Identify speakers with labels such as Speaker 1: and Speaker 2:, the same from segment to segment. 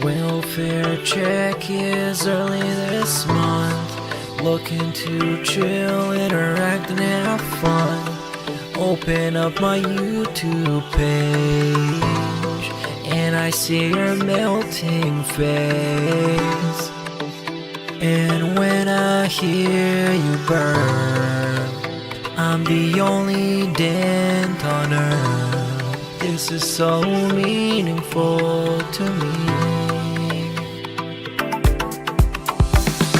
Speaker 1: Welfare check is early this month. Looking to chill, interact, and have fun. Open up my YouTube page, and I see your melting face. And when I hear you burn, I'm the only dent on earth. This is so meaningful to me.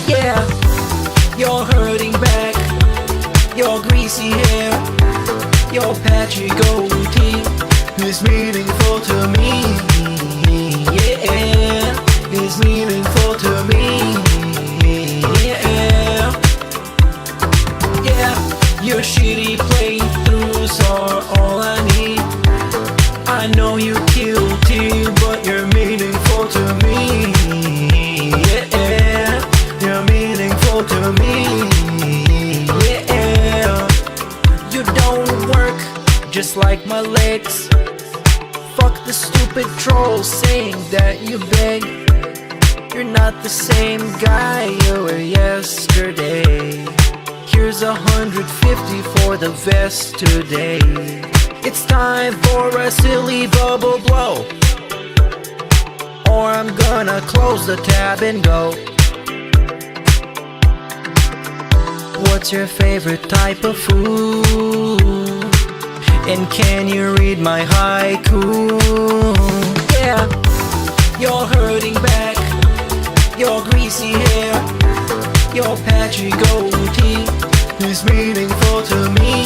Speaker 1: Yeah, you're hurting back, your greasy hair, your patchy goatee is meaningful to me. Yeah, is meaningful to me. Yeah, yeah, your shitty playthroughs are all I need. I know you guilty, but you're meaningful to me. Yeah, you're meaningful to me. Yeah, you don't work just like my legs. Fuck the stupid trolls saying that you beg. You're not the same guy you were yesterday. Here's 150 for the vest today. It's time for a silly bubble blow, or I'm gonna close the tab and go. What's your favorite type of food? And can you read my haiku? Yeah, you're hurting back, your greasy hair, your patchy goatee is meaningful to me.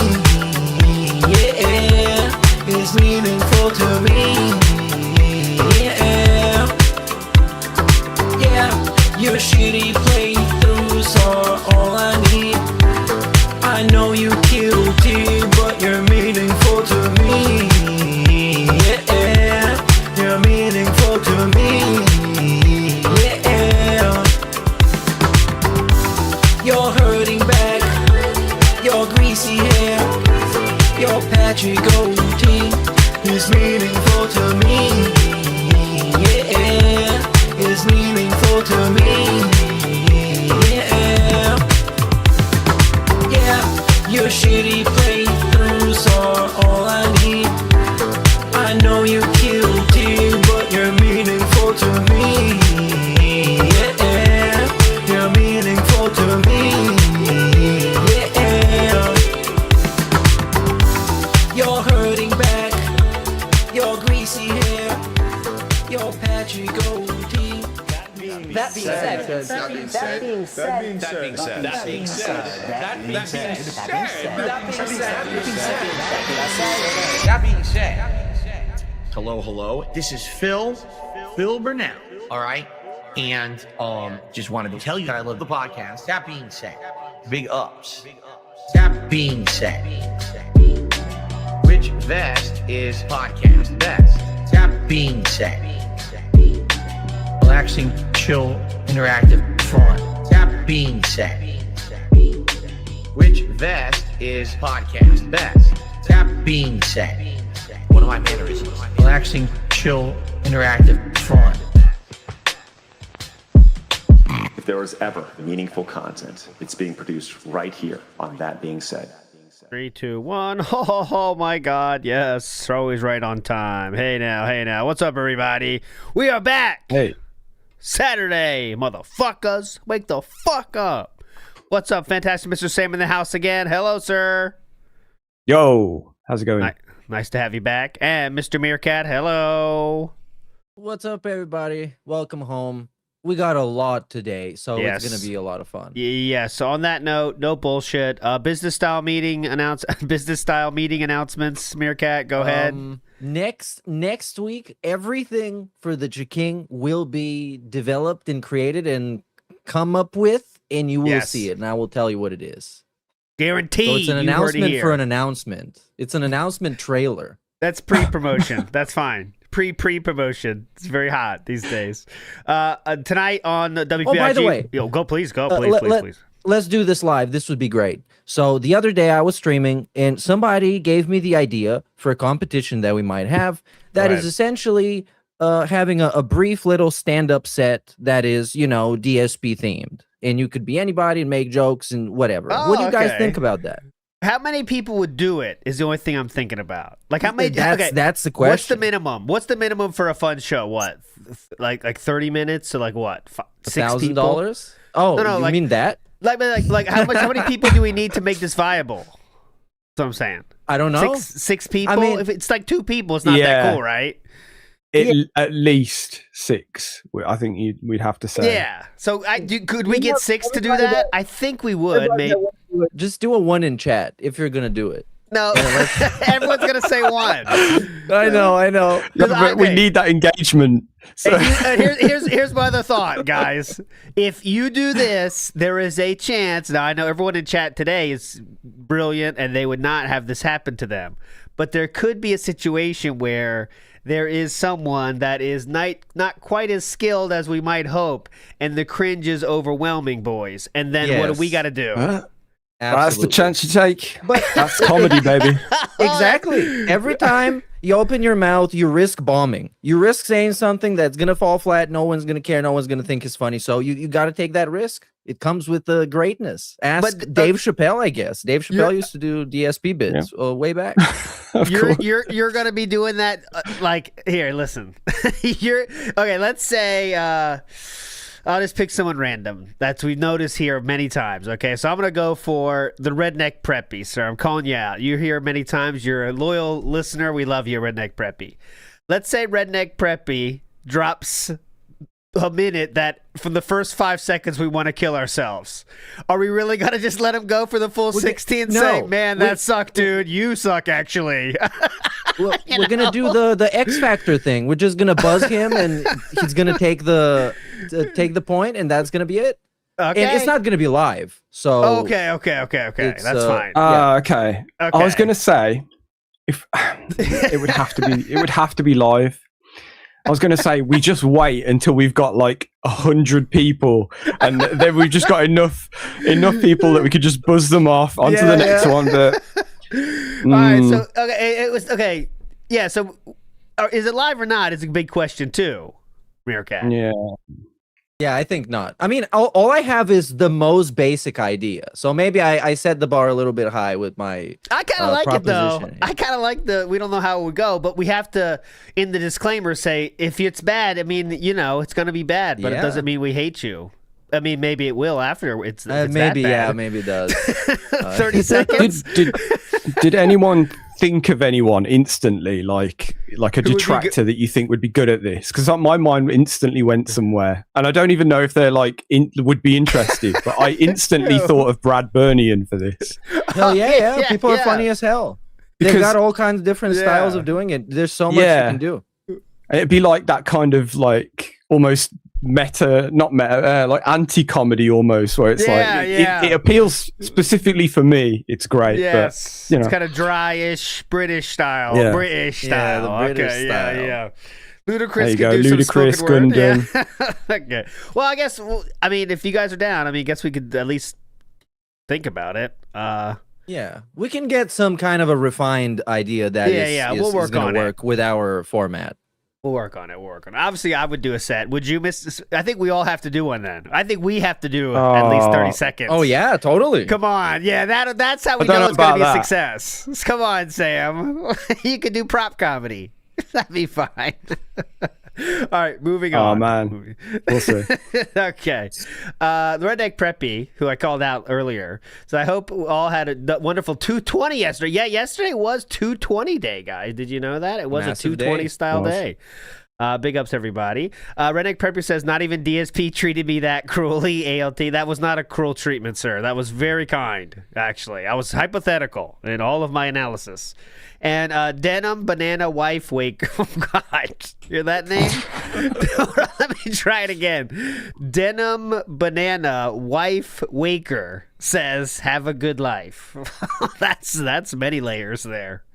Speaker 1: Yeah, is meaningful to me. Yeah, yeah, your shitty playthroughs are all I need. I know you guilty, but you're meaningful to me. Yeah, you're meaningful to me. Yeah, you're hurting back, your greasy hair, your patchy goatee is meaningful to me. Yeah, is meaningful to me. Yeah, yeah, your shitty playthroughs are all I need. I know you guilty, but you're meaningful to me. Yeah, you're meaningful to me. Yeah, you're hurting back, your greasy hair, your patchy goatee.
Speaker 2: That being said,
Speaker 3: hello. This is Phil Burnell. All right, and just wanted to tell you that I love the podcast. That being said, big ups. That being said, which vest is podcast best? That being said, relaxing, chill, interactive, fun. That being said, which vest is podcast best? That being said, one of my mannerisms. Relaxing, chill, interactive, fun.
Speaker 4: If there was ever meaningful content, it's being produced right here on That Being Said.
Speaker 5: 3, 2, 1. Oh my God. Yes. Always right on time. Hey now. What's up, everybody? We are back.
Speaker 6: Hey.
Speaker 5: Saturday, motherfuckers. Wake the fuck up. What's up, fantastic Mr. Sam in the house again? Hello, sir.
Speaker 6: Yo. How's it going?
Speaker 5: Nice to have you back. And Mr. Meerkat, hello.
Speaker 2: what's up, everybody? Welcome home. We got a lot today, so
Speaker 5: Yes.
Speaker 2: it's going to be a lot of fun.
Speaker 5: Yeah, so on that note, no bullshit. Business style meeting announcements. Meerkat, go ahead.
Speaker 2: Next week, everything for the Chiking will be developed and created and come up with, and you will see it, and I will tell you what it is.
Speaker 5: Guaranteed.
Speaker 2: So it's an announcement for an announcement. It's an announcement trailer.
Speaker 5: That's pre-promotion. That's fine. Pre-promotion. It's very hot these days. Tonight on the WPIG.
Speaker 2: Oh, by the way,
Speaker 5: please.
Speaker 2: Let's do this live. This would be great. So the other day I was streaming and somebody gave me the idea for a competition that we might have that is essentially having a brief little stand-up set that is, DSP themed, and you could be anybody and make jokes and whatever. What do you guys think about that?
Speaker 5: How many people would do it is the only thing I'm thinking about. Like how many?
Speaker 2: That's the question.
Speaker 5: What's the minimum? What's the minimum for a fun show? What? Like 30 minutes? So like what?
Speaker 2: $1,000? Oh, no, you mean that?
Speaker 5: Like how many people do we need to make this viable? That's what I'm saying.
Speaker 2: I don't know.
Speaker 5: Six people?
Speaker 2: I mean,
Speaker 5: if it's like 2 people, it's not that cool, right?
Speaker 6: At least 6, I think we'd have to say.
Speaker 5: Yeah. So could we get 6 to do that? I think we would. Maybe.
Speaker 2: Just do a 1 in chat if you're gonna do it.
Speaker 5: No, everyone's gonna say 1.
Speaker 2: I know.
Speaker 6: But we need that engagement. So.
Speaker 5: Here's my other thought, guys. If you do this, there is a chance. Now I know everyone in chat today is brilliant, and they would not have this happen to them. But there could be a situation where there is someone that is not quite as skilled as we might hope, and the cringe is overwhelming, boys. And then what do we got to do?
Speaker 6: That's the chance you take. But that's comedy, baby.
Speaker 2: Exactly. Every time you open your mouth, you risk bombing. You risk saying something that's gonna fall flat. No one's gonna care. No one's gonna think it's funny. So you got to take that risk. It comes with the greatness. Ask Dave Chappelle, I guess. Dave Chappelle used to do DSP bits way back.
Speaker 5: You're gonna be doing that. Here, listen. Let's say. I'll just pick someone random. We've noticed here many times. Okay, so I'm gonna go for the Redneck Preppy, sir. I'm calling you out. You're here many times. You're a loyal listener. We love you, Redneck Preppy. Let's say Redneck Preppy drops a minute that from the first 5 seconds we want to kill ourselves. Are we really gonna just let him go for the full 60 and say, "Man, that sucked, dude. You suck, actually."
Speaker 2: We're gonna do the X Factor thing. We're just gonna buzz him, and he's gonna take the point, and that's gonna be it.
Speaker 5: Okay.
Speaker 2: And it's not gonna be live. So
Speaker 5: okay. That's fine.
Speaker 6: Okay. I was gonna say if it would have to be live. I was gonna say we just wait until we've got like 100 people, and then we've just got enough people that we could just buzz them off onto the next one. But
Speaker 5: all right, so it was okay. Yeah, so is it live or not? It's a big question too, Meerkat.
Speaker 2: Yeah, I think not. I mean, all I have is the most basic idea. So maybe I set the bar a little bit high with my
Speaker 5: I kind of like it, though. I kind of like we don't know how it would go, but we have to, in the disclaimer, say, if it's bad, I mean, it's going to be bad, but it doesn't mean we hate you. I mean, maybe it will after it's
Speaker 2: maybe,
Speaker 5: that bad.
Speaker 2: Maybe it does.
Speaker 5: 30 seconds?
Speaker 6: Did anyone think of anyone instantly, like a detractor that you think would be good at this? Because my mind instantly went somewhere, and I don't even know if they're would be interested. But I instantly thought of Brad Bernian for this.
Speaker 2: Hell yeah! People are funny as hell. They've got all kinds of different styles of doing it. There's so much you can do.
Speaker 6: It'd be like that kind of almost like anti-comedy almost, where it's it appeals specifically for me. It's great.
Speaker 5: Yes,
Speaker 6: but,
Speaker 5: it's kind of dry-ish British style. British style.
Speaker 2: The British style.
Speaker 5: Yeah. Ludacris could do some spoken word. Yeah. Okay. Well, I guess. I mean, if you guys are down, I guess we could at least think about it.
Speaker 2: Yeah, we can get some kind of a refined idea that is going to work with our format.
Speaker 5: We'll work on it. Obviously, I would do a set. Would you miss this? I think we all have to do one then. I think we have to do at least 30 seconds.
Speaker 2: Oh, yeah, totally.
Speaker 5: Come on. Yeah, that's how we know it's going to be a success. Come on, Sam. You could do prop comedy. That'd be fine. All right, moving on.
Speaker 6: Oh, man. We'll see.
Speaker 5: Okay. The Redneck Preppy, who I called out earlier. So I hope we all had a wonderful 220 yesterday. Yeah, yesterday was 220 day, guys. Did you know that? It was massive a 220 style day. Big ups, everybody. Redneck Prepper says, not even DSP treated me that cruelly, ALT. That was not a cruel treatment, sir. That was very kind, actually. I was hypothetical in all of my analysis. And Denim Banana Wife Wake. Oh, God. Hear that name? Let me try it again. Denim Banana Wife Waker says, have a good life. That's many layers there.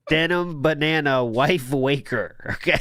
Speaker 5: Denim Banana Wife Waker. Okay.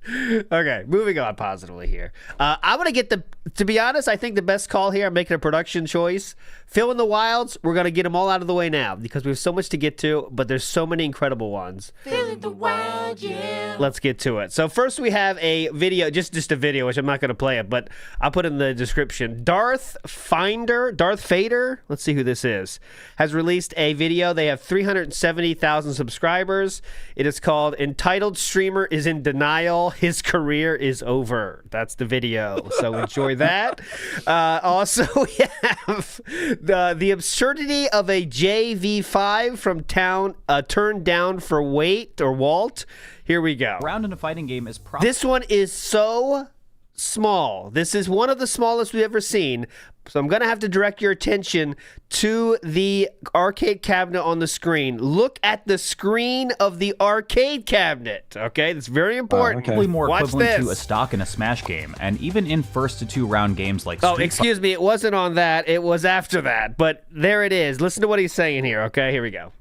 Speaker 5: Okay, moving on positively here. I'm going to get to be honest, I think the best call here, I'm making a production choice. Fill in the wilds, we're going to get them all out of the way now because we have so much to get to, but there's so many incredible ones.
Speaker 1: Fill in the wild, yeah.
Speaker 5: Let's get to it. So first we have a video, just a video, which I'm not going to play it, but I'll put in the description. Darth Fader, let's see who this is, has released a video. They have 370,000 subscribers. It is called Entitled Streamer is in Denial. His career is over. That's the video. So enjoy that. Also, we have the absurdity of a JV5 from town turned down for Walt. Here we go.
Speaker 7: Round in a fighting game is
Speaker 5: This one is so small. This is one of the smallest we've ever seen. So I'm going to have to direct your attention to the arcade cabinet on the screen. Look at the screen of the arcade cabinet. Okay, that's very important.
Speaker 7: probably more
Speaker 5: Watch
Speaker 7: equivalent
Speaker 5: this.
Speaker 7: to a stock in a Smash game, and even in first to 2 round games like
Speaker 5: Oh,
Speaker 7: Street
Speaker 5: excuse me. It wasn't on that. It was after that. But there it is. Listen to what he's saying here. Okay, here we go.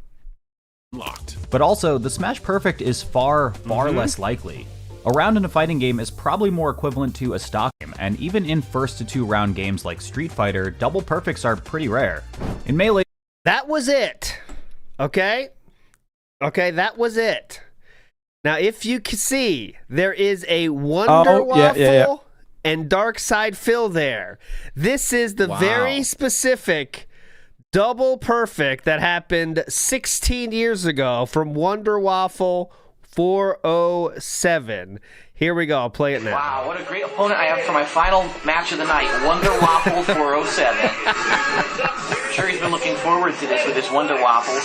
Speaker 7: But also, the Smash Perfect is far less likely. A round in a fighting game is probably more equivalent to a stock game, and even in first to 2 round games like Street Fighter, double perfects are pretty rare. In Melee,
Speaker 5: That was it. Okay? Okay, that was it. Now, if you can see, there is a Wonder Waffle and Dark Side Phil there. This is the very specific double perfect that happened 16 years ago from Wonder Waffle 407. Here we go. I'll play it now.
Speaker 8: Wow, what a great opponent I have for my final match of the night, Wonder Waffle 407. I'm sure he's been looking forward to this with his Wonder Waffles.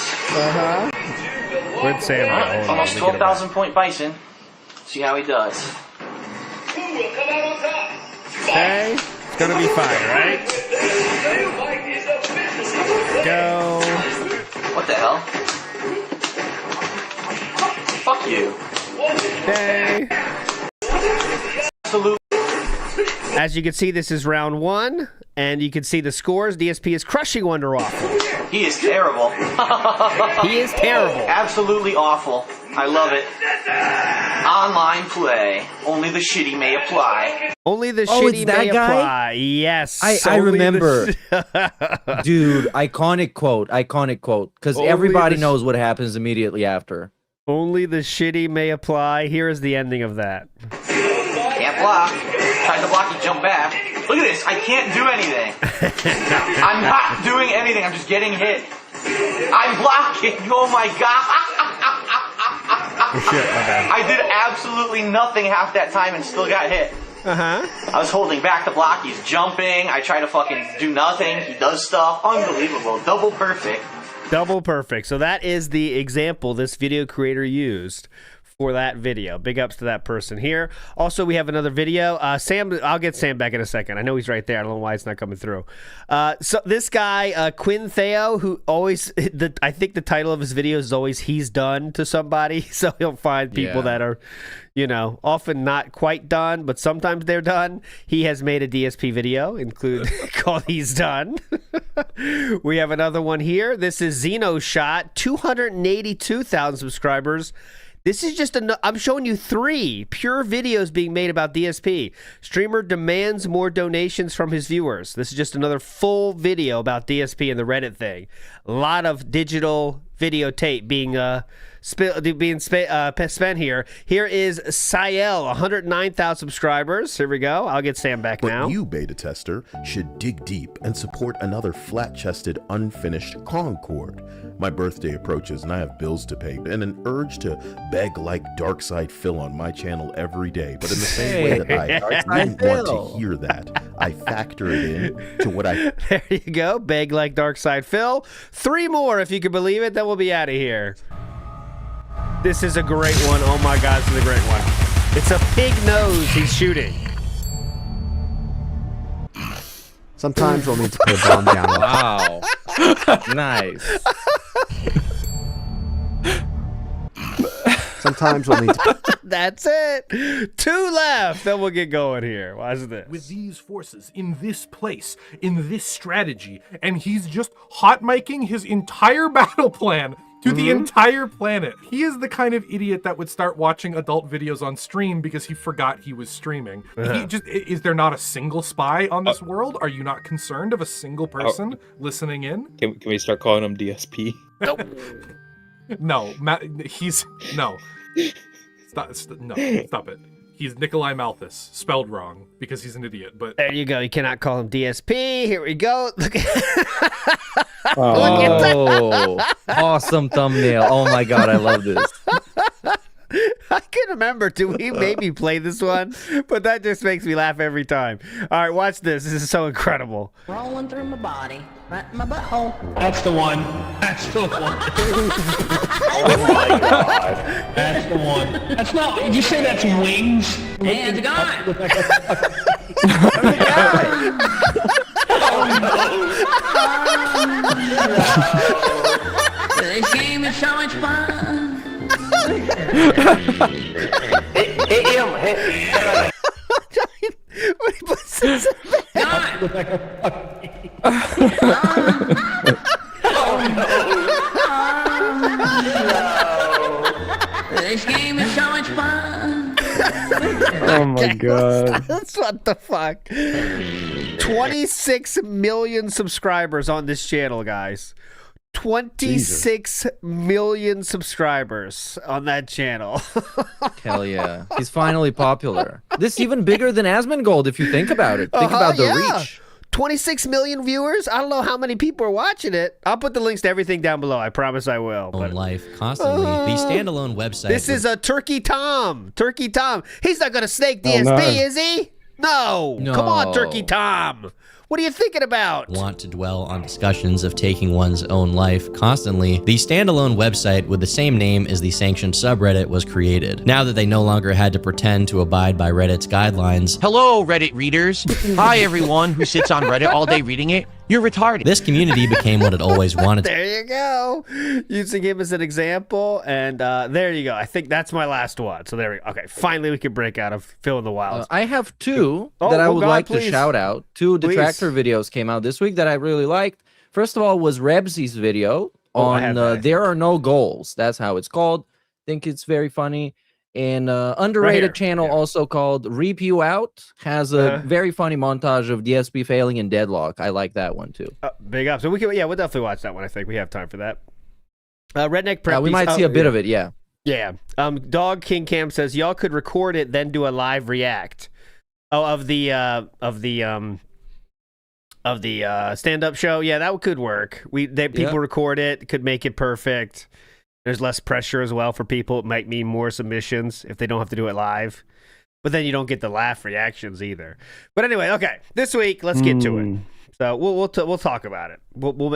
Speaker 5: Where'd Sam go? Hold on,
Speaker 8: Almost
Speaker 5: let me get it back.
Speaker 8: 12,000 point Bison. See how he does.
Speaker 5: Okay. It's going to be fine, right? Go.
Speaker 8: What the hell? Fuck you.
Speaker 5: Okay.
Speaker 8: Salute.
Speaker 5: As you can see, this is round 1, and you can see the scores. DSP is crushing Wonder Waffle.
Speaker 8: He is terrible.
Speaker 5: He is terrible.
Speaker 8: Absolutely awful. I love it. Online play. Only the shitty may apply.
Speaker 5: Only the
Speaker 2: Oh,
Speaker 5: shitty
Speaker 2: it's that
Speaker 5: may
Speaker 2: guy?
Speaker 5: apply. Yes.
Speaker 2: I
Speaker 5: only
Speaker 2: remember.
Speaker 5: the
Speaker 2: Dude, iconic quote, because
Speaker 5: Only
Speaker 2: everybody
Speaker 5: the-
Speaker 2: knows what happens immediately after.
Speaker 5: Only the shitty may apply. Here is the ending of that.
Speaker 8: Can't block. Tried to block, he jumped back. Look at this. I can't do anything. I'm not doing anything. I'm just getting hit. I'm blocking. Oh my god.
Speaker 5: Oh, shit, my bad.
Speaker 8: I did absolutely nothing half that time and still got hit.
Speaker 5: Uh-huh.
Speaker 8: I was holding back to block. He's jumping. I try to fucking do nothing. He does stuff. Unbelievable. Double perfect.
Speaker 5: Double perfect. So that is the example this video creator used for that video. Big ups to that person here. Also, we have another video. Sam, I'll get Sam back in a second. I know he's right there. I don't know why it's not coming through. So this guy, Quinn Theo, who always, I think the title of his videos is always "He's Done" to somebody. So he'll find people that are, often not quite done, but sometimes they're done. He has made a DSP video called "He's Done." We have another one here. This is Xeno Shot, 282,000 subscribers. This is just I'm showing you 3 pure videos being made about DSP. Streamer demands more donations from his viewers. This is just another full video about DSP and the Reddit thing. A lot of digital videotape being spent here. Here is Sael, 109,000 subscribers. Here we go. I'll get Sam back now.
Speaker 9: But you, beta tester, should dig deep and support another flat-chested, unfinished Concord. My birthday approaches and I have bills to pay and an urge to beg like Darkside Phil on my channel every day. But in the same way that I didn't want to hear that, I factor it in to what I...
Speaker 5: There you go. Beg like Darkside Phil. 3 more, if you can believe it, then we'll be out of here. This is a great one. Oh my God, this is a great one. It's a pig nose he's shooting.
Speaker 10: Sometimes we'll need to put a bomb down.
Speaker 2: Wow. Nice.
Speaker 10: Sometimes we'll need to...
Speaker 5: That's it. 2 left. Then we'll get going here. Watch this.
Speaker 11: With these forces, in this place, in this strategy, and he's just hot miking his entire battle plan to the entire planet. He is the kind of idiot that would start watching adult videos on stream because he forgot he was streaming. Is there not a single spy on this world? Are you not concerned of a single person listening in?
Speaker 12: Can we start calling him DSP?
Speaker 11: No, no. Stop it. He's Nikolai Malthus, spelled wrong because he's an idiot. But
Speaker 5: there you go. You cannot call him DSP. Here we go. Look at
Speaker 2: awesome thumbnail. Oh my god, I love this.
Speaker 5: I can't remember. Did we maybe play this one? But that just makes me laugh every time. All right, watch this. This is so incredible.
Speaker 13: Rolling through my body, right in my butthole.
Speaker 14: That's the one. That's the one.
Speaker 12: Oh my god.
Speaker 14: That's the one. That's not. Did you say that's wings?
Speaker 13: And gone. This game is so much fun.
Speaker 14: Hit him.
Speaker 5: When he puts this
Speaker 13: This game is so much fun.
Speaker 6: Oh my god.
Speaker 5: That's what the fuck. 26 million subscribers on this channel, guys. 26 million subscribers on that channel.
Speaker 2: Hell yeah. He's finally popular. This is even bigger than Asmongold if you think about it. Think about the reach.
Speaker 5: 26 million viewers. I don't know how many people are watching it. I'll put the links to everything down below. I promise I will.
Speaker 15: Own life constantly. The standalone website.
Speaker 5: This is a Turkey Tom. Turkey Tom. He's not going to snake DSP, is he? No. Come on, Turkey Tom. What are you thinking about?
Speaker 15: Want to dwell on discussions of taking one's own life constantly. The standalone website with the same name as the sanctioned subreddit was created. Now that they no longer had to pretend to abide by Reddit's guidelines.
Speaker 16: Hello, Reddit readers. Hi, everyone who sits on Reddit all day reading it. You're retarded.
Speaker 15: This community became what it always wanted.
Speaker 5: There you go. Using him as an example. And there you go. I think that's my last one. So there we go. Okay, finally we can break out of Phil in the Wild.
Speaker 2: I have two that I would like to shout out. Two detractor videos came out this week that I really liked. First of all was Rebsy's video on There Are No Goals. That's how it's called. I think it's very funny. And underrated channel also called Reap You Out has a very funny montage of DSP failing in Deadlock. I like that one too.
Speaker 5: Big up. So we can, we'll definitely watch that one. I think we have time for that. Redneck Prep.
Speaker 2: We might see a bit of it. Yeah.
Speaker 5: Yeah. Dog King Cam says y'all could record it, then do a live react. Of the stand-up show. Yeah, that could work. People record it, could make it perfect. There's less pressure as well for people. It might mean more submissions if they don't have to do it live. But then you don't get the laugh reactions either. But anyway, okay. This week, let's get to it. So we'll talk about it.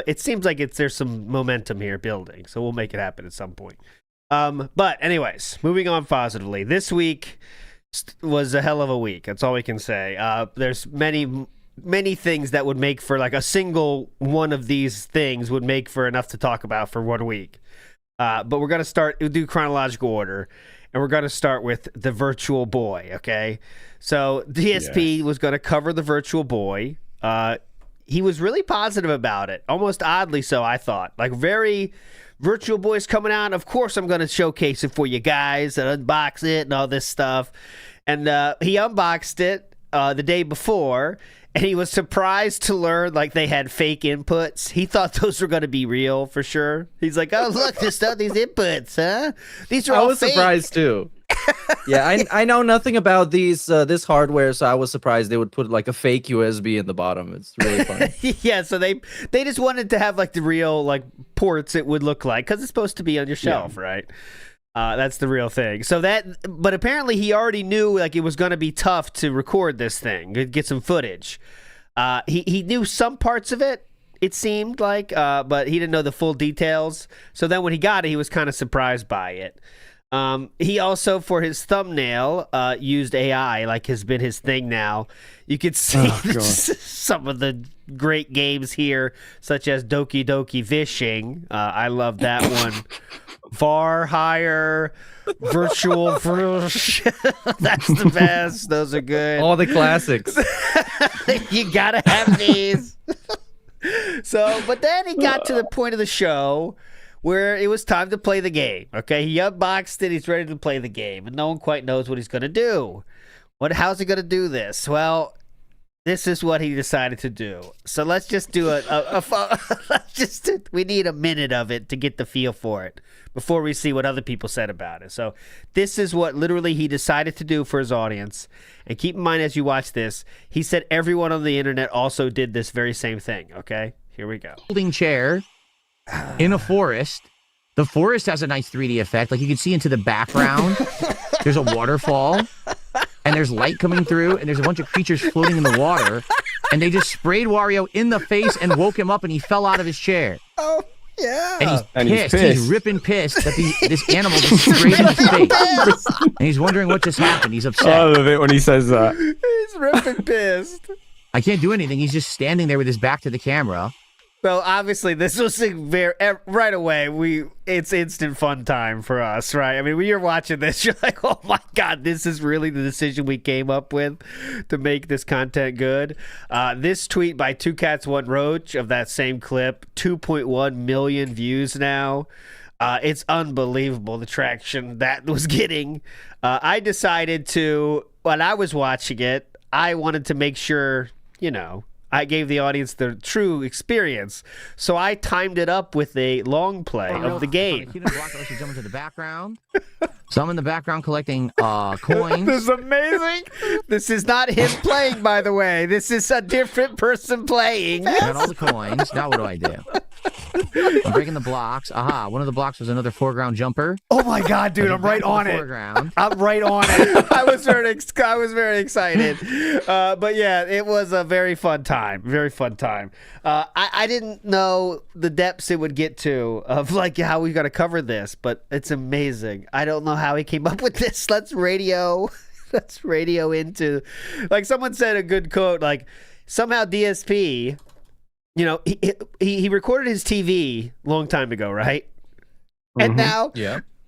Speaker 5: It seems like there's some momentum here building, so we'll make it happen at some point. But anyways, moving on positively. This week was a hell of a week. That's all we can say. There's many things that would make for like a single one of these things would make for enough to talk about for 1 week. But we're going to do chronological order, and we're going to start with the Virtual Boy, okay? So DSP was going to cover the Virtual Boy. He was really positive about it, almost oddly so, I thought. Like, very Virtual Boy's coming out. Of course, I'm going to showcase it for you guys and unbox it and all this stuff. And he unboxed it the day before, and he was surprised to learn like they had fake inputs. He thought those were going to be real for sure. He's like, "Oh, look, these inputs, huh? These are all fake." I was
Speaker 2: surprised too. Yeah, I know nothing about this hardware, so I was surprised they would put like a fake USB in the bottom. It's really funny.
Speaker 5: Yeah, so they just wanted to have like the real like ports it would look like because it's supposed to be on your shelf, right? That's the real thing. But apparently he already knew like it was going to be tough to record this thing, get some footage. He knew some parts of it, it seemed like, but he didn't know the full details. So then when he got it, he was kind of surprised by it. He also, for his thumbnail, used AI, like has been his thing now. You could see some of the great games here, such as Doki Doki Fishing. I love that one. Far higher, virtual. That's the best. Those are good.
Speaker 2: All the classics.
Speaker 5: You gotta have these. So, but then he got to the point of the show where it was time to play the game. Okay, he unboxed it. He's ready to play the game, and no one quite knows what he's going to do. How's he going to do this? Well, this is what he decided to do. So let's just do we need a minute of it to get the feel for it before we see what other people said about it. So this is what literally he decided to do for his audience. And keep in mind as you watch this, he said everyone on the internet also did this very same thing. Okay, here we go.
Speaker 16: Folding chair in a forest. The forest has a nice 3D effect. Like you can see into the background. There's a waterfall. And there's light coming through, and there's a bunch of creatures floating in the water, and they just sprayed Wario in the face and woke him up, and he fell out of his chair.
Speaker 5: Oh, yeah.
Speaker 16: And he's pissed. He's ripping pissed that this animal just sprayed in his face. And he's wondering what just happened. He's upset.
Speaker 6: I love it when he says that.
Speaker 5: He's ripping pissed.
Speaker 16: I can't do anything. He's just standing there with his back to the camera.
Speaker 5: Well, obviously, this was right away. It's instant fun time for us, right? I mean, when you're watching this, you're like, "Oh my god, this is really the decision we came up with to make this content good." This tweet by Two Cats One Roach of that same clip, 2.1 million views now. It's unbelievable the traction that was getting. I decided to, when I was watching it, I wanted to make sure, I gave the audience the true experience. So I timed it up with a long play of the game.
Speaker 16: Jump into the background. So I'm in the background collecting coins.
Speaker 5: This is amazing. This is not him playing, by the way. This is a different person playing.
Speaker 16: I got all the coins. Now what do I do? I'm breaking the blocks. Aha, one of the blocks was another foreground jumper.
Speaker 5: Oh my god, dude, I'm right on it. I'm right on it. I was very excited. But yeah, it was a very fun time. Very fun time. I didn't know the depths it would get to of like how we got to cover this, but it's amazing. I don't know how he came up with this. Let's radio into, like someone said a good quote, like somehow DSP, he recorded his TV long time ago, right? And now,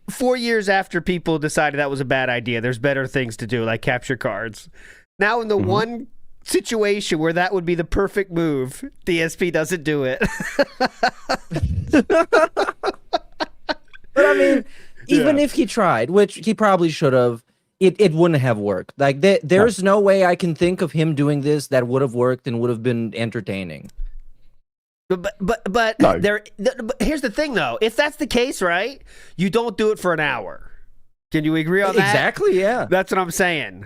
Speaker 5: 4 years after people decided that was a bad idea, there's better things to do, like capture cards. Now in the one situation where that would be the perfect move, DSP doesn't do it.
Speaker 2: But I mean, even if he tried, which he probably should have, it wouldn't have worked. Like there's no way I can think of him doing this that would have worked and would have been entertaining.
Speaker 5: But here's the thing though. If that's the case, right? You don't do it for an hour. Can you agree on that?
Speaker 2: Exactly, yeah.
Speaker 5: That's what I'm saying.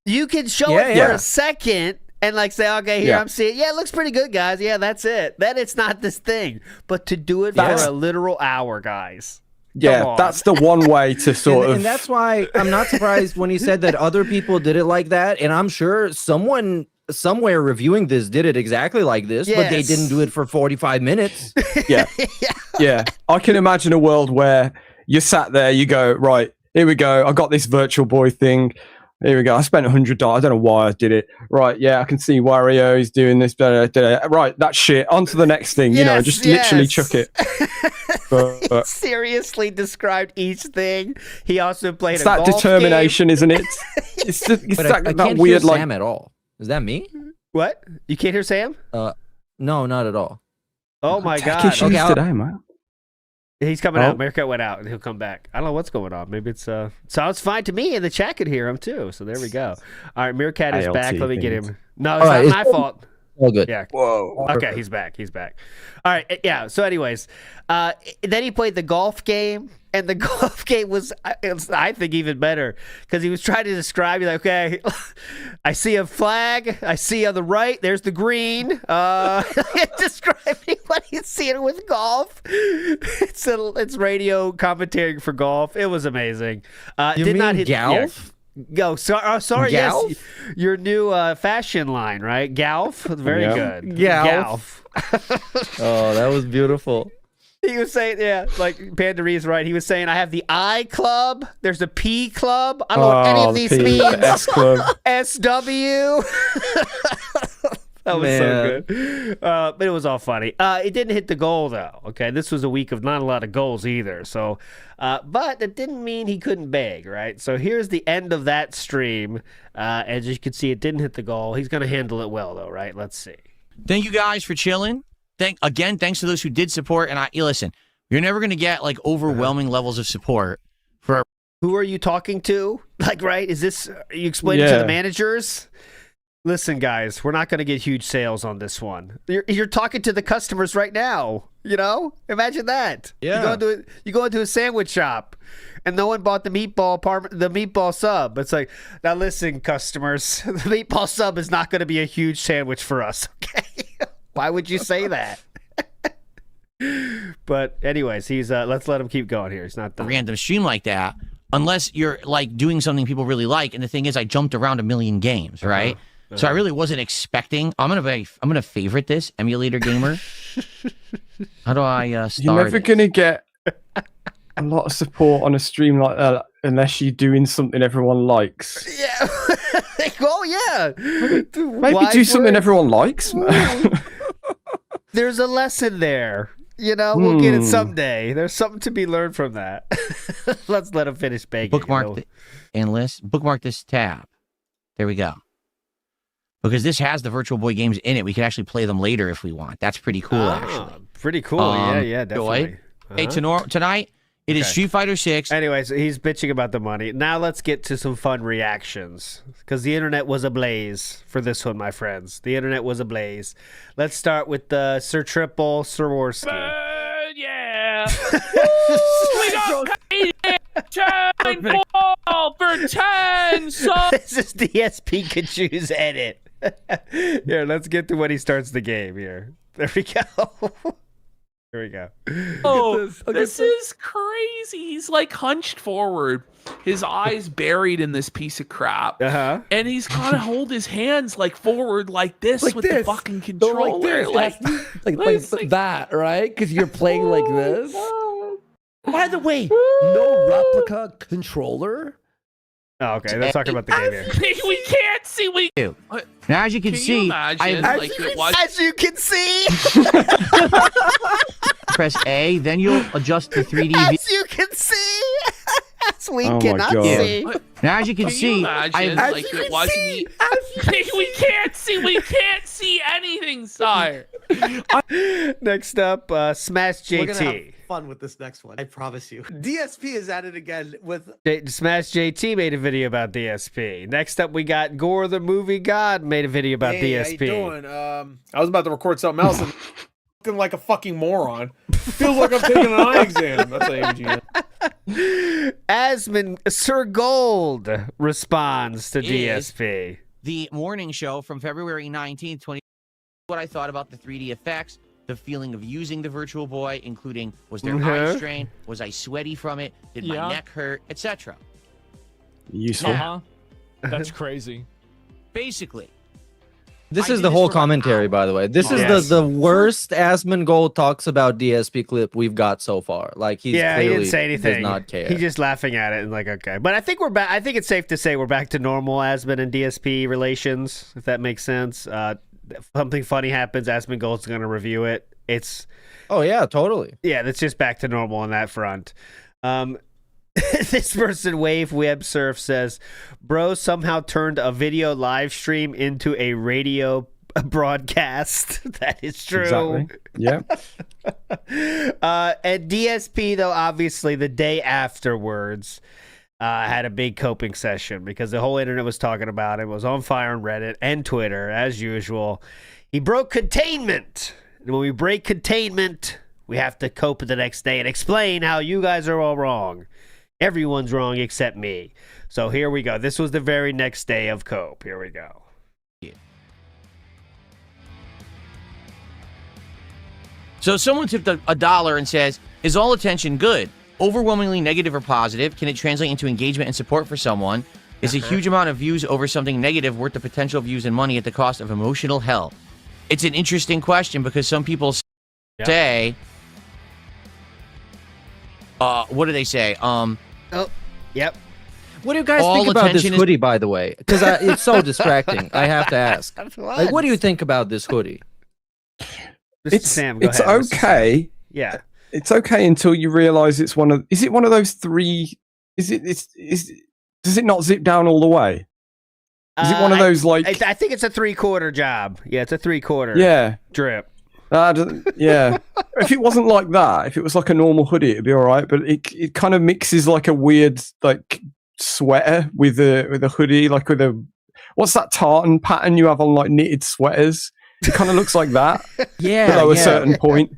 Speaker 5: You can show it for a second and like say, okay, here I'm seeing, it looks pretty good, guys. Yeah, that's it. Then it's not this thing. But to do it for a literal hour, guys.
Speaker 6: Yeah, that's the one way to sort of...
Speaker 2: And that's why I'm not surprised when he said that other people did it like that. And I'm sure someone somewhere reviewing this did it exactly like this, but they didn't do it for 45 minutes.
Speaker 6: Yeah. I can imagine a world where you sat there, you go, right, here we go. I got this Virtual Boy thing. Here we go. I spent $100. I don't know why I did it. Right, yeah, I can see Wario is doing this. Right, that's shit. On to the next thing. Just literally chuck it.
Speaker 5: But seriously described each thing. He also played
Speaker 6: it's that determination, isn't it? It's
Speaker 2: that weird hear Sam at all. Is that me?
Speaker 5: What? You can't hear Sam?
Speaker 2: No, not at all.
Speaker 5: Oh my god.
Speaker 6: Today, man.
Speaker 5: He's coming out. Meerkat went out and he'll come back. I don't know what's going on. Maybe it's sounds fine to me and the chat could hear him too. So there we go. All right, Meerkat is back. Let me get him. No, it's not my fault.
Speaker 2: All good.
Speaker 5: Yeah.
Speaker 6: Whoa.
Speaker 5: Okay, he's back. All right. Yeah. So, anyways, then he played the golf game, and the golf game was, I think, even better because he was trying to describe. You're like, okay, I see a flag. I see on the right. There's the green. Describing what he's seeing with golf. It's radio commentary for golf. It was amazing.
Speaker 2: You did not hit golf.
Speaker 5: Go. Sorry.
Speaker 2: Galf?
Speaker 5: Yes, your new fashion line, right? Galf. Very good.
Speaker 2: Galf. Oh, that was beautiful.
Speaker 5: He was saying, like Panda Reed's right. He was saying, I have the I club. There's a P club. I don't know what any of these means.
Speaker 6: S club.
Speaker 5: SW. That was so good. But it was all funny. It didn't hit the goal, though. Okay, this was a week of not a lot of goals either. So, but it didn't mean he couldn't beg, right? So here's the end of that stream. As you can see, it didn't hit the goal. He's going to handle it well, though, right? Let's see.
Speaker 16: Thank you guys for chilling. Thanks to those who did support. And listen, You're never going to get like overwhelming levels of support for.
Speaker 5: Who are you talking to? Like, right? Is this, are you explaining to the managers? Listen, guys, we're not going to get huge sales on this one. You're talking to the customers right now. You know, imagine that.
Speaker 2: Yeah.
Speaker 5: You go into a sandwich shop, and no one bought the meatball sub. It's like, now listen, customers, the meatball sub is not going to be a huge sandwich for us. Okay, why would you say that? But anyways, he's let's let him keep going here. He's not done.
Speaker 16: A random stream like that, unless you're like doing something people really like. And the thing is, I jumped around a million games, right? So I really wasn't expecting. I'm gonna favorite this emulator gamer. How do I start?
Speaker 6: You're never gonna get a lot of support on a stream like that unless you're doing something everyone likes.
Speaker 5: Yeah. Oh yeah.
Speaker 6: Maybe do something everyone likes.
Speaker 5: There's a lesson there. You know, we'll get it someday. There's something to be learned from that. Let's let him finish begging.
Speaker 16: Bookmark bookmark this tab. There we go. Because this has the Virtual Boy games in it. We can actually play them later if we want. That's pretty cool, actually.
Speaker 5: Pretty cool. Yeah, definitely.
Speaker 16: Hey, tonight, it is Street Fighter 6.
Speaker 5: Anyways, he's bitching about the money. Now let's get to some fun reactions. Because the internet was ablaze for this one, my friends. The internet was ablaze. Let's start with Sir Triple Swarovski.
Speaker 17: Yeah. We got Canadian ball for 10 subs.
Speaker 5: This is DSP Kachu's edit. Here, let's get to when he starts the game here. There we go. Here we go.
Speaker 17: Oh, this is crazy. He's like hunched forward, his eyes buried in this piece of crap. And he's gotta hold his hands like forward like this with the fucking controller.
Speaker 18: Like that, right? Because you're playing like this. By the way, no replica controller.
Speaker 5: Oh, okay, let's talk about the game here.
Speaker 17: We can't see.
Speaker 16: Now, as you can see,
Speaker 5: as you can see,
Speaker 16: press A, then you'll adjust the 3D.
Speaker 5: As you can see, as we cannot see.
Speaker 16: Now, as you can see,
Speaker 17: we can't see anything, sire.
Speaker 5: Next up, Smash JT.
Speaker 18: We're gonna have fun with this next one. I promise you. DSP is at it again with
Speaker 5: Smash JT made a video about DSP. Next up, we got Gore the Movie God made a video about DSP.
Speaker 19: How you doing? I was about to record something else and looking like a fucking moron. Feels like I'm taking an eye exam. That's AMG.
Speaker 5: Asmon Sir Gold responds to DSP.
Speaker 16: The morning show from February 19th, 2020. What I thought about the 3D effects, the feeling of using the Virtual Boy, including was there eye strain, was I sweaty from it, did my neck hurt, etc.
Speaker 6: Useful.
Speaker 20: That's crazy.
Speaker 16: Basically.
Speaker 2: This is the whole commentary, by the way. This is the worst Asmongold talks about DSP clip we've got so far. Like he
Speaker 5: didn't say anything.
Speaker 2: Does not care.
Speaker 5: He's just laughing at it and like, okay. But I think we're back. I think it's safe to say we're back to normal Asmon and DSP relations, if that makes sense. Something funny happens, Asmongold's going to review it. It's
Speaker 2: totally.
Speaker 5: Yeah, that's just back to normal on that front. This person, Wave Web Surf, says, bro somehow turned a video live stream into a radio broadcast. That is true.
Speaker 6: Exactly. Yeah.
Speaker 5: And DSP, though, obviously, the day afterwards, had a big coping session because the whole internet was talking about it. It was on fire on Reddit and Twitter, as usual. He broke containment. And when we break containment, we have to cope the next day and explain how you guys are all wrong. Everyone's wrong except me. So here we go. This was the very next day of cope. Here we go.
Speaker 16: So someone tipped $1 and says, is all attention good? Overwhelmingly negative or positive? Can it translate into engagement and support for someone? Is a huge amount of views over something negative worth the potential views and money at the cost of emotional health? It's an interesting question because some people say, what do they say?
Speaker 5: Yep.
Speaker 2: What do you guys think about this hoodie, by the way? Because it's so distracting. I have to ask. Like, what do you think about this hoodie?
Speaker 5: Sam, go
Speaker 6: it's
Speaker 5: ahead.
Speaker 6: okay.
Speaker 5: Yeah.
Speaker 6: It's okay until you realize it's one of. Is it one of those three? Does it not zip down all the way? Is it one of those like?
Speaker 5: I think it's a 3/4 job. Yeah, it's a 3/4.
Speaker 6: Yeah.
Speaker 5: Drip.
Speaker 6: Yeah. If it wasn't like that, if it was like a normal hoodie, it'd be all right. But it kind of mixes like a weird like sweater with a hoodie, like with a what's that tartan pattern you have on like knitted sweaters? It kind of looks like that. Below a certain point.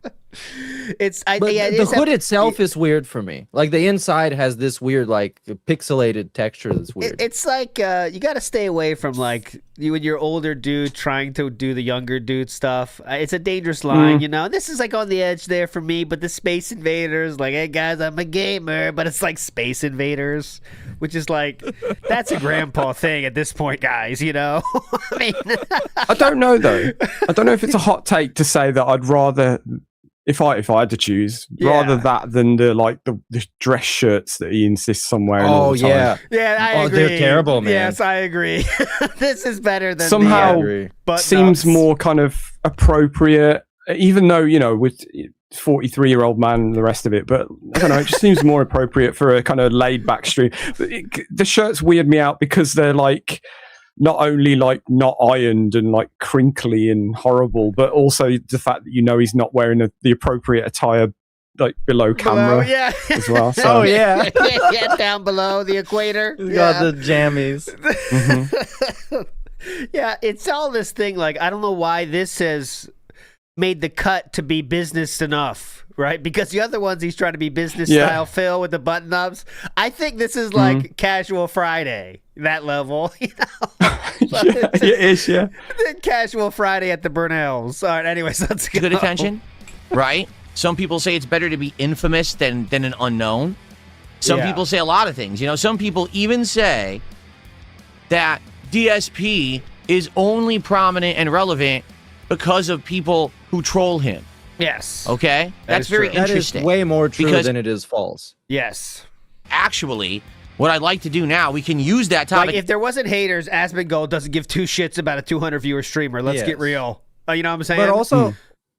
Speaker 2: The hood itself is weird for me. Like the inside has this weird, like pixelated texture that's weird.
Speaker 5: It's like you got to stay away from like you and your older dude trying to do the younger dude stuff. It's a dangerous line, you know. This is like on the edge there for me. But the Space Invaders, like, hey guys, I'm a gamer, but it's like Space Invaders, which is like that's a grandpa thing at this point, guys. You know. I mean,
Speaker 6: I don't know though. I don't know if it's a hot take to say that I'd rather. If I had to choose, rather that than the dress shirts that he insists on wearing all the time.
Speaker 5: I agree.
Speaker 2: They're terrible, man.
Speaker 5: Yes, I agree. This is better than
Speaker 6: somehow
Speaker 5: but
Speaker 6: seems more kind of appropriate, even though with 43-year-old man and the rest of it. But I don't know, it just seems more appropriate for a kind of laid back stream. But the shirts weird me out because they're like. Not only like not ironed and like crinkly and horrible, but also the fact that he's not wearing the appropriate attire like below camera as well. So.
Speaker 5: yeah, down below the equator.
Speaker 2: Got the jammies.
Speaker 5: Yeah, it's all this thing. Like I don't know why this has made the cut to be business enough, right? Because the other ones he's trying to be business style Phil with the button ups. I think this is like Casual Friday. That level,
Speaker 6: it is,
Speaker 5: Casual Friday at the Burnells. All right, anyways, let's go.
Speaker 16: Good attention, right? Some people say it's better to be infamous than an unknown. Some people say a lot of things. Some people even say that DSP is only prominent and relevant because of people who troll him.
Speaker 5: Yes.
Speaker 16: Okay? That's very interesting.
Speaker 2: That is way more true than it is false.
Speaker 5: Yes.
Speaker 16: Actually, what I'd like to do now, we can use that topic.
Speaker 5: Like if there wasn't haters, Asmongold doesn't give two shits about a 200 viewer streamer. Let's get real. You know what I'm saying?
Speaker 2: But also,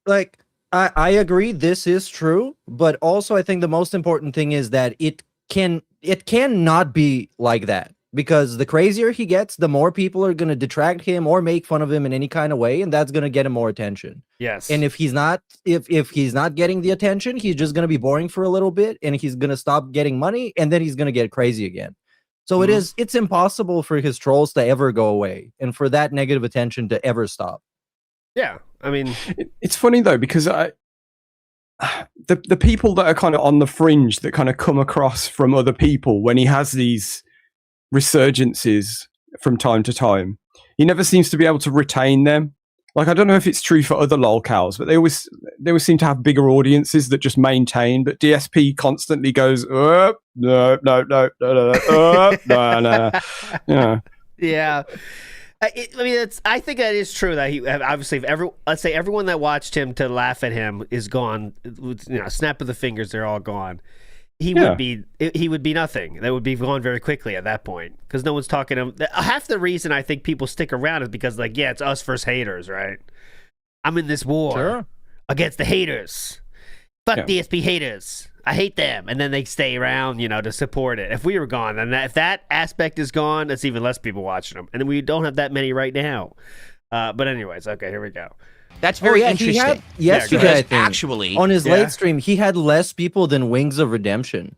Speaker 2: like, I agree this is true, but also I think the most important thing is that it cannot be like that. Because the crazier he gets, the more people are going to detract him or make fun of him in any kind of way, and that's going to get him more attention.
Speaker 5: Yes.
Speaker 2: And if he's not getting the attention, he's just going to be boring for a little bit, and he's going to stop getting money, and then he's going to get crazy again. So it's impossible for his trolls to ever go away, and for that negative attention to ever stop.
Speaker 5: Yeah, I mean,
Speaker 6: it's funny though because the people that are kind of on the fringe that kind of come across from other people when he has these resurgences from time to time, he never seems to be able to retain them. Like I don't know if it's true for other lolcows, but they always seem to have bigger audiences that just maintain. But DSP constantly goes, no, no.
Speaker 5: Yeah. I think that is true that he obviously let's say everyone that watched him to laugh at him is gone. Snap of the fingers, they're all gone. He would be nothing. That would be gone very quickly at that point because no one's talking to him. Half the reason I think people stick around is because it's us versus haters, right? I'm in this war against the haters. Fuck DSP haters. I hate them, and then they stay around, to support it. If we were gone, then if that aspect is gone, that's even less people watching them, and we don't have that many right now. But anyways, okay, here we go.
Speaker 16: That's very interesting.
Speaker 2: Yesterday,
Speaker 16: actually,
Speaker 2: on his late stream, he had less people than Wings of Redemption.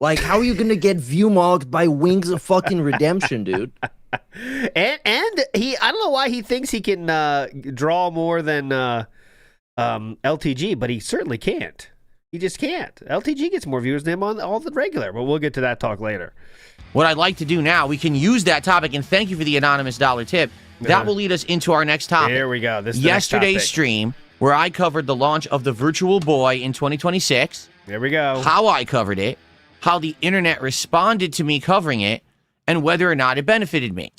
Speaker 2: Like, how are you gonna get view mogged by Wings of fucking Redemption, dude?
Speaker 5: And he, I don't know why he thinks he can draw more than LTG, but he certainly can't. He just can't. LTG gets more viewers than him on all the regular, but we'll get to that talk later.
Speaker 16: What I'd like to do now, we can use that topic, and thank you for the anonymous dollar tip. That will lead us into our next topic.
Speaker 5: Here we go. This is
Speaker 16: yesterday's stream where I covered the launch of the Virtual Boy in 2026.
Speaker 5: Here we go.
Speaker 16: How I covered it, how the internet responded to me covering it, and whether or not it benefited me.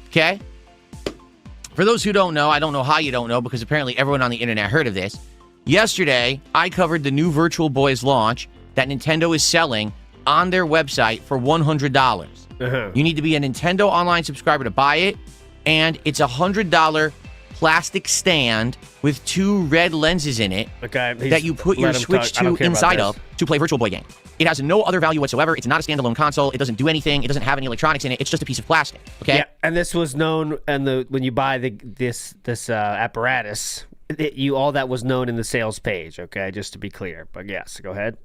Speaker 16: Okay? For those who don't know, I don't know how you don't know because apparently everyone on the internet heard of this. Yesterday, I covered the new Virtual Boy's launch that Nintendo is selling on their website for $100. You need to be a Nintendo Online subscriber to buy it. And it's $100 plastic stand with 2 red lenses in it that you put your Switch 2 inside of to play Virtual Boy game. It has no other value whatsoever. It's not a standalone console. It doesn't do anything. It doesn't have any electronics in it. It's just a piece of plastic. Okay.
Speaker 5: Yeah, and this was known, and when you buy this apparatus, all that was known in the sales page, okay? Just to be clear. But yes, go ahead.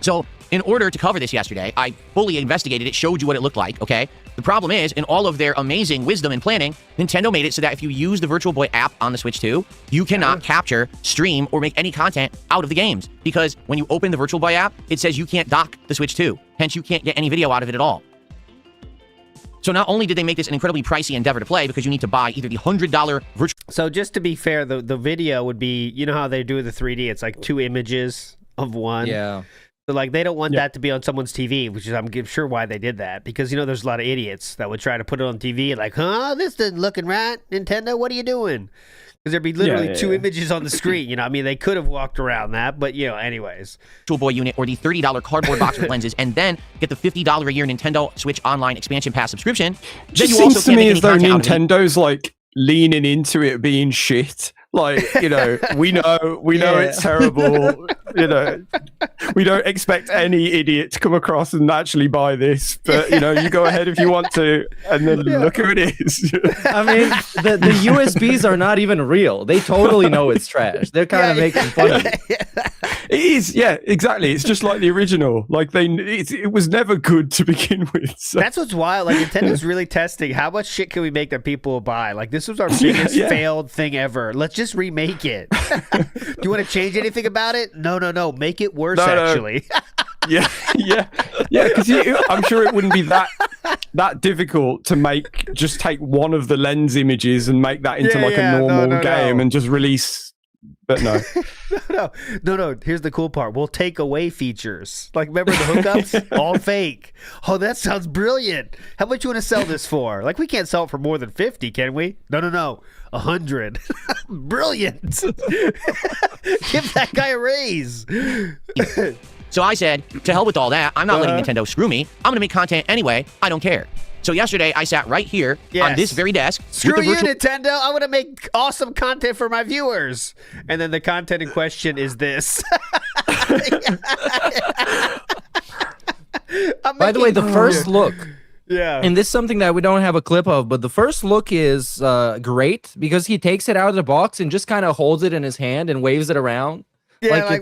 Speaker 16: So in order to cover this yesterday, I fully investigated it, showed you what it looked like, okay? The problem is, in all of their amazing wisdom and planning, Nintendo made it so that if you use the Virtual Boy app on the Switch 2, you cannot capture, stream, or make any content out of the games. Because when you open the Virtual Boy app, it says you can't dock the Switch 2. Hence, you can't get any video out of it at all. So not only did they make this an incredibly pricey endeavor to play because you need to buy either the $100 virtual...
Speaker 5: So just to be fair, the video would be, you know how they do the 3D? It's like 2 images of one.
Speaker 2: Yeah.
Speaker 5: So like they don't want that to be on someone's TV, which is I'm sure why they did that. Because, there's a lot of idiots that would try to put it on TV and like, this isn't looking right. Nintendo, what are you doing? Because there'd be literally 2 images on the screen. I mean, they could have walked around that, but, anyways.
Speaker 16: Virtual Boy unit or the $30 cardboard box with lenses, and then get the $50 a year Nintendo Switch Online Expansion Pass subscription.
Speaker 6: Just seems to me as though Nintendo's like leaning into it being shit. Like, we know it's terrible. We don't expect any idiot to come across and actually buy this. But, you go ahead if you want to, and then look who it is.
Speaker 2: I mean, the USBs are not even real. They totally know it's trash. They're kind of making fun of it.
Speaker 6: It is, yeah, exactly. It's just like the original. Like it was never good to begin with. So.
Speaker 5: That's what's wild. Like Nintendo's really testing how much shit can we make that people will buy. Like this was our biggest failed thing ever. Let's just remake it. Do you want to change anything about it? No. Make it worse. Actually.
Speaker 6: Yeah. Because I'm sure it wouldn't be that difficult to just take one of the lens images and make that into a normal game and just release. But no.
Speaker 5: No. Here's the cool part. We'll take away features. Like, remember the hookups? All fake. Oh, that sounds brilliant. How much you want to sell this for? Like, we can't sell it for more than 50, can we? No. 100. Brilliant. Give that guy a raise.
Speaker 16: So I said, to hell with all that. I'm not letting Nintendo screw me. I'm going to make content anyway. I don't care. So yesterday, I sat right here on this very desk.
Speaker 5: Screw you, Nintendo. I want to make awesome content for my viewers. And then the content in question is this.
Speaker 2: By the way, the first look.
Speaker 5: Yeah.
Speaker 2: And this is something that we don't have a clip of, but the first look is great because he takes it out of the box and just kind of holds it in his hand and waves it around.
Speaker 5: Yeah,
Speaker 2: I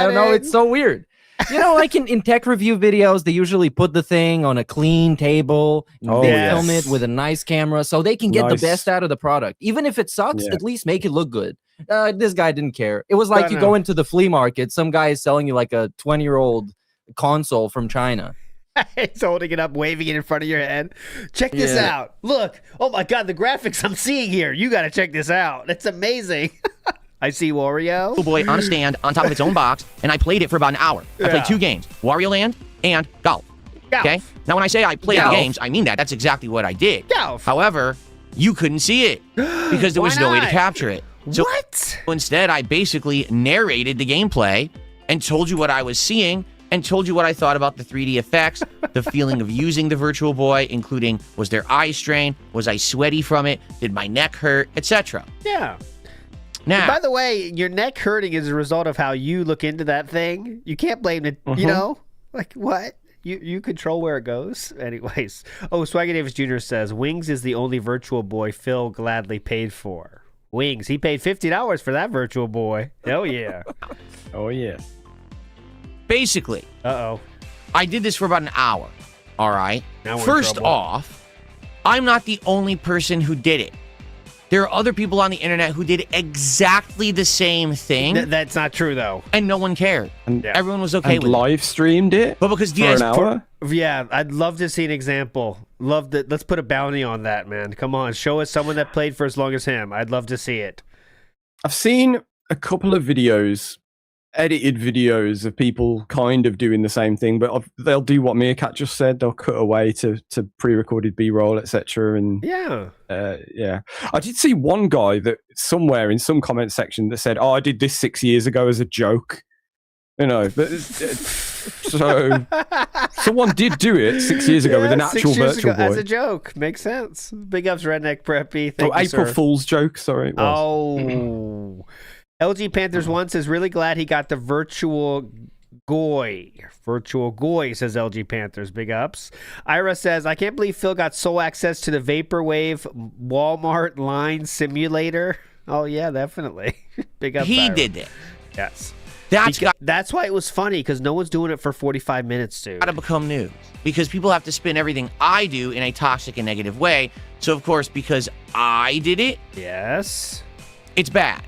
Speaker 2: don't know. It's so weird. Like in tech review videos, they usually put the thing on a clean table, they film it with a nice camera so they can get the best out of the product. Even if it sucks, at least make it look good. This guy didn't care. It was like you go into the flea market, some guy is selling you like a 20-year-old console from China.
Speaker 5: He's holding it up, waving it in front of your head. Check this out. Look. Oh my God, the graphics I'm seeing here. You got to check this out. It's amazing. I see Wario.
Speaker 16: Oh boy, on a stand, on top of its own box, and I played it for about an hour. I played 2 games, Wario Land and Golf. Okay? Now, when I say I played the games, I mean that. That's exactly what I did. However, you couldn't see it because there was no way to capture it. So
Speaker 5: what?
Speaker 16: Instead, I basically narrated the gameplay and told you what I was seeing and told you what I thought about the 3D effects, the feeling of using the Virtual Boy, including was there eye strain, was I sweaty from it, did my neck hurt, etc.
Speaker 5: Yeah.
Speaker 16: Now,
Speaker 5: by the way, your neck hurting is a result of how you look into that thing. You can't blame it, like what? You control where it goes. Anyways. Oh, Swaggy Davis Jr. says, Wings is the only Virtual Boy Phil gladly paid for. Wings, he paid $50 for that Virtual Boy. Hell yeah.
Speaker 6: Oh, yeah.
Speaker 16: Basically, I did this for about an hour. All right. First off, I'm not the only person who did it. There are other people on the internet who did exactly the same thing.
Speaker 5: That's not true, though.
Speaker 16: And no one cared. Everyone was okay with it.
Speaker 6: Live streamed it?
Speaker 16: But because
Speaker 6: for an hour?
Speaker 5: Yeah, I'd love to see an example. Love that. Let's put a bounty on that, man. Come on, show us someone that played for as long as him. I'd love to see it.
Speaker 6: I've seen a couple of videos, edited videos of people kind of doing the same thing, but they'll do what Meerkat just said. They'll cut away to pre-recorded B-roll, etc. And
Speaker 5: yeah.
Speaker 6: I did see one guy that somewhere in some comment section that said, "Oh, I did this 6 years ago as a joke." But so someone did do it 6 years ago with an actual Virtual Boy
Speaker 5: as a joke. Makes sense. Big ups, Redneck Preppy. Thank you,
Speaker 6: April
Speaker 5: sir.
Speaker 6: Fool's joke. Sorry, it was.
Speaker 5: Oh. LG Panthers 1 says, really glad he got the Virtual Goy. Virtual Goy, says LG Panthers. Big ups. Ira says, I can't believe Phil got sole access to the Vaporwave Walmart line simulator. Oh yeah, definitely. Big up.
Speaker 21: He
Speaker 5: Tyler.
Speaker 21: did it.
Speaker 5: Yes.
Speaker 21: That's
Speaker 5: why it was funny, because no one's doing it for 45 minutes, dude.
Speaker 21: Got to become news because people have to spin everything I do in a toxic and negative way. So of course, because I did it,
Speaker 5: yes,
Speaker 21: it's bad.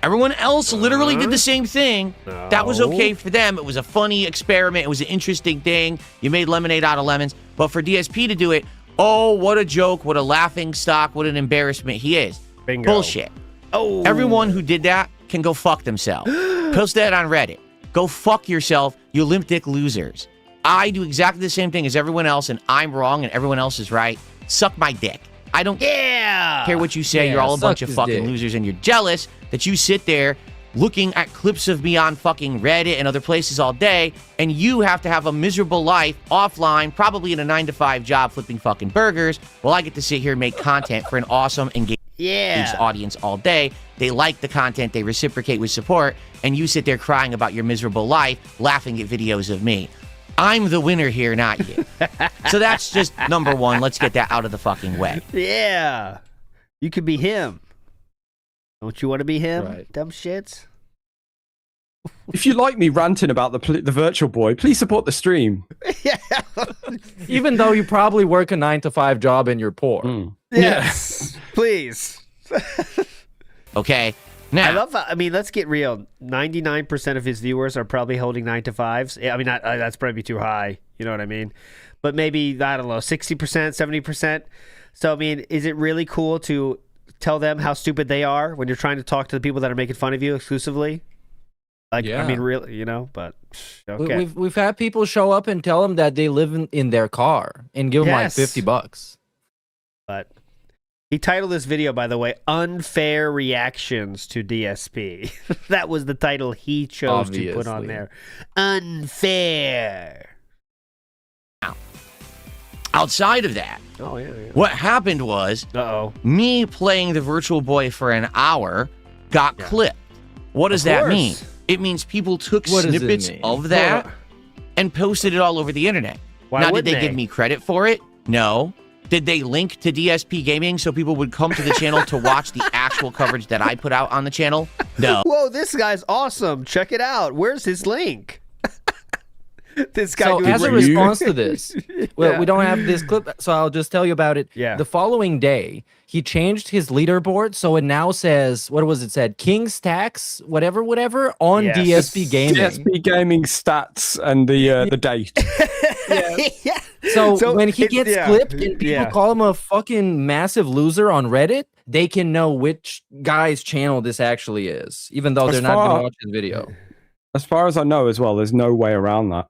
Speaker 21: Everyone else literally did the same thing. That was okay for them. It was a funny experiment. It was an interesting thing. You made lemonade out of lemons. But for DSP to do it, oh, what a joke, what a laughing stock, what an embarrassment he is.
Speaker 5: Bingo.
Speaker 21: Bullshit. Oh. Everyone who did that can go fuck themselves. Post that on Reddit. Go fuck yourself, you limp dick losers. I do exactly the same thing as everyone else, and I'm wrong and everyone else is right. Suck my dick. I don't care what you say. You're all a bunch of fucking losers, and you're jealous that you sit there looking at clips of me on fucking Reddit and other places all day, and you have to have a miserable life offline, probably in a 9-to-5 job flipping fucking burgers, while I get to sit here and make content for an awesome, engaged audience all day. They like the content, they reciprocate with support, and you sit there crying about your miserable life, laughing at videos of me. I'm the winner here, not you. So that's just number one. Let's get that out of the fucking way.
Speaker 5: Yeah. You could be him. Don't you want to be him, dumb shits?
Speaker 6: If you like me ranting about the Virtual Boy, please support the stream.
Speaker 2: Even though you probably work a 9-to-5 job and you're poor.
Speaker 5: Yes. Please.
Speaker 21: Okay. Now,
Speaker 5: I love. I mean, let's get real. 99% of his viewers are probably holding 9-to-5s. I mean, that's probably too high. You know what I mean? But maybe, I don't know, 60%, 70%. So, I mean, is it really cool to tell them how stupid they are when you're trying to talk to the people that are making fun of you exclusively? Like, I mean, really, you know, but okay.
Speaker 2: We've had people show up and tell them that they live in their car and give them like $50.
Speaker 5: But he titled this video, by the way, Unfair Reactions to DSP. That was the title he chose to put on there. Unfair.
Speaker 21: outside of that, what happened was me playing the Virtual Boy for an hour got clipped. What does that mean? It means people took snippets of that and posted it all over the internet. Now, did they give me credit for it? No. Did they link to DSP Gaming so people would come to the channel to watch the actual coverage that I put out on the channel? No.
Speaker 5: Whoa, this guy's awesome. Check it out. Where's his link? This guy.
Speaker 2: So as a response to this, well, we don't have this clip, so I'll just tell you about it.
Speaker 5: Yeah.
Speaker 2: The following day, he changed his leaderboard, so it now says, what was it said? King Stacks, whatever, on DSP Gaming.
Speaker 6: DSP Gaming stats and the date.
Speaker 2: So when he gets clipped and people call him a fucking massive loser on Reddit, they can know which guy's channel this actually is, even though they're not going to watch his video.
Speaker 6: As far as I know as well, there's no way around that.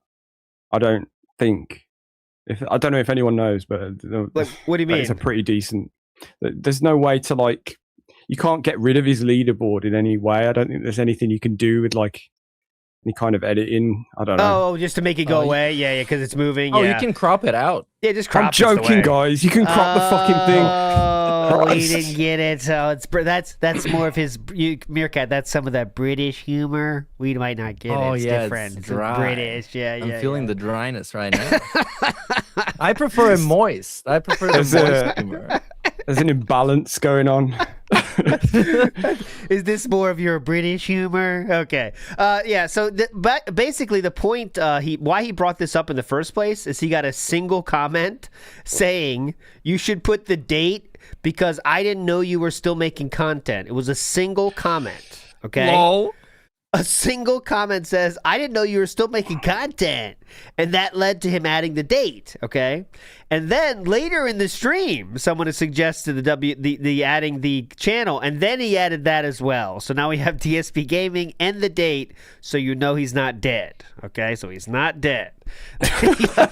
Speaker 6: I don't think. I don't know if anyone knows, but
Speaker 5: what do you mean?
Speaker 6: It's a pretty decent. There's no way to like. You can't get rid of his leaderboard in any way. I don't think there's anything you can do with like any kind of editing. I don't know.
Speaker 5: Oh, just to make it go away? Yeah, because it's moving.
Speaker 2: Oh, you can crop it out.
Speaker 5: Yeah, just crop.
Speaker 6: I'm joking, guys. You can crop the fucking thing.
Speaker 5: Oh, he didn't get it. So that's more of his Meerkat. That's some of that British humor. We might not get it. It's different. It's
Speaker 2: dry.
Speaker 5: British.
Speaker 2: I'm feeling the dryness right now. I prefer it moist. I prefer the moist humor.
Speaker 6: There's an imbalance going on.
Speaker 5: Is this more of your British humor? Okay. Yeah. So basically, the point why he brought this up in the first place is he got a single comment saying you should put the date because I didn't know you were still making content. It was a single comment. Okay.
Speaker 2: Lol.
Speaker 5: A single comment says, I didn't know you were still making content. And that led to him adding the date, okay? And then later in the stream, someone has suggested the adding the channel, and then he added that as well. So now we have DSP Gaming and the date, so you know he's not dead, okay? So he's not dead.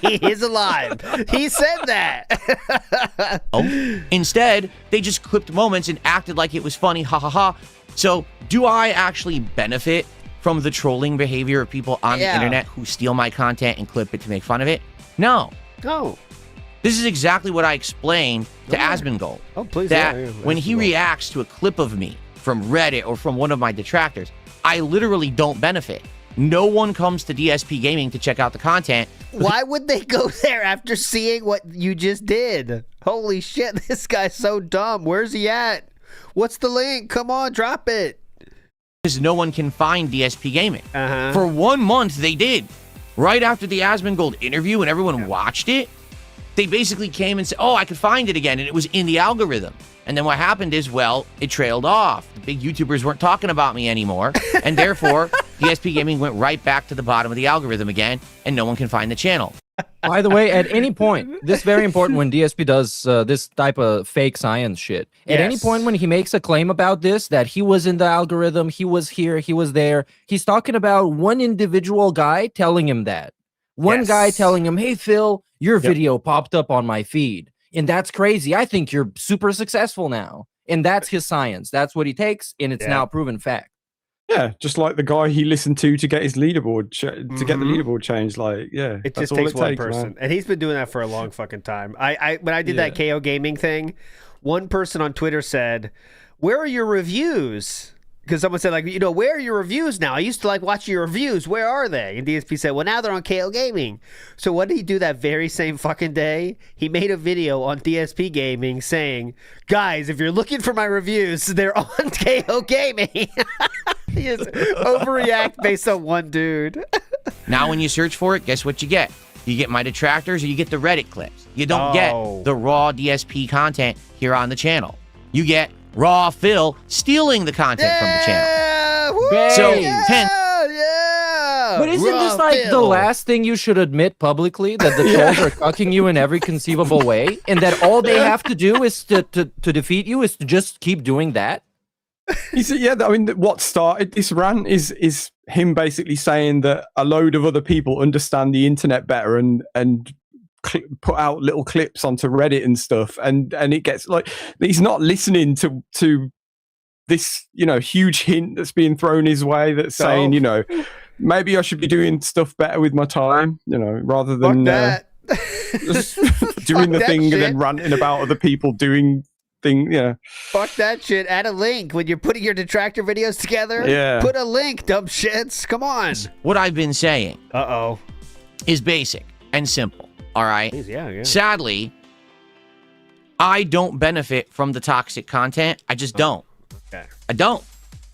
Speaker 5: He is alive. He said that.
Speaker 21: Instead, they just clipped moments and acted like it was funny, ha ha ha. So, do I actually benefit from the trolling behavior of people on the internet who steal my content and clip it to make fun of it? No.
Speaker 5: No.
Speaker 21: This is exactly what I explained to Asmongold.
Speaker 5: Oh, please.
Speaker 21: That when he reacts to a clip of me from Reddit or from one of my detractors, I literally don't benefit. No one comes to DSP Gaming to check out the content.
Speaker 5: Why would they go there after seeing what you just did? Holy shit, this guy's so dumb. Where's he at? What's the link? Come on, drop it.
Speaker 21: Because no one can find DSP Gaming.
Speaker 5: Uh-huh.
Speaker 21: For 1 month, they did. Right after the Asmongold interview and everyone watched it, they basically came and said, oh, I could find it again, and it was in the algorithm. And then what happened is, well, it trailed off. The big YouTubers weren't talking about me anymore, and therefore, DSP Gaming went right back to the bottom of the algorithm again, and no one can find the channel.
Speaker 2: By the way, at any point, this is very important when DSP does this type of fake science shit. At any point when he makes a claim about this, that he was in the algorithm, he was here, he was there, he's talking about one individual guy telling him that. One guy telling him, hey, Phil, your video popped up on my feed. And that's crazy. I think you're super successful now. And that's his science. That's what he takes, and it's now proven fact.
Speaker 6: Yeah, just like the guy he listened to get his leaderboard to get the leaderboard changed. Like, yeah,
Speaker 5: It
Speaker 6: that's
Speaker 5: just
Speaker 6: all
Speaker 5: takes
Speaker 6: it
Speaker 5: one
Speaker 6: takes,
Speaker 5: person,
Speaker 6: man.
Speaker 5: and he's been doing that for a long fucking time. When I did that KO Gaming thing, one person on Twitter said, "Where are your reviews?" Because someone said, like, where are your reviews now? I used to like watching your reviews. Where are they? And DSP said, well, now they're on KO Gaming. So what did he do that very same fucking day? He made a video on DSP Gaming saying, guys, if you're looking for my reviews, they're on KO Gaming. He just overreact based on one dude.
Speaker 21: Now when you search for it, guess what you get? You get my detractors or you get the Reddit clips. You don't get the raw DSP content here on the channel. You get raw Phil stealing the content from the channel. So, hence,
Speaker 2: But isn't this like the last thing you should admit publicly, that the trolls are cucking you in every conceivable way, and that all they have to do is to defeat you is to just keep doing that?
Speaker 6: Yeah, I mean, what started this rant is him basically saying that a load of other people understand the internet better and put out little clips onto Reddit and stuff, and it gets like he's not listening to this huge hint that's being thrown his way that's saying maybe I should be doing stuff better with my time, rather than just doing the thing and then ranting about other people doing thing.
Speaker 5: Fuck that shit. Add a link when you're putting your detractor videos together.
Speaker 21: Yeah.
Speaker 5: Put a link, dumb shits. Come on.
Speaker 21: What I've been saying
Speaker 5: is
Speaker 21: basic and simple. All right.
Speaker 5: Yeah.
Speaker 21: Sadly, I don't benefit from the toxic content. I just don't.
Speaker 5: Okay.
Speaker 21: I don't.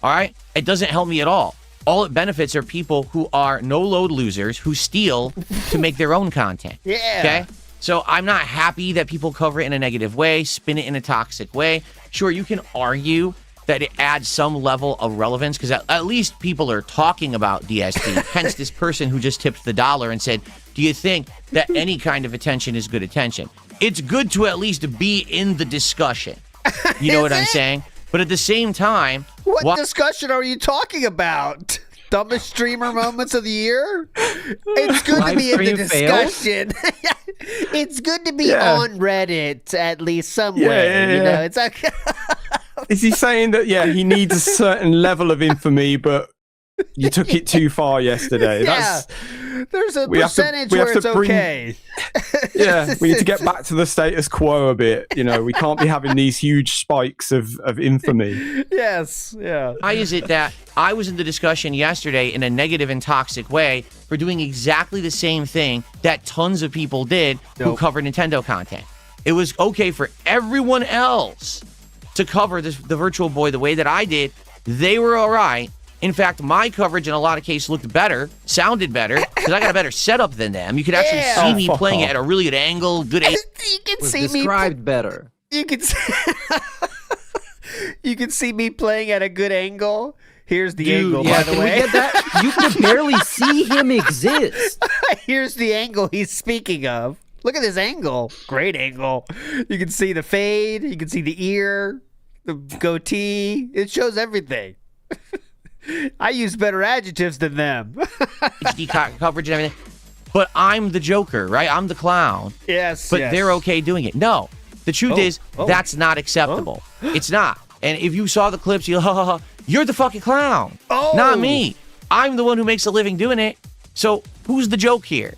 Speaker 21: All right. It doesn't help me at all. All it benefits are people who are no-load losers who steal to make their own content.
Speaker 5: Yeah.
Speaker 21: Okay. So I'm not happy that people cover it in a negative way, spin it in a toxic way. Sure, you can argue that it adds some level of relevance because at least people are talking about DSP. Hence this person who just tipped the $1 and said, do you think that any kind of attention is good attention? It's good to at least be in the discussion. You know what I'm saying? But at the same time...
Speaker 5: What discussion are you talking about? Dumbest streamer moments of the year? It's good to be in the discussion. It's good to be on Reddit, at least somewhere. It's okay.
Speaker 6: Is he saying that, he needs a certain level of infamy, but you took it too far yesterday?
Speaker 5: There's a percentage where it's okay.
Speaker 6: We need to get back to the status quo a bit. We can't be having these huge spikes of infamy.
Speaker 5: Yes, yeah.
Speaker 21: Why is it that I was in the discussion yesterday in a negative and toxic way for doing exactly the same thing that tons of people did who covered Nintendo content? It was okay for everyone else to cover the Virtual Boy the way that I did. They were all right. In fact, my coverage in a lot of cases looked better, sounded better, because I got a better setup than them. You could actually see me playing it at a really good angle, good angle.
Speaker 5: You can
Speaker 2: was
Speaker 5: see
Speaker 2: described
Speaker 5: me
Speaker 2: better.
Speaker 5: You can you can see me playing at a good angle. Here's the angle, by the
Speaker 2: can
Speaker 5: way.
Speaker 2: we get that? You can barely see him exist.
Speaker 5: Here's the angle he's speaking of. Look at this angle. Great angle. You can see the fade. You can see the ear, the goatee. It shows everything. I use better adjectives than them.
Speaker 21: HD coverage and everything. But I'm the Joker, right? I'm the clown.
Speaker 5: Yes.
Speaker 21: But they're okay doing it. No. The truth is, that's not acceptable. It's not. And if you saw the clips, you're the fucking clown. Not me. I'm the one who makes a living doing it. So who's the joke here?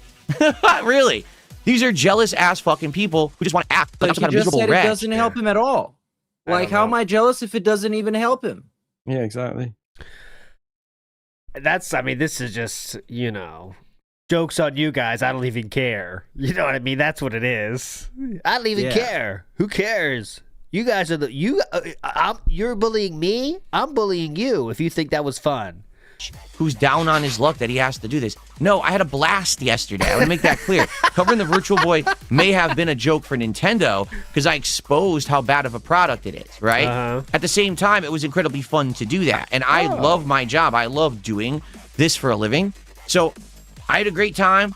Speaker 21: Really? These are jealous ass fucking people who just want to act like
Speaker 2: But
Speaker 21: some kind
Speaker 2: you
Speaker 21: of
Speaker 2: just
Speaker 21: miserable
Speaker 2: said
Speaker 21: rat.
Speaker 2: it doesn't help him at all. Like, how am I jealous if it doesn't even help him?
Speaker 6: Yeah, exactly.
Speaker 5: This is just, jokes on you guys. I don't even care. You know what I mean? That's what it is. I don't even care. Who cares? You guys are you're bullying me. I'm bullying you. If you think that was fun.
Speaker 21: Who's down on his luck that he has to do this. No, I had a blast yesterday. I want to make that clear. Covering the Virtual Boy may have been a joke for Nintendo because I exposed how bad of a product it is, right? At the same time, it was incredibly fun to do that. And I love my job. I love doing this for a living. So I had a great time.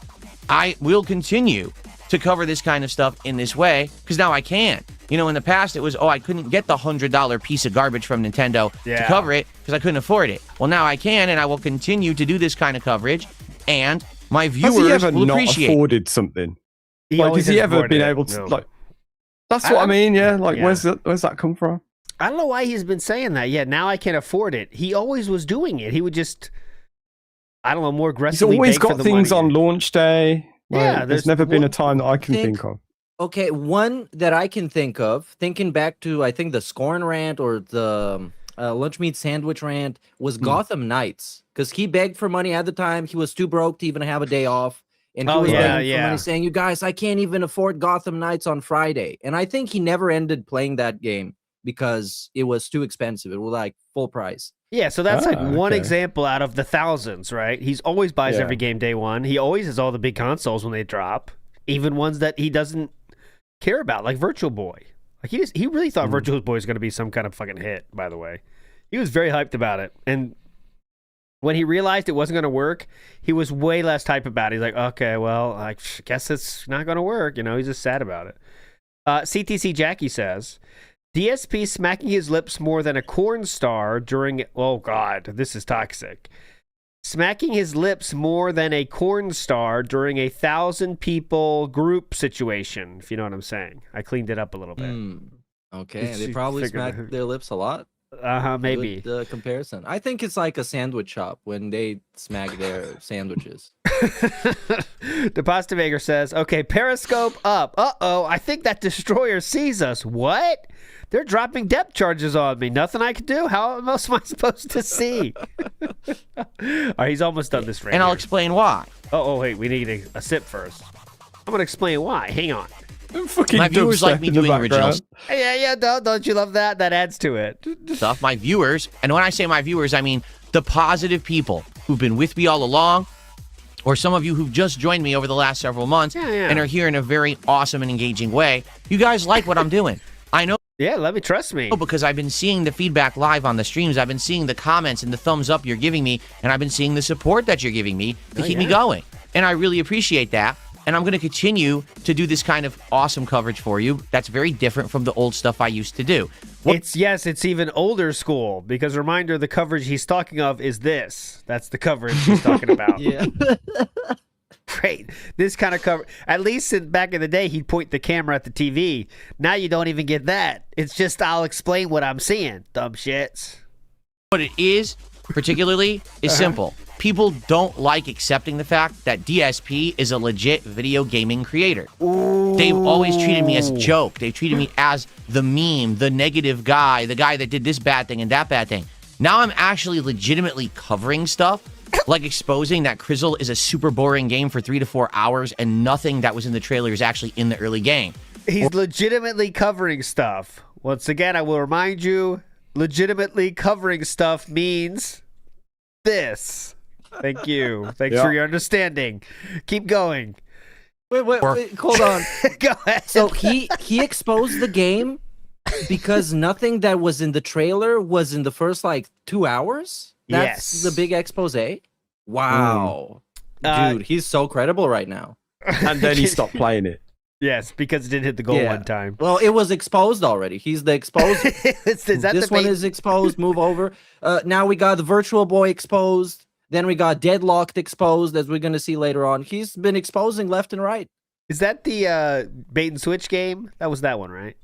Speaker 21: I will continue to cover this kind of stuff in this way because now I can. You know, in the past, it was, I couldn't get the $100 piece of garbage from Nintendo to cover it because I couldn't afford it. Well, now I can, and I will continue to do this kind of coverage, and my viewers
Speaker 6: Has he ever
Speaker 21: will
Speaker 6: not
Speaker 21: appreciate
Speaker 6: afforded something?
Speaker 5: He
Speaker 6: Like, has he ever been able to,
Speaker 5: No.
Speaker 6: like, that's what I mean, yeah? Like, where's that come from?
Speaker 5: I don't know why he's been saying that. Yeah, now I can afford it. He always was doing it. He would just, I don't know, more
Speaker 6: He's
Speaker 5: aggressively
Speaker 6: always
Speaker 5: beg for
Speaker 6: got
Speaker 5: the
Speaker 6: things
Speaker 5: money.
Speaker 6: on launch day. Like,
Speaker 5: Yeah,
Speaker 6: there's never been a time that I can think of.
Speaker 2: Okay, one that I can think of, thinking back to, I think the Scorn rant or the lunch meat sandwich rant, was Gotham Knights. Because he begged for money at the time. He was too broke to even have a day off. And he was begging for money, saying, you guys, I can't even afford Gotham Knights on Friday. And I think he never ended playing that game because it was too expensive. It was like full price.
Speaker 5: Yeah, so that's like one example out of the thousands, right? He's always buys every game day one. He always has all the big consoles when they drop, even ones that he doesn't care about, like Virtual Boy. Like he really thought Virtual Boy was going to be some kind of fucking hit, by the way. He was very hyped about it. And when he realized it wasn't going to work, he was way less hype about it. He's like, okay, well, I guess it's not going to work. You know, he's just sad about it. CTC Jackie says, DSP smacking his lips more than a corn star during... Oh, God, this is toxic. Smacking his lips more than a corn star during a 1,000-people group situation, if you know what I'm saying. I cleaned it up a little bit.
Speaker 2: Okay, they probably smack their lips a lot.
Speaker 5: Maybe.
Speaker 2: Good, comparison. I think it's like a sandwich shop when they smack their sandwiches.
Speaker 5: The Pasta Maker says, okay, Periscope up. Uh-oh, I think that destroyer sees us. What? They're dropping depth charges on me. Nothing I can do. How else am I supposed to see? All right, he's almost done this right
Speaker 21: And I'll explain why.
Speaker 5: Oh, wait, we need a sip first. I'm going to explain why. Hang on.
Speaker 21: My viewers like me doing originals.
Speaker 5: Yeah, don't you love that? That adds to it.
Speaker 21: Stuff, my viewers, and when I say my viewers, I mean the positive people who've been with me all along, or some of you who've just joined me over the last several months and are here in a very awesome and engaging way. You guys like what I'm doing. I know.
Speaker 5: Yeah, let me trust me.
Speaker 21: Because I've been seeing the feedback live on the streams. I've been seeing the comments and the thumbs up you're giving me, and I've been seeing the support that you're giving me to keep me going. And I really appreciate that. And I'm going to continue to do this kind of awesome coverage for you. That's very different from the old stuff I used to do.
Speaker 5: It's even older school, because reminder, the coverage he's talking of is this. That's the coverage he's talking about.
Speaker 2: Yeah.
Speaker 5: Great. This kind of cover, at least back in the day, he'd point the camera at the TV. Now you don't even get that. It's just, I'll explain what I'm seeing, dumb shits.
Speaker 21: What it is, particularly, is simple. People don't like accepting the fact that DSP is a legit video gaming creator. They've always treated me as a joke. They've treated me as the meme, the negative guy, the guy that did this bad thing and that bad thing. Now I'm actually legitimately covering stuff, like exposing that Crizzle is a super boring game for 3 to 4 hours and nothing that was in the trailer is actually in the early game.
Speaker 5: He's legitimately covering stuff. Once again, I will remind you, legitimately covering stuff means this. Thank you. Thanks for your understanding. Keep going.
Speaker 2: Wait, hold on.
Speaker 5: Go ahead.
Speaker 2: So he exposed the game because nothing that was in the trailer was in the first 2 hours? That's the big expose? Wow. Dude, he's so credible right now.
Speaker 6: And then he stopped playing it.
Speaker 5: Yes, because it didn't hit the goal one time.
Speaker 2: Well, it was exposed already. He's the exposer. This one is exposed. Move over. Now we got the Virtual Boy exposed. Then we got Deadlocked exposed, as we're going to see later on. He's been exposing left and right.
Speaker 5: Is that the bait and switch game? That was that one, right?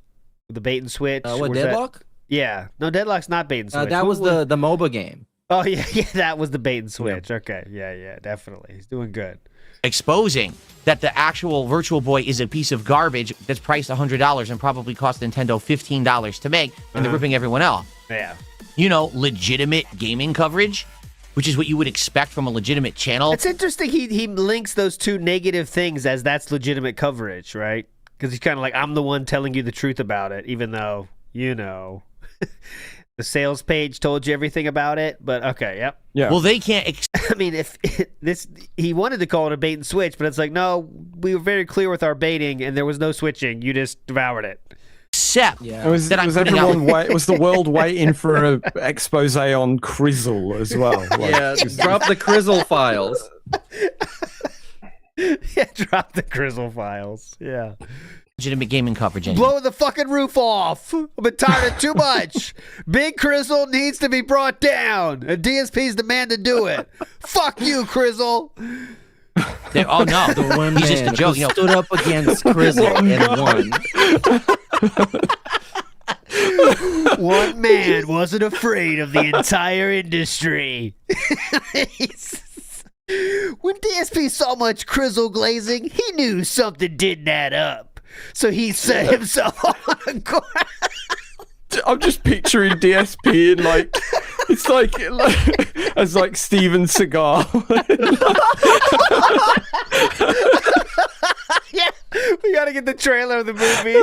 Speaker 5: The bait and switch.
Speaker 2: What, Deadlock?
Speaker 5: Yeah. No, Deadlock's not bait and switch.
Speaker 2: That was the MOBA game.
Speaker 5: Oh, yeah, that was the bait and switch. Yeah. Okay, yeah, definitely. He's doing good.
Speaker 21: Exposing that the actual Virtual Boy is a piece of garbage that's priced $100 and probably cost Nintendo $15 to make, and they're ripping everyone off.
Speaker 5: Yeah.
Speaker 21: You know, legitimate gaming coverage, which is what you would expect from a legitimate channel.
Speaker 5: It's interesting he links those two negative things as that's legitimate coverage, right? Because he's kind of like, I'm the one telling you the truth about it, even though you know. The sales page told you everything about it, but okay, yep.
Speaker 6: Yeah.
Speaker 21: Well, they can't.
Speaker 5: I mean, if he wanted to call it a bait and switch, but it's like, no, we were very clear with our baiting, and there was no switching. You just devoured it.
Speaker 21: Except
Speaker 6: was the world waiting for an expose on Crizzle as well?
Speaker 2: Drop the Crizzle files.
Speaker 5: Yeah, drop the Crizzle files. Yeah.
Speaker 21: Legitimate gaming coverage anymore.
Speaker 5: Blow the fucking roof off. I've been tired of too much. Big Crizzle needs to be brought down, and DSP's the man to do it. Fuck you, Crizzle.
Speaker 21: Oh no,
Speaker 2: The one
Speaker 21: he's just a
Speaker 2: man
Speaker 21: joke.
Speaker 2: who
Speaker 21: You know,
Speaker 2: stood up against Crizzle and won.
Speaker 5: One man wasn't afraid of the entire industry. When DSP saw much Crizzle glazing, he knew something didn't add up. So he set himself on a ground.
Speaker 6: I'm just picturing DSP in it's like as Steven Seagal.
Speaker 5: Yeah, we gotta get the trailer of the movie.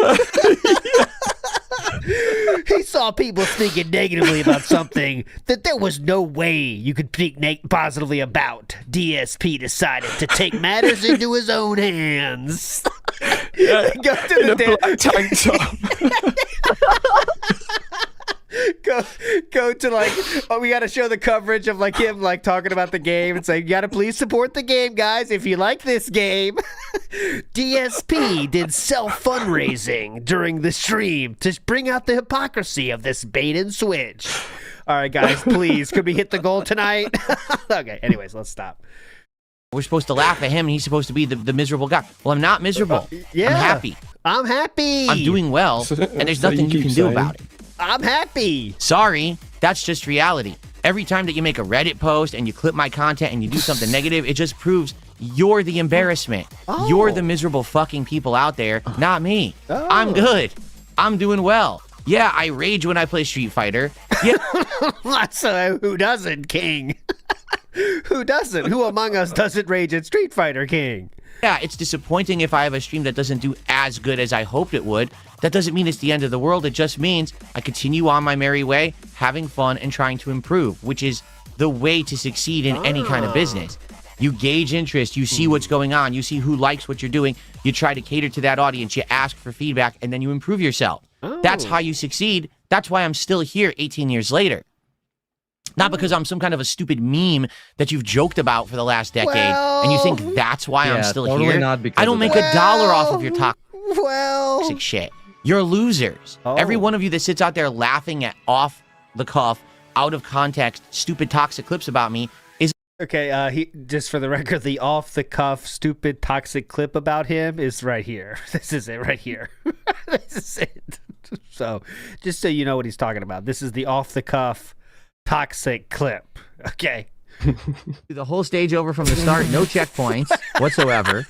Speaker 5: He saw people thinking negatively about something that there was no way you could think positively about. DSP decided to take matters into his own hands.
Speaker 6: Yeah,
Speaker 5: go to the
Speaker 6: black tank top.
Speaker 5: Go to we gotta show the coverage of him talking about the game and say, you gotta please support the game, guys, if you like this game. DSP did self-fundraising during the stream to bring out the hypocrisy of this bait and switch. All right, guys, please, could we hit the goal tonight? Okay, anyways, let's stop.
Speaker 21: we're supposed to laugh at him, and he's supposed to be the miserable guy. Well, I'm not miserable.
Speaker 5: Yeah.
Speaker 21: I'm happy.
Speaker 5: I'm happy.
Speaker 21: I'm doing well, and there's nothing you can do about it.
Speaker 5: I'm happy.
Speaker 21: Sorry, that's just reality. Every time that you make a Reddit post and you clip my content and you do something negative, it just proves you're the embarrassment.
Speaker 5: Oh.
Speaker 21: You're the miserable fucking people out there, not me. I'm good. I'm doing well. Yeah, I rage when I play Street Fighter. Yeah.
Speaker 5: So who doesn't, King? Who doesn't? Who among us doesn't rage at Street Fighter, King?
Speaker 21: Yeah, it's disappointing if I have a stream that doesn't do as good as I hoped it would. That doesn't mean it's the end of the world. It just means I continue on my merry way, having fun and trying to improve, which is the way to succeed in any kind of business. You gauge interest, you see what's going on, you see who likes what you're doing, you try to cater to that audience, you ask for feedback, and then you improve yourself. That's how you succeed. That's why I'm still here 18 years later. Not because I'm some kind of a stupid meme that you've joked about for the last decade, and you think that's why I'm still here. I don't make $1 off of your toxic shit. You're losers. Every one of you that sits out there laughing at off the cuff, out of context, stupid toxic clips about me is
Speaker 5: okay. He just for the record, the off the cuff, stupid toxic clip about him is right here. This is it right here. This is it. So just so you know what he's talking about, this is the off the cuff toxic clip. Okay.
Speaker 16: The whole stage over from the start, no checkpoints whatsoever.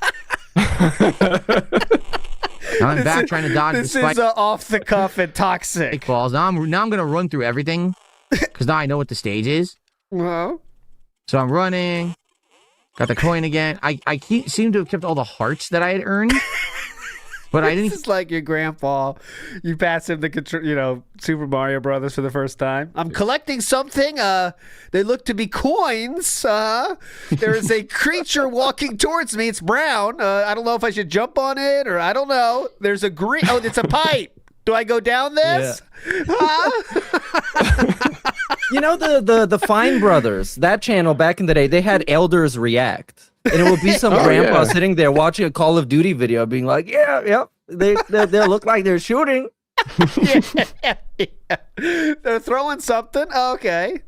Speaker 16: Now I'm back trying to dodge.
Speaker 5: This is off the cuff and toxic
Speaker 16: balls. Now I'm gonna run through everything because now I know what the stage is.
Speaker 5: Well,
Speaker 16: so I'm running. Got the coin again. I seem to have kept all the hearts that I had earned. But I didn't.
Speaker 5: This is like your grandpa. You pass him the Super Mario Brothers for the first time. I'm collecting something. They look to be coins. There is a creature walking towards me. It's brown. I don't know if I should jump on it or I don't know. There's a green. Oh, it's a pipe. Do I go down this? Yeah.
Speaker 2: You know the Fine Brothers, that channel back in the day, they had elders react. And it would be some grandpa sitting there watching a Call of Duty video being like, they look like they're shooting.
Speaker 5: They're throwing something. Okay.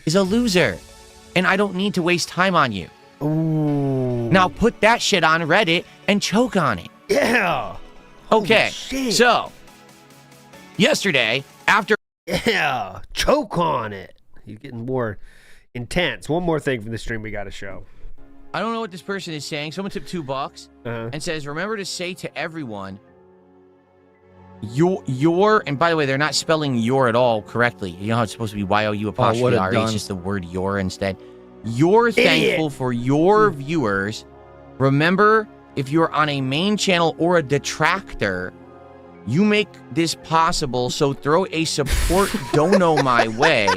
Speaker 21: Is a loser. And I don't need to waste time on you.
Speaker 5: Ooh.
Speaker 21: Now put that shit on Reddit and choke on it.
Speaker 5: Yeah.
Speaker 21: Okay. So, yesterday, after...
Speaker 5: Yeah. Choke on it. He's getting more intense. One more thing from the stream we got to show.
Speaker 21: I don't know what this person is saying. Someone tipped $2 and says, remember to say to everyone, your, and by the way, they're not spelling your at all correctly. You know how it's supposed to be Y-O-U''R-E. It's just the word your instead. You're thankful for your viewers. Remember, if you're on a main channel or a detractor, You make this possible, so throw a support dono my way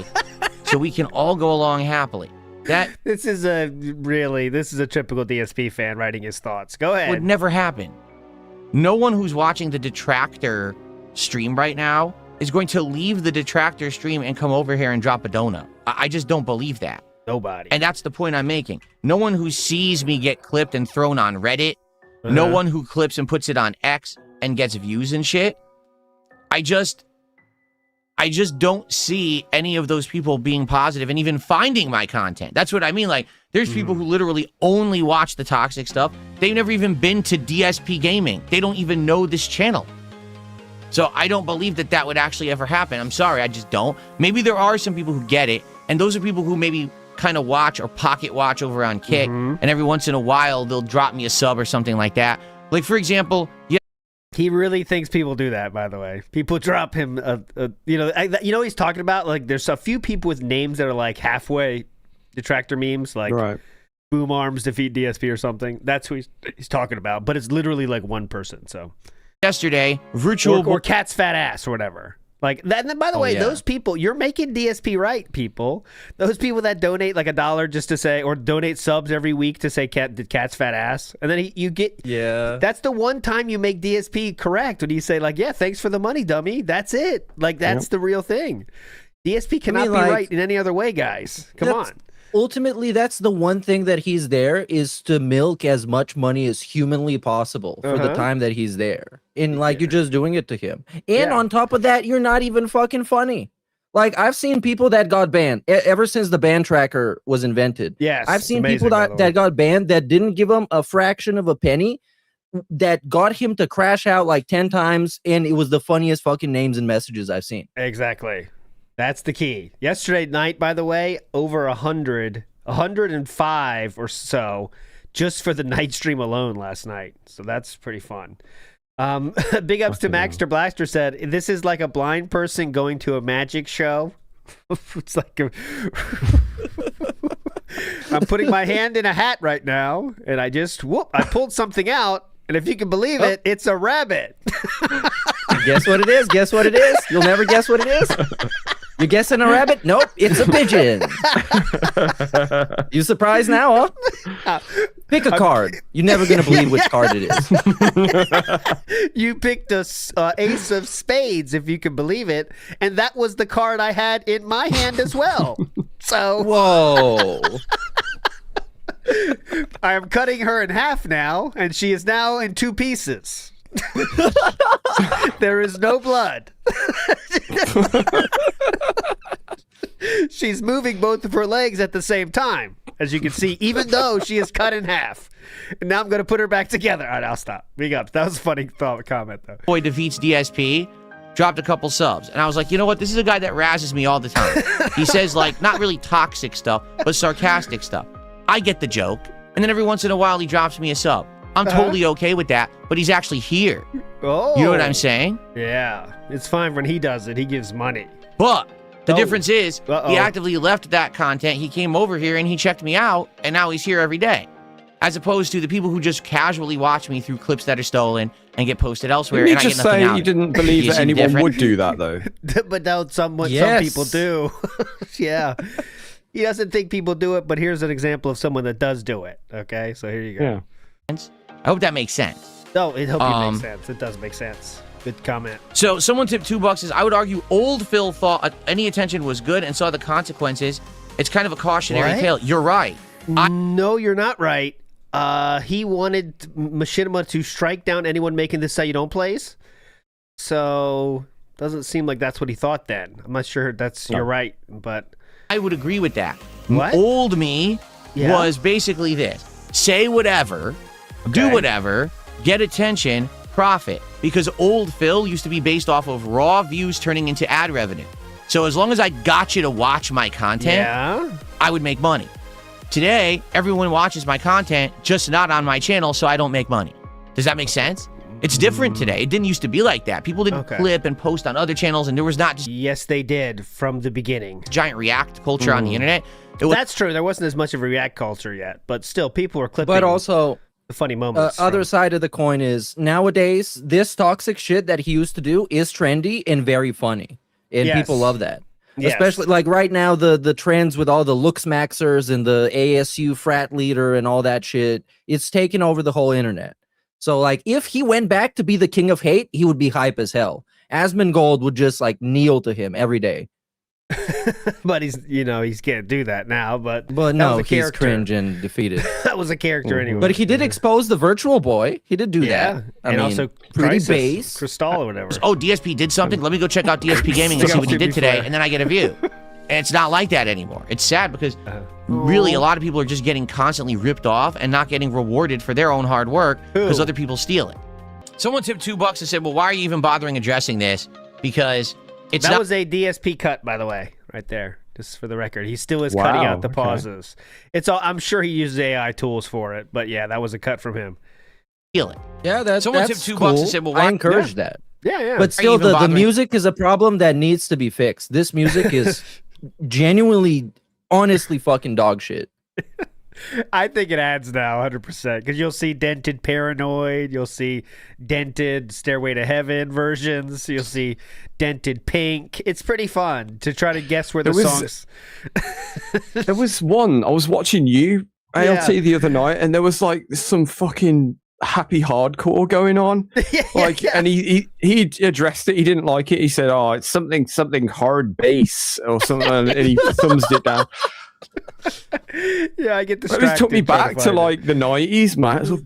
Speaker 21: so we can all go along happily.
Speaker 5: This is a typical DSP fan writing his thoughts. Go ahead.
Speaker 21: Would never happen. No one who's watching the Detractor stream right now is going to leave the Detractor stream and come over here and drop a donut. I just don't believe that.
Speaker 5: Nobody.
Speaker 21: And that's the point I'm making. No one who sees me get clipped and thrown on Reddit, no one who clips and puts it on X and gets views and shit. I just don't see any of those people being positive and even finding my content. That's what I mean. Like, there's people who literally only watch the toxic stuff. They've never even been to DSP Gaming. They don't even know this channel. So I don't believe that would actually ever happen. I'm sorry, I just don't. Maybe there are some people who get it, and those are people who maybe kind of watch or pocket watch over on Kick, and every once in a while they'll drop me a sub or something like that. Like, for example,
Speaker 5: he really thinks people do that, by the way. People drop him, you know what he's talking about? Like, there's a few people with names that are like halfway Detractor memes, like Boom Arms defeat DSP or something. That's who he's talking about, but it's literally like one person. So
Speaker 21: yesterday, virtual
Speaker 5: or Cat's fat ass or whatever. Like that. And then, by the way, those people, you're making DSP right, people. Those people that donate like $1 just to say, or donate subs every week to say Cat's fat ass, and then you get That's the one time you make DSP correct, when you say like, yeah, thanks for the money, dummy. That's it. Like, that's the real thing. DSP cannot be right in any other way, guys. Come on.
Speaker 2: Ultimately, that's the one thing that he's there, is to milk as much money as humanly possible for the time that he's there. And like, you're just doing it to him. And on top of that, you're not even fucking funny. Like, I've seen people that got banned ever since the ban tracker was invented.
Speaker 5: Yes,
Speaker 2: I've seen people that got banned that didn't give him a fraction of a penny, that got him to crash out like 10 times, and it was the funniest fucking names and messages I've seen.
Speaker 5: Exactly. That's the key. Yesterday night, by the way, over 105 or so, just for the night stream alone last night. So that's pretty fun. Big ups to Maxter Blaster said, this is like a blind person going to a magic show. It's like I'm putting my hand in a hat right now, and I pulled something out, and if you can believe it, it's a rabbit.
Speaker 2: Guess what it is? Guess what it is? You'll never guess what it is? You're guessing a rabbit? Nope, it's a pigeon. You surprised now, huh? Pick a card. You're never going to believe which card it is.
Speaker 5: You picked a ace of spades, if you can believe it, and that was the card I had in my hand as well. So,
Speaker 2: whoa.
Speaker 5: I am cutting her in half now, and she is now in 2 pieces. There is no blood. She's moving both of her legs at the same time, as you can see, even though she is cut in half. And now I'm going to put her back together. All right, I'll stop. Big ups. That was a funny comment, though.
Speaker 21: Boy defeats DSP, dropped a couple subs. And I was like, you know what? This is a guy that razzes me all the time. He says, like, not really toxic stuff, but sarcastic stuff. I get the joke. And then every once in a while, he drops me a sub. I'm totally okay with that, but he's actually here.
Speaker 5: Oh.
Speaker 21: You know what I'm saying?
Speaker 5: Yeah. It's fine when he does it. He gives money.
Speaker 21: But the difference is he actively left that content. He came over here and he checked me out, and now he's here every day. As opposed to the people who just casually watch me through clips that are stolen and get posted elsewhere.
Speaker 6: Didn't you just say you didn't believe that anyone would do that, though?
Speaker 5: But now some people do. Yeah. He doesn't think people do it, but here's an example of someone that does do it. Okay, so here you go.
Speaker 21: Yeah. I hope that makes sense.
Speaker 5: No, it hope it makes sense. It does make sense. Good comment.
Speaker 21: So someone tipped $2. I would argue old Phil thought any attention was good and saw the consequences. It's kind of a cautionary tale. You're right.
Speaker 5: No, you're not right. He wanted Machinima to strike down anyone making this Say You Don't plays. So doesn't seem like that's what he thought then. I'm not sure you're right, but
Speaker 21: I would agree with that.
Speaker 5: What?
Speaker 21: Old me was basically this. Say whatever, do whatever, get attention, profit. Because old Phil used to be based off of raw views turning into ad revenue. So as long as I got you to watch my content, I would make money. Today, everyone watches my content, just not on my channel, so I don't make money. Does that make sense? It's different today. It didn't used to be like that. People didn't clip and post on other channels, and there was not just...
Speaker 5: Yes, they did from the beginning.
Speaker 21: Giant React culture on the internet.
Speaker 5: That's true. There wasn't as much of a React culture yet, but still, people were clipping.
Speaker 2: But also,
Speaker 5: The funny moments.
Speaker 2: Other side of the coin is nowadays this toxic shit that he used to do is trendy and very funny, and people love that.
Speaker 5: Yes.
Speaker 2: Especially like right now, the trends with all the looks maxers and the ASU frat leader and all that shit, it's taken over the whole internet. So like if he went back to be the king of hate, he would be hype as hell. Asmongold would just like kneel to him every day.
Speaker 5: But he's he can't do that now. But
Speaker 2: no, he's cringe and defeated.
Speaker 5: That was a character anyway.
Speaker 2: But he did expose the virtual boy. He did do that.
Speaker 5: And also
Speaker 2: pretty base.
Speaker 5: Crystal or whatever.
Speaker 21: Oh, DSP did something? Let me go check out DSP Gaming and see what he did today, and then I get a view. And it's not like that anymore. It's sad because really a lot of people are just getting constantly ripped off and not getting rewarded for their own hard work because other people steal it. Someone tipped $2 and said, well, why are you even bothering addressing this? Because
Speaker 5: that was a DSP cut, by the way, right there. Just for the record, he still is cutting out the pauses. It's all. I'm sure he uses AI tools for it, but yeah, that was a cut from him.
Speaker 21: Steal it.
Speaker 2: Yeah, that's
Speaker 21: someone
Speaker 2: that's
Speaker 21: tipped $2
Speaker 2: cool.
Speaker 21: and said, well, why?
Speaker 2: I encourage that.
Speaker 5: Yeah.
Speaker 2: But still, the music is a problem that needs to be fixed. This music is genuinely, honestly, fucking dog shit.
Speaker 5: I think it adds now 100% because you'll see dented Paranoid, you'll see dented Stairway to Heaven versions, you'll see dented Pink. It's pretty fun to try to guess where the songs.
Speaker 6: There was one I was watching you ALT the other night, and there was like some fucking happy hardcore going on. And he addressed it. He didn't like it. He said, "Oh, it's something hard bass or something," and he thumbs it down.
Speaker 5: Yeah, I get distracted.
Speaker 6: It took me back to like the 90s, man. So,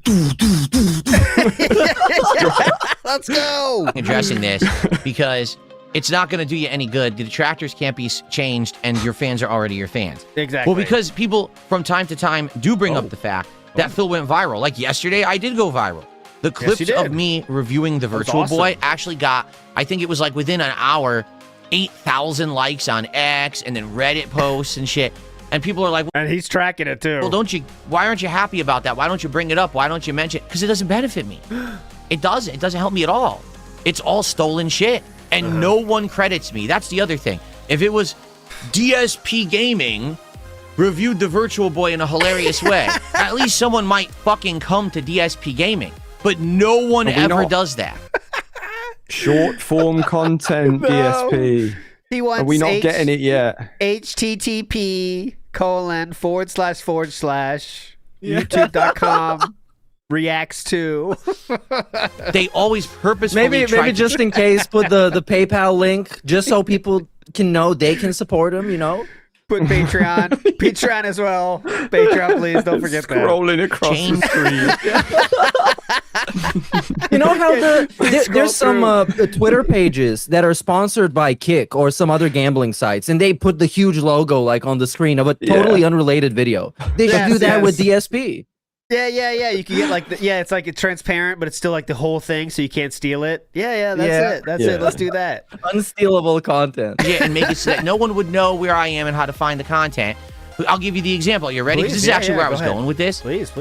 Speaker 21: let's go. Addressing this because it's not going to do you any good. The detractors can't be changed, and your fans are already your fans.
Speaker 5: Exactly.
Speaker 21: Well, because people from time to time do bring up the fact that Phil went viral. Like yesterday, I did go viral. The clips of me reviewing the Virtual Boy actually got, I think it was like within an hour, 8,000 likes on X, and then Reddit posts and shit. And people are like,
Speaker 5: and he's tracking it too.
Speaker 21: Well, why aren't you happy about that? Why don't you bring it up? Why don't you mention it? Because it doesn't benefit me. It doesn't. It doesn't help me at all. It's all stolen shit. And no one credits me. That's the other thing. If it was DSP Gaming reviewed the Virtual Boy in a hilarious way, at least someone might fucking come to DSP Gaming. But no one ever does that.
Speaker 6: Short form content, DSP.
Speaker 5: He wants
Speaker 6: Are we not getting it yet?
Speaker 5: http:// reacts to.
Speaker 21: They always purposefully
Speaker 2: maybe just in case put the PayPal link just so people can know they can support him, you know?
Speaker 5: Put Patreon as well. Patreon, please don't forget
Speaker 6: Scrolling across the
Speaker 2: screen. You know how there's some Twitter pages that are sponsored by Kick or some other gambling sites, and they put the huge logo like on the screen of a totally unrelated video. They should do that with DSP.
Speaker 5: Yeah. You can get like it's like it's transparent, but it's still like the whole thing, so you can't steal it. That's it. That's it. Let's do that.
Speaker 2: Unstealable content.
Speaker 21: Yeah, and make it so that no one would know where I am and how to find the content. I'll give you the example. Are you ready? This is actually where I was going with this.
Speaker 5: Please.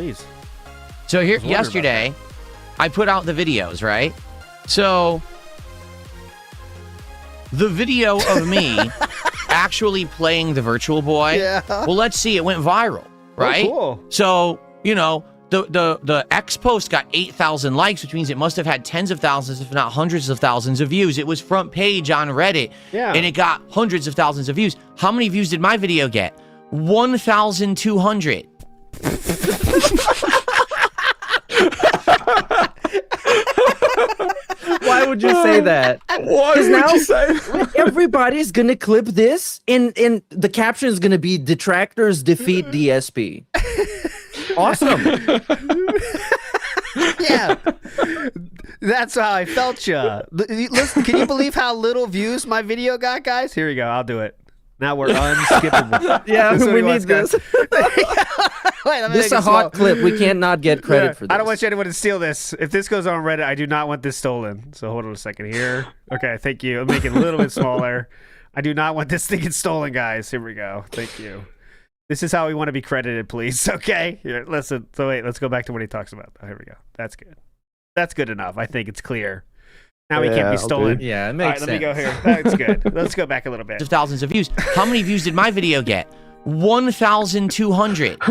Speaker 21: So here, yesterday, I put out the videos, right? So the video of me actually playing the Virtual Boy.
Speaker 5: Yeah.
Speaker 21: Well, let's see. It went viral, right?
Speaker 5: Oh, cool.
Speaker 21: So, the X post got 8,000 likes, which means it must have had tens of thousands, if not hundreds of thousands of views. It was front page on Reddit, and it got hundreds of thousands of views. How many views did my video get? 1,200.
Speaker 2: Why would you say that?
Speaker 6: Why would you say that?
Speaker 2: Everybody's gonna clip this, and the caption is gonna be "Detractors defeat DSP." Awesome.
Speaker 5: Yeah, that's how I felt, ya. Listen, can you believe how little views my video got, guys? Here we go. I'll do it. Now we're unskippable.
Speaker 2: Yeah, we need this. This is a hot clip. We can't not get credit for this.
Speaker 5: I don't want anyone to steal this. If this goes on Reddit, I do not want this stolen. So hold on a second here. Okay, thank you. I'm making it a little bit smaller. I do not want this thing stolen, guys. Here we go. Thank you. This is how we want to be credited, please. Okay? Here, listen. So wait, let's go back to what he talks about. Oh, here we go. That's good. That's good enough. I think it's clear. Now he can't be stolen.
Speaker 2: Yeah, it makes sense.
Speaker 5: Let me go here. That's good. Let's go back a little bit.
Speaker 21: Thousands of views. How many views did my video get? 1,200.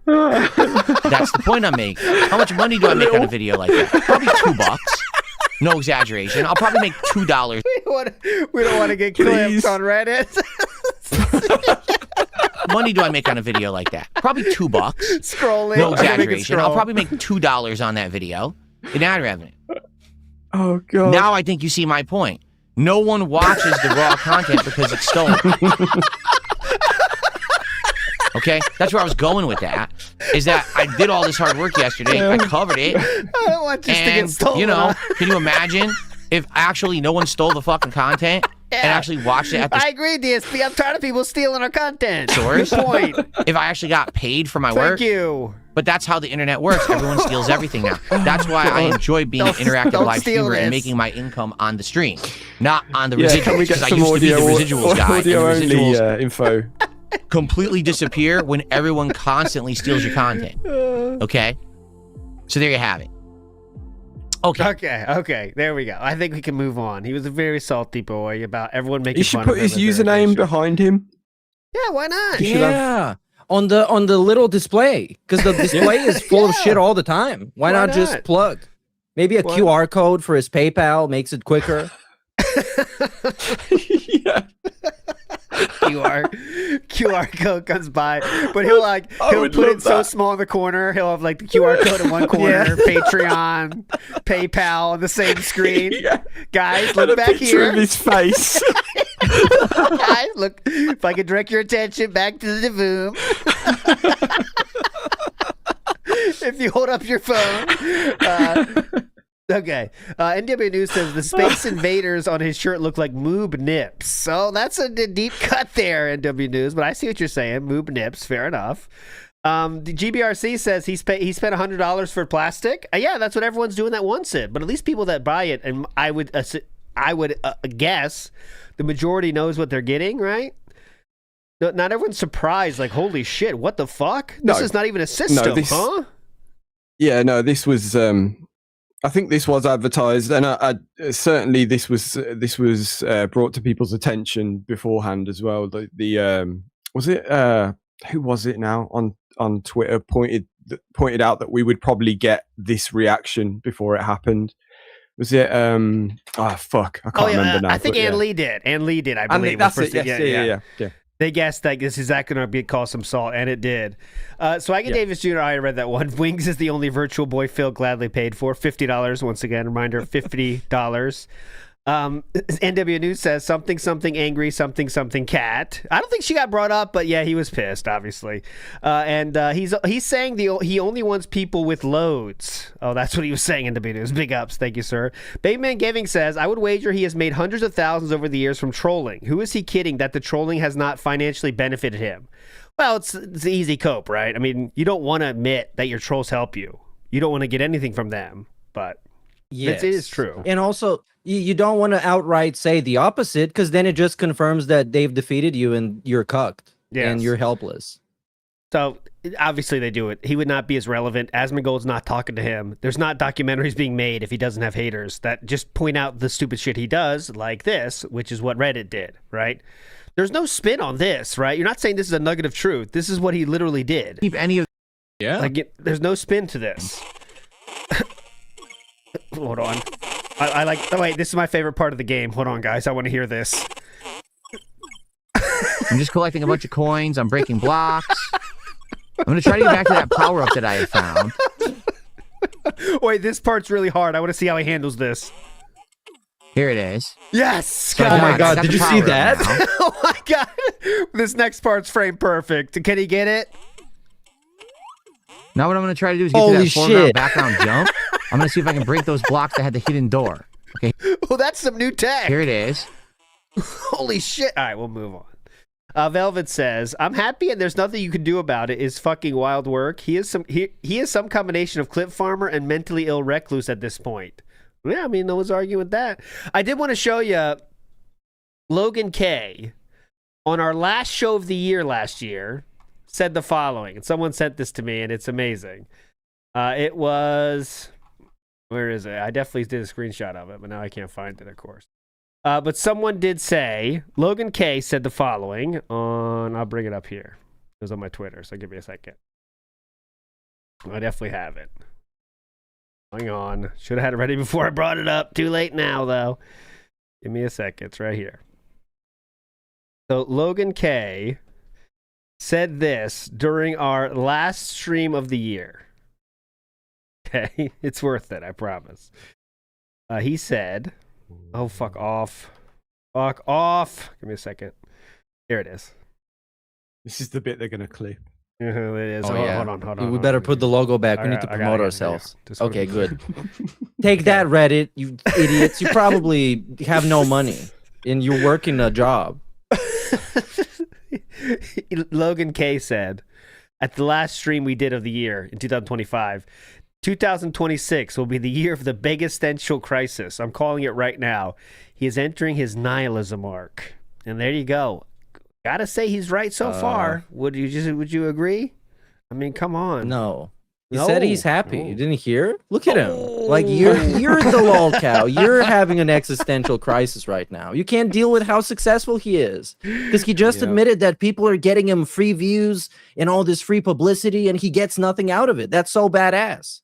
Speaker 21: That's the point I'm making. How much money do I make on a video like that? Probably $2. No exaggeration. I'll probably make $2.
Speaker 5: We don't want to get clipped on Reddit.
Speaker 21: Money do I make on a video like that? Probably $2.
Speaker 5: Scrolling.
Speaker 21: No exaggeration. I'll probably make $2 on that video in ad revenue.
Speaker 6: Oh god.
Speaker 21: Now I think you see my point. No one watches the raw content because it's stolen. Okay? That's where I was going with that. Is that I did all this hard work yesterday. I covered it.
Speaker 5: I don't want this to get stolen.
Speaker 21: You know, can you imagine if actually no one stole the fucking content and actually watched it at the
Speaker 5: I agree, DSP. I'm tired of people stealing our content.
Speaker 21: source?
Speaker 5: Good point.
Speaker 21: If I actually got paid for my work?
Speaker 5: Thank you.
Speaker 21: But that's how the internet works. Everyone steals everything now. That's why I enjoy being an interactive live streamer and making my income on the stream, not on the residuals.
Speaker 6: Can we get
Speaker 21: Because I
Speaker 6: some
Speaker 21: used to be
Speaker 6: audio,
Speaker 21: the residuals guy. And the
Speaker 6: audio only
Speaker 21: residuals
Speaker 6: info?
Speaker 21: completely disappear when everyone constantly steals your content. Okay? So there you have it.
Speaker 5: Okay. There we go. I think we can move on. He was a very salty boy about everyone making
Speaker 6: You should
Speaker 5: fun
Speaker 6: put
Speaker 5: of
Speaker 6: his
Speaker 5: him.
Speaker 6: username behind him.
Speaker 5: Yeah, why not?
Speaker 2: Yeah. On the little display, because the display is full of shit all the time. Why not just plug? Maybe a QR code for his PayPal makes it quicker.
Speaker 5: QR code comes by, but he'll put it so small in the corner. He'll have like the QR code in one corner, Patreon, PayPal on the same screen. Guys, look back here.
Speaker 6: Of his face.
Speaker 5: Guys, look. If I could direct your attention back to the boom. If you hold up your phone. Okay. NW News says the Space Invaders on his shirt look like moob nips. So that's a deep cut there, NW News. But I see what you're saying. Moob nips. Fair enough. The GBRC says he spent $100 for plastic. Yeah, that's what everyone's doing that wants it. But at least people that buy it, and I would guess the majority knows what they're getting, right? Not everyone's surprised. Like, holy shit, what the fuck? This is not even a system, huh?
Speaker 6: Yeah, no, this was. I think this was advertised, and I certainly this was brought to people's attention beforehand as well. The was it who was it now on Twitter pointed out that we would probably get this reaction before it happened. Was it fuck, I can't remember now.
Speaker 5: I think Ann Lee did. Ann Lee did, I believe.
Speaker 6: That's it. Yes, yeah.
Speaker 5: They guessed that is that going to be called some salt, and it did. Swaggy Davis Jr., I read that one. Wings is the only virtual boy Phil gladly paid for. $50. Once again, reminder, $50. NW News says something angry, something cat. I don't think she got brought up, but yeah, he was pissed, obviously. And he's saying he only wants people with loads. Oh, that's what he was saying, NW News. Big ups, thank you, sir. Bateman Giving says, I would wager he has made hundreds of thousands over the years from trolling. Who is he kidding that the trolling has not financially benefited him? Well, it's an easy cope, right? I mean, you don't want to admit that your trolls help you. You don't want to get anything from them, but it is true.
Speaker 2: And also, you don't want to outright say the opposite, because then it just confirms that they've defeated you and you're cucked and you're helpless.
Speaker 5: So obviously they do it. He would not be as relevant. Asmongold's not talking to him. There's not documentaries being made if he doesn't have haters that just point out the stupid shit he does, like this, which is what Reddit did, right? There's no spin on this, right? You're not saying this is a nugget of truth. This is what he literally did.
Speaker 16: Keep any of
Speaker 5: there's no spin to this. Hold on. I like. Oh wait, this is my favorite part of the game. Hold on, guys. I want to hear this.
Speaker 16: I'm just collecting a bunch of coins. I'm breaking blocks. I'm going to try to get back to that power-up that I had found.
Speaker 5: Wait, this part's really hard. I want to see how he handles this.
Speaker 16: Here it is.
Speaker 5: Yes!
Speaker 2: Oh my god, did you see that?
Speaker 5: Oh my god. This next part's frame perfect. Can he get it?
Speaker 16: Now what I'm going to try to do is get to that foreground background jump. I'm going to see if I can break those blocks that had the hidden door. Okay.
Speaker 5: Oh, that's some new tech.
Speaker 16: Here it is.
Speaker 5: Holy shit. All right, we'll move on. Velvet says, I'm happy and there's nothing you can do about it. It's fucking wild work. He is some combination of clip farmer and mentally ill recluse at this point. Yeah, I mean, no one's arguing with that. I did want to show you Logan K on our last show of the year last year said the following, and someone sent this to me and it's amazing. It was, where is it? I definitely did a screenshot of it, but now I can't find it, of course. But someone did say, Logan K said the following on, I'll bring it up here. It was on my Twitter, so give me a second. I definitely have it. Hang on. Should have had it ready before I brought it up. Too late now, though. Give me a second. It's right here. So Logan K said this during our last stream of the year. Okay? It's worth it, I promise. He said, oh, fuck off. Fuck off. Give me a second. Here it is.
Speaker 6: This is the bit they're going to clip.
Speaker 5: It is.
Speaker 2: Oh,
Speaker 5: Hold on.
Speaker 2: We better put the logo back. We need to promote ourselves. Okay, good. Take that, Reddit, you idiots. You probably have no money and you're working a job.
Speaker 5: Logan K said, at the last stream we did of the year in 2025, 2026 will be the year of the big existential crisis. I'm calling it right now. He is entering his nihilism arc. And there you go. Gotta say he's right so far. Would you agree? I mean, come on.
Speaker 2: No. He said he's happy. You didn't hear? Look at him. Like you're the lol cow. You're having an existential crisis right now. You can't deal with how successful he is. Because he just admitted that people are getting him free views and all this free publicity and he gets nothing out of it. That's so badass.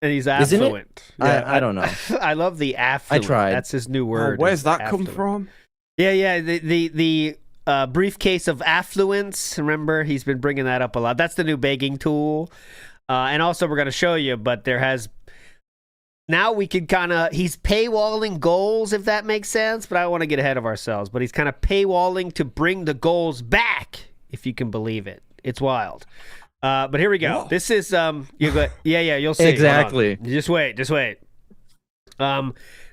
Speaker 5: And he's affluent.
Speaker 2: Yeah, I don't know.
Speaker 5: I love the affluent.
Speaker 2: I tried.
Speaker 5: That's his new word.
Speaker 6: Where's that
Speaker 5: affluent.
Speaker 6: come from?
Speaker 5: Yeah. The briefcase of affluence. Remember, he's been bringing that up a lot. That's the new begging tool. And also, we're going to show you, but now we can he's paywalling goals, if that makes sense, but I don't want to get ahead of ourselves, but he's kind of paywalling to bring the goals back, if you can believe it. It's wild. But here we go. Whoa. This is, you'll see.
Speaker 2: Exactly.
Speaker 5: Just wait.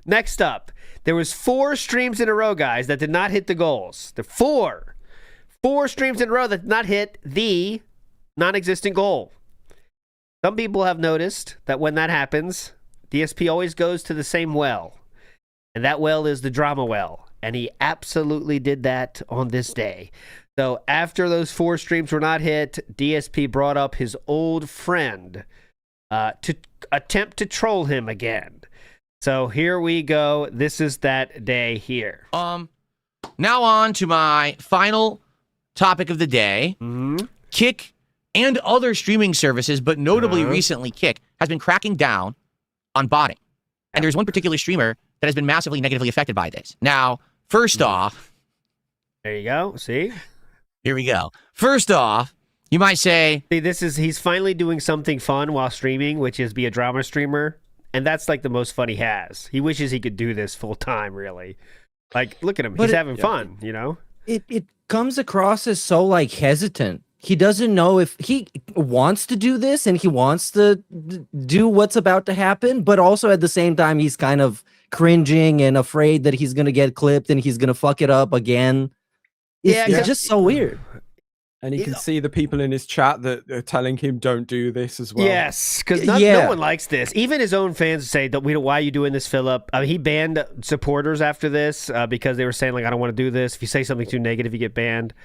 Speaker 5: Next up, there was 4 streams in a row, guys, that did not hit the goals. The 4 streams in a row that did not hit the non-existent goal. Some people have noticed that when that happens, DSP always goes to the same well. And that well is the drama well. And he absolutely did that on this day. So after those 4 streams were not hit, DSP brought up his old friend to attempt to troll him again. So here we go. This is that day here.
Speaker 21: Now on to my final topic of the day. Kick and other streaming services, but notably recently Kick, has been cracking down on botting. And there's one particular streamer that has been massively negatively affected by this. Now, first off...
Speaker 5: There you go. See?
Speaker 21: Here we go. First off, you might say...
Speaker 5: See, he's finally doing something fun while streaming, which is be a drama streamer. And that's like the most fun he has. He wishes he could do this full time, really. Like, look at him. He's having fun, you know?
Speaker 2: It comes across as so, like, hesitant. He doesn't know if he wants to do this and he wants to do what's about to happen, but also at the same time, he's kind of cringing and afraid that he's going to get clipped and he's going to fuck it up again. It's just so weird.
Speaker 6: And he can see the people in his chat that are telling him don't do this as well.
Speaker 5: Yes, because no one likes this. Even his own fans say that why are you doing this, Philip? I mean, he banned supporters after this because they were saying, like, I don't want to do this. If you say something too negative, you get banned.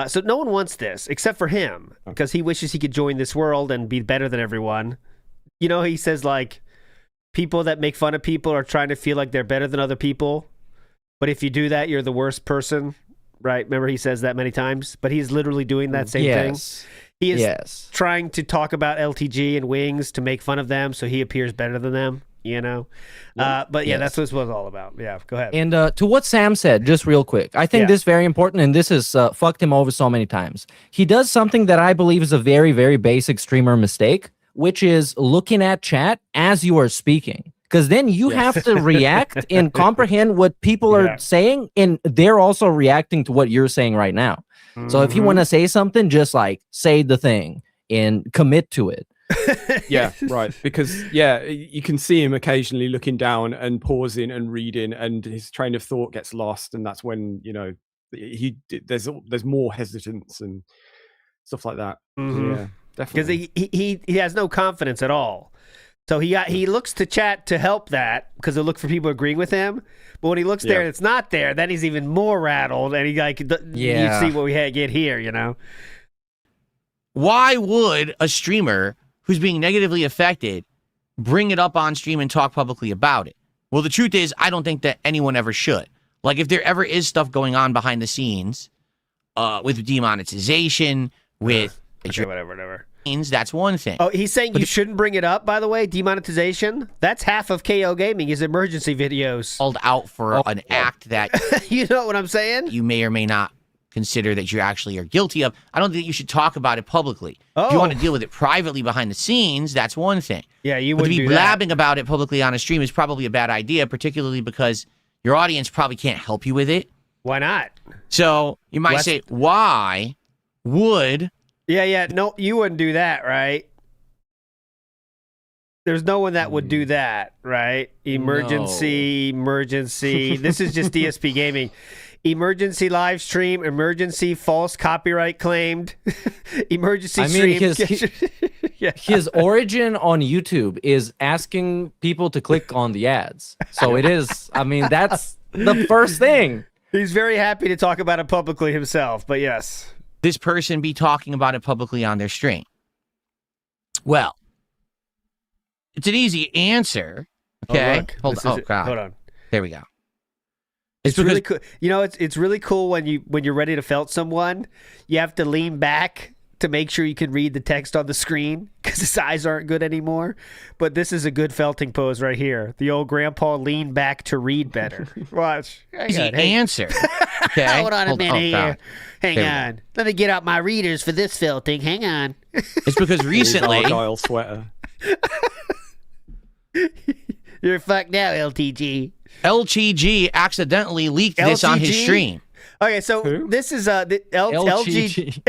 Speaker 5: So no one wants this except for him because he wishes he could join this world and be better than everyone. You know, he says, like, people that make fun of people are trying to feel like they're better than other people. But if you do that, you're the worst person. Right? Remember he says that many times, but he's literally doing that same thing. He is trying to talk about LTG and Wings to make fun of them so he appears better than them, you know? But that's what it was all about. Yeah, go ahead.
Speaker 2: And to what Sam said, just real quick, I think this is very important, and this has fucked him over so many times. He does something that I believe is a very, very basic streamer mistake, which is looking at chat as you are speaking. Because then you have to react and comprehend what people are saying, and they're also reacting to what you're saying right now. So if you want to say something, just like say the thing and commit to it.
Speaker 6: Yeah, right. Because you can see him occasionally looking down and pausing and reading, and his train of thought gets lost, and that's when there's more hesitance and stuff like that. Yeah, definitely.
Speaker 5: Because he has no confidence at all. So he looks to chat to help that because he'll look for people agreeing with him. But when he looks there and it's not there, then he's even more rattled. And you see what we get here, you know?
Speaker 21: Why would a streamer who's being negatively affected bring it up on stream and talk publicly about it? Well, the truth is, I don't think that anyone ever should. Like, if there ever is stuff going on behind the scenes with demonetization, with
Speaker 5: Okay, whatever.
Speaker 21: That's one thing.
Speaker 5: Oh, he's saying you shouldn't bring it up, by the way. Demonetization. That's half of KO Gaming is emergency videos.
Speaker 21: Called out for an act that
Speaker 5: you know what I'm saying?
Speaker 21: You may or may not consider that you actually are guilty of. I don't think you should talk about it publicly. If you want to deal with it privately behind the scenes, that's one thing.
Speaker 5: Yeah, you
Speaker 21: But
Speaker 5: wouldn't
Speaker 21: to be
Speaker 5: do that.
Speaker 21: blabbing about it publicly on a stream is probably a bad idea, particularly because your audience probably can't help you with it.
Speaker 5: Why not?
Speaker 21: So you might say, why would...
Speaker 5: Yeah. No, you wouldn't do that, right? There's no one that would do that, right? Emergency. This is just DSP Gaming. Emergency live stream, emergency false copyright claimed, emergency stream.
Speaker 2: His origin on YouTube is asking people to click on the ads. So it is, I mean, that's the first thing.
Speaker 5: He's very happy to talk about it publicly himself, but yes.
Speaker 21: This person be talking about it publicly on their stream? Well, it's an easy answer. Okay, hold on. There we go.
Speaker 5: It's really cool. You know, it's really cool when you're ready to felt someone, you have to lean back to make sure you can read the text on the screen because his eyes aren't good anymore. But this is a good felting pose right here. The old grandpa leaned back to read better. Watch.
Speaker 21: Easy answer. Okay.
Speaker 5: Hold on a minute here. Hang on. Let me get out my readers for this felting. Hang on.
Speaker 21: It's because recently...
Speaker 6: Argyle sweater.
Speaker 5: You're fucked now, LTG.
Speaker 21: LTG accidentally leaked this on his stream.
Speaker 5: Okay, so this is the LGG,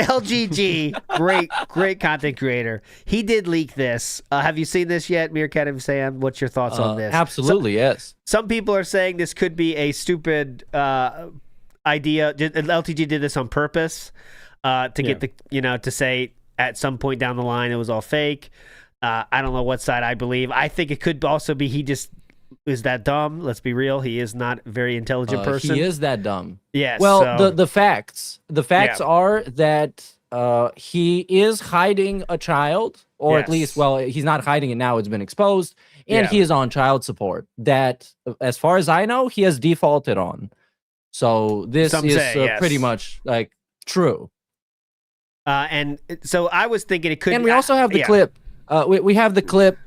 Speaker 5: great content creator. He did leak this. Have you seen this yet, Meerkat and Sam? What's your thoughts on this?
Speaker 2: Absolutely, yes.
Speaker 5: Some people are saying this could be a stupid idea. LTG did this on purpose to get to say at some point down the line it was all fake. I don't know what side I believe. I think it could also be he just is that dumb. Let's be real. He is not a very intelligent person.
Speaker 2: He is that dumb.
Speaker 5: Yes.
Speaker 2: Well, the facts are that he is hiding a child, or at least, well, he's not hiding it now. It's been exposed, and he is on child support. That, as far as I know, he has defaulted on. So this is pretty much like true.
Speaker 5: And so I was thinking it could.
Speaker 2: And we also have the clip. We have the clip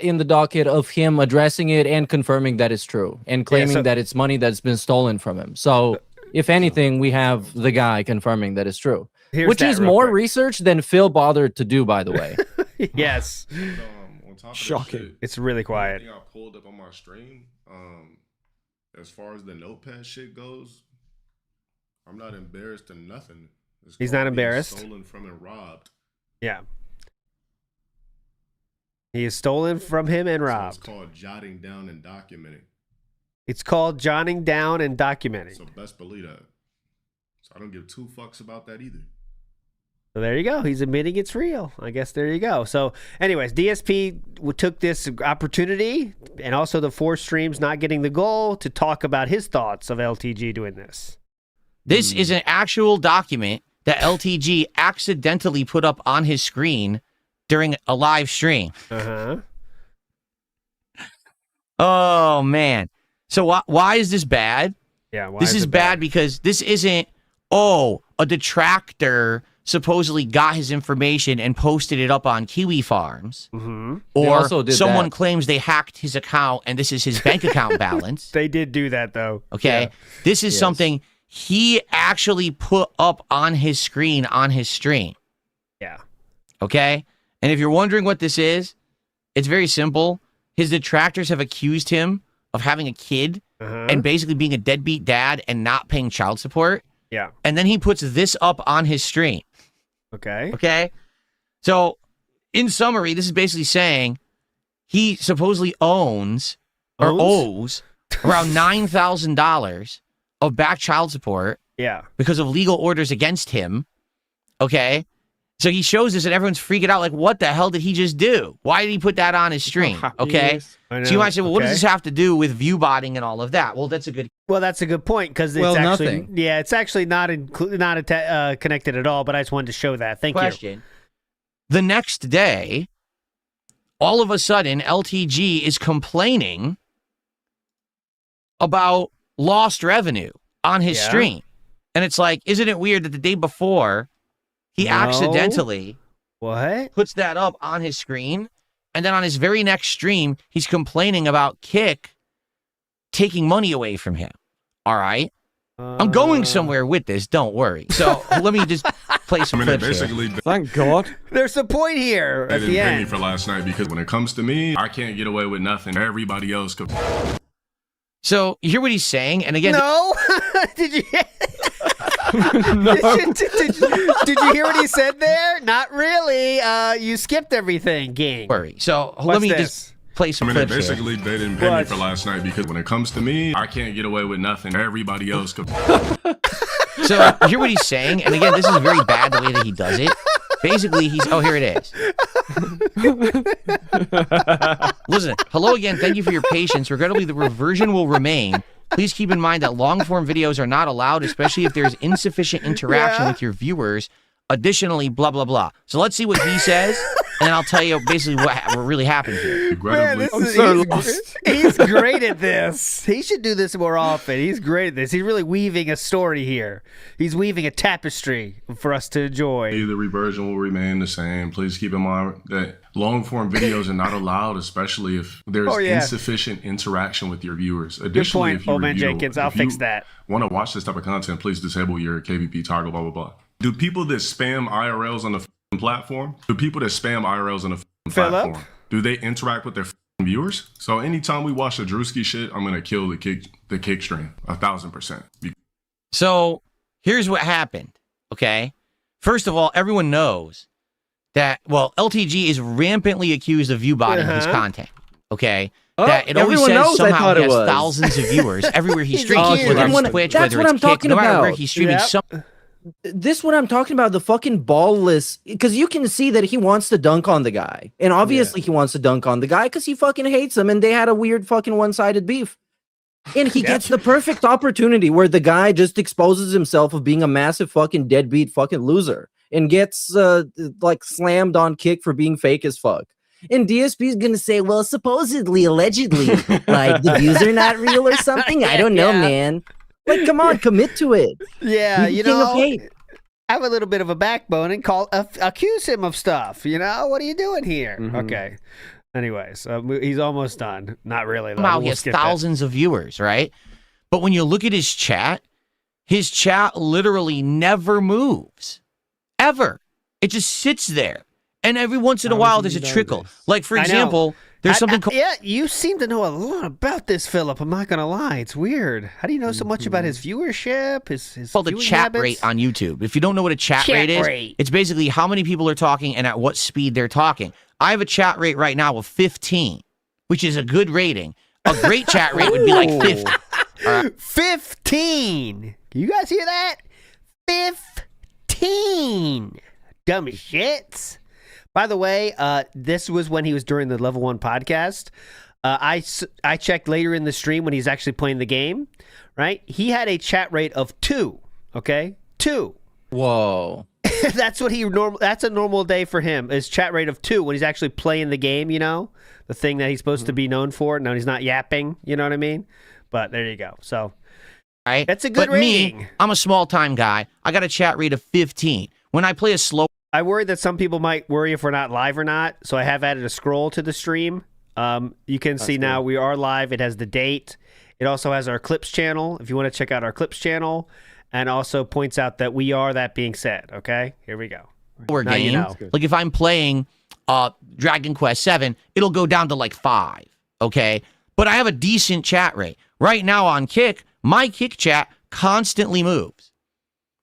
Speaker 2: in the docket of him addressing it and confirming that it's true and claiming that it's money that's been stolen from him. So, if anything, we have the guy confirming that it's true, which is more research than Phil bothered to do, by the way.
Speaker 5: Yes.
Speaker 3: On top of
Speaker 5: Shocking.
Speaker 3: Shit,
Speaker 5: it's really quiet.
Speaker 3: I pulled up on my stream. As far as the notepad shit goes, I'm not embarrassed or nothing.
Speaker 5: He's not embarrassed.
Speaker 3: Stolen from and robbed.
Speaker 5: Yeah. He is stolen from him and robbed.
Speaker 3: It's called jotting down and documenting.
Speaker 5: It's called jotting down and documenting.
Speaker 3: So best believe that. So I don't give two fucks about that either.
Speaker 5: So there you go. He's admitting it's real. I guess there you go. So anyways, DSP took this opportunity and also the 4 streams not getting the goal to talk about his thoughts of LTG doing this.
Speaker 21: This is an actual document that LTG accidentally put up on his screen during a live stream. Oh, man. So why is this bad?
Speaker 5: Yeah, why
Speaker 21: this is bad because this isn't, a detractor supposedly got his information and posted it up on Kiwi Farms. Or someone claims they hacked his account and this is his bank account balance.
Speaker 5: They did do that, though.
Speaker 21: Okay?
Speaker 5: Yeah.
Speaker 21: This is something he actually put up on his screen on his stream.
Speaker 5: Yeah.
Speaker 21: Okay? And if you're wondering what this is, it's very simple. His detractors have accused him of having a kid and basically being a deadbeat dad and not paying child support.
Speaker 5: Yeah.
Speaker 21: And then he puts this up on his stream.
Speaker 5: Okay.
Speaker 21: Okay? So, in summary, this is basically saying he supposedly owes around $9,000 of back child support.
Speaker 5: Yeah.
Speaker 21: Because of legal orders against him. Okay? So he shows this and everyone's freaking out like, what the hell did he just do? Why did he put that on his stream? Okay? So you might say, well, what does this have to do with view botting and all of that? Well, that's a good
Speaker 5: point because it's actually it's actually not connected at all, but I just wanted to show that. Thank you.
Speaker 21: The next day, all of a sudden, LTG is complaining about lost revenue on his stream. And it's like, isn't it weird that the day before he accidentally
Speaker 5: What?
Speaker 21: Puts that up on his screen, and then on his very next stream, he's complaining about Kick taking money away from him. All right? I'm going somewhere with this, don't worry. So let me just play some clips here.
Speaker 6: Thank God.
Speaker 5: There's a point here
Speaker 3: They
Speaker 5: at
Speaker 3: didn't
Speaker 5: the
Speaker 3: pay me
Speaker 5: end.
Speaker 3: for last night because when it comes to me, I can't get away with nothing. Everybody else could.
Speaker 21: So you hear what he's saying? And again,
Speaker 5: No? Did you
Speaker 6: No.
Speaker 5: did you hear what he said there? Not really. You skipped everything, gang.
Speaker 21: worry. So
Speaker 5: What's
Speaker 21: let me
Speaker 5: this?
Speaker 21: just play some clips here.
Speaker 3: Basically, they didn't pay me for last night because when it comes to me, I can't get away with nothing. Everybody else could.
Speaker 21: So you hear what he's saying? And again, this is very bad the way that he does it. Basically, here it is. Listen, hello again. Thank you for your patience. Regrettably, the reversion will remain. Please keep in mind that long-form videos are not allowed, especially if there's insufficient interaction with your viewers. Additionally, blah, blah, blah. So let's see what he says, and then I'll tell you basically what really happened here.
Speaker 5: Man, he's great at this. He should do this more often. He's great at this. He's really weaving a story here. He's weaving a tapestry for us to enjoy.
Speaker 3: The reversion will remain the same. Please keep in mind that long-form videos are not allowed, especially if there's insufficient interaction with your viewers. Additionally,
Speaker 5: Good point, Old Man Jenkins. I'll fix that.
Speaker 3: Want to watch this type of content, please disable your KVP toggle, blah, blah, blah. Do people that spam IRLs on the platform, do they interact with their viewers? So anytime we watch the Drewski shit, I'm going to kill the kick stream 1,000%.
Speaker 21: So here's what happened, okay? First of all, everyone knows that, LTG is rampantly accused of view-botting his content, okay? That it always says somehow he has thousands of viewers everywhere he streams, whether it's Twitch, whether it's Kick, no matter where he's streaming.
Speaker 2: This is what I'm talking about, the fucking ballless, because you can see that he wants to dunk on the guy. And obviously he wants to dunk on the guy because he fucking hates him and they had a weird fucking one-sided beef. And he gets the perfect opportunity where the guy just exposes himself of being a massive fucking deadbeat fucking loser and gets like slammed on Kick for being fake as fuck. And DSP is gonna say, well, supposedly, allegedly, like the views are not real or something. I don't know, man. Like, come on, commit to it.
Speaker 5: Yeah, you know, have a little bit of a backbone and accuse him of stuff. You know, what are you doing here? Okay. Anyways, he's almost done. Not really.
Speaker 21: Somehow he has thousands of viewers, right? But when you look at his chat literally never moves. Ever. It just sits there. And every once in a while, there's a trickle. Like, for example, there's something called...
Speaker 5: Yeah, you seem to know a lot about this, Philip. I'm not going to lie. It's weird. How do you know so much about his viewership, his
Speaker 21: called the chat rate on YouTube. If you don't know what a chat rate is, it's basically how many people are talking and at what speed they're talking. I have a chat rate right now of 15, which is a good rating. A great chat rate would be like 50. All right.
Speaker 5: 15! You guys hear that? 15! Dumb shits. By the way, this was when he was during the Level 1 podcast. I checked later in the stream when he's actually playing the game, right? He had a chat rate of 2, okay? 2.
Speaker 2: Whoa.
Speaker 5: That's what that's a normal day for him, is chat rate of 2 when he's actually playing the game, you know? The thing that he's supposed to be known for. No, he's not yapping, you know what I mean? But there you go. So,
Speaker 21: right?
Speaker 5: That's a good rating.
Speaker 21: Me, I'm a small-time guy. I got a chat rate of 15. When I play a slow...
Speaker 5: I worry that some people might worry if we're not live or not, so I have added a scroll to the stream. You can see now we are live. It has the date. It also has our clips channel, if you want to check out our clips channel, and also points out that we are that being said, okay? Here we go.
Speaker 21: Game. You know. Like if I'm playing Dragon Quest 7, it'll go down to like 5, okay? But I have a decent chat rate. Right now on Kick, my Kick chat constantly moves.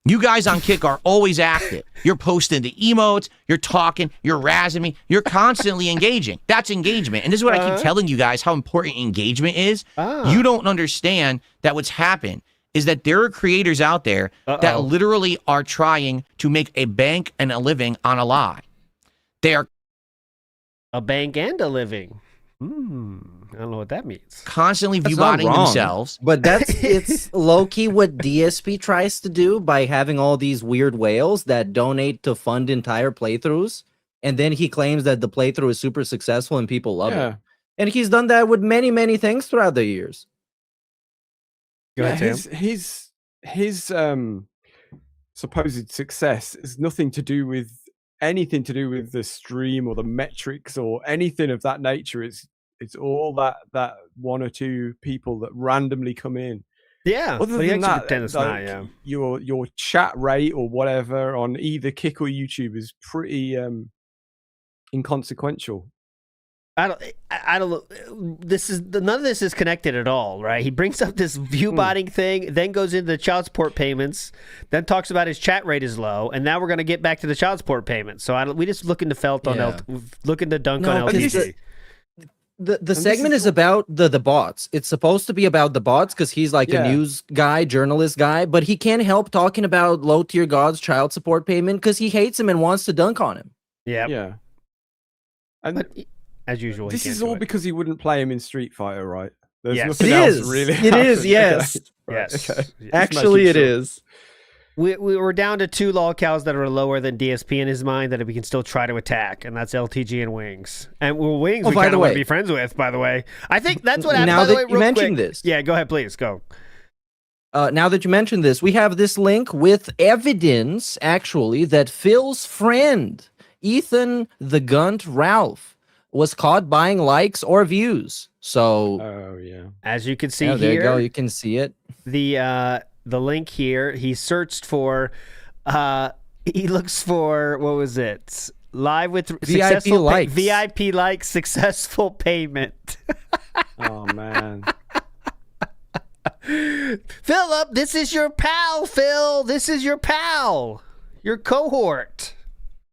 Speaker 21: You guys on Kick are always active. You're posting the emotes, you're talking, you're razzing me, you're constantly engaging. That's engagement. And this is what I keep telling you guys, how important engagement is. You don't understand that what's happened is that there are creators out there that literally are trying to make a bank and a living on a lie. They are
Speaker 5: a bank and a living. I don't know what that means.
Speaker 21: Constantly view-botting themselves.
Speaker 2: But it's low-key what DSP tries to do by having all these weird whales that donate to fund entire playthroughs. And then he claims that the playthrough is super successful and people love it. And he's done that with many, many things throughout the years.
Speaker 6: Go ahead, his supposed success has nothing to do with anything to do with the stream or the metrics or anything of that nature. It's all that one or two people that randomly come in.
Speaker 5: Yeah,
Speaker 6: Other
Speaker 5: but he
Speaker 6: than
Speaker 5: actually
Speaker 6: that,
Speaker 5: pretend it's not, yeah.
Speaker 6: your chat rate or whatever on either Kick or YouTube is pretty inconsequential.
Speaker 5: I don't. None of this is connected at all, right? He brings up this view botting thing, then goes into the child support payments, then talks about his chat rate is low, and now we're going to get back to the child support payments. So we just looking to dunk on LTG.
Speaker 2: The segment is about the bots. It's supposed to be about the bots because he's like a news guy, journalist guy, but he can't help talking about low tier God's child support payment because he hates him and wants to dunk on him.
Speaker 5: Yeah.
Speaker 6: And
Speaker 5: as usual,
Speaker 6: this is all because he wouldn't play him in Street Fighter, right? There's
Speaker 2: yes.
Speaker 6: nothing
Speaker 2: It
Speaker 6: else
Speaker 2: is.
Speaker 6: really.
Speaker 2: It is, yes.
Speaker 6: Right,
Speaker 5: Yes.
Speaker 6: okay.
Speaker 2: Actually, it is.
Speaker 5: We were down to 2 lolcows that are lower than DSP in his mind that we can still try to attack, and that's LTG and Wings. And Wings, we kind of want to be friends with, by the way. I think that's what happened.
Speaker 2: Now that you mentioned this,
Speaker 5: yeah, go ahead, please go.
Speaker 2: Now that you mentioned this, we have this link with evidence, actually, that Phil's friend, Ethan the Gunt Ralph, was caught buying likes or views. So,
Speaker 5: as you can see
Speaker 2: there
Speaker 5: here,
Speaker 2: you go. You can see it.
Speaker 5: The link here, he searched for, he looks for, what was it? Live with
Speaker 2: VIP likes.
Speaker 5: VIP likes, successful payment.
Speaker 6: Oh, man.
Speaker 5: Philip, this is your pal, Phil. This is your pal. Your cohort.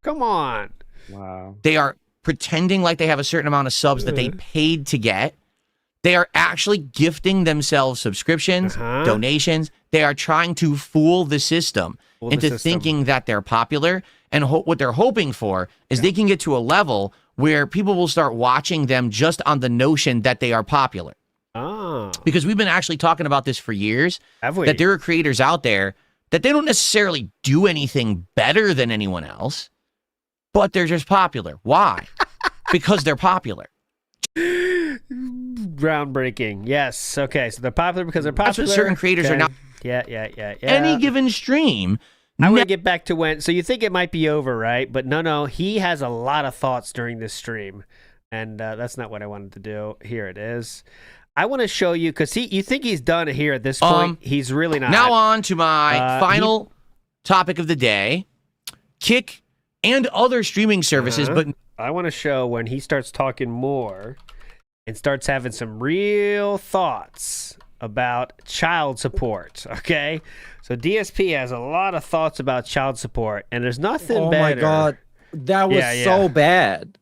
Speaker 5: Come on.
Speaker 6: Wow.
Speaker 21: They are pretending like they have a certain amount of subs that they paid to get. They are actually gifting themselves subscriptions, donations. They are trying to fool the system into thinking that they're popular. And what they're hoping for is they can get to a level where people will start watching them just on the notion that they are popular.
Speaker 5: Oh.
Speaker 21: Because we've been actually talking about this for years.
Speaker 5: Have we?
Speaker 21: That there are creators out there that they don't necessarily do anything better than anyone else, but they're just popular. Why? Because they're popular.
Speaker 5: Groundbreaking. Yes. Okay. So they're popular because they're popular.
Speaker 21: That's what certain creators are now.
Speaker 5: Yeah.
Speaker 21: Any given stream.
Speaker 5: I want to get back to when. So you think it might be over, right? But no. He has a lot of thoughts during this stream, and that's not what I wanted to do. Here it is. I want to show you because you think he's done here at this point. He's really not.
Speaker 21: Now on to my final topic of the day: Kick and other streaming services. But
Speaker 5: I want to show when he starts talking more and starts having some real thoughts about child support. Okay, so DSP has a lot of thoughts about child support, and there's nothing better.
Speaker 2: Oh my god, that was so bad.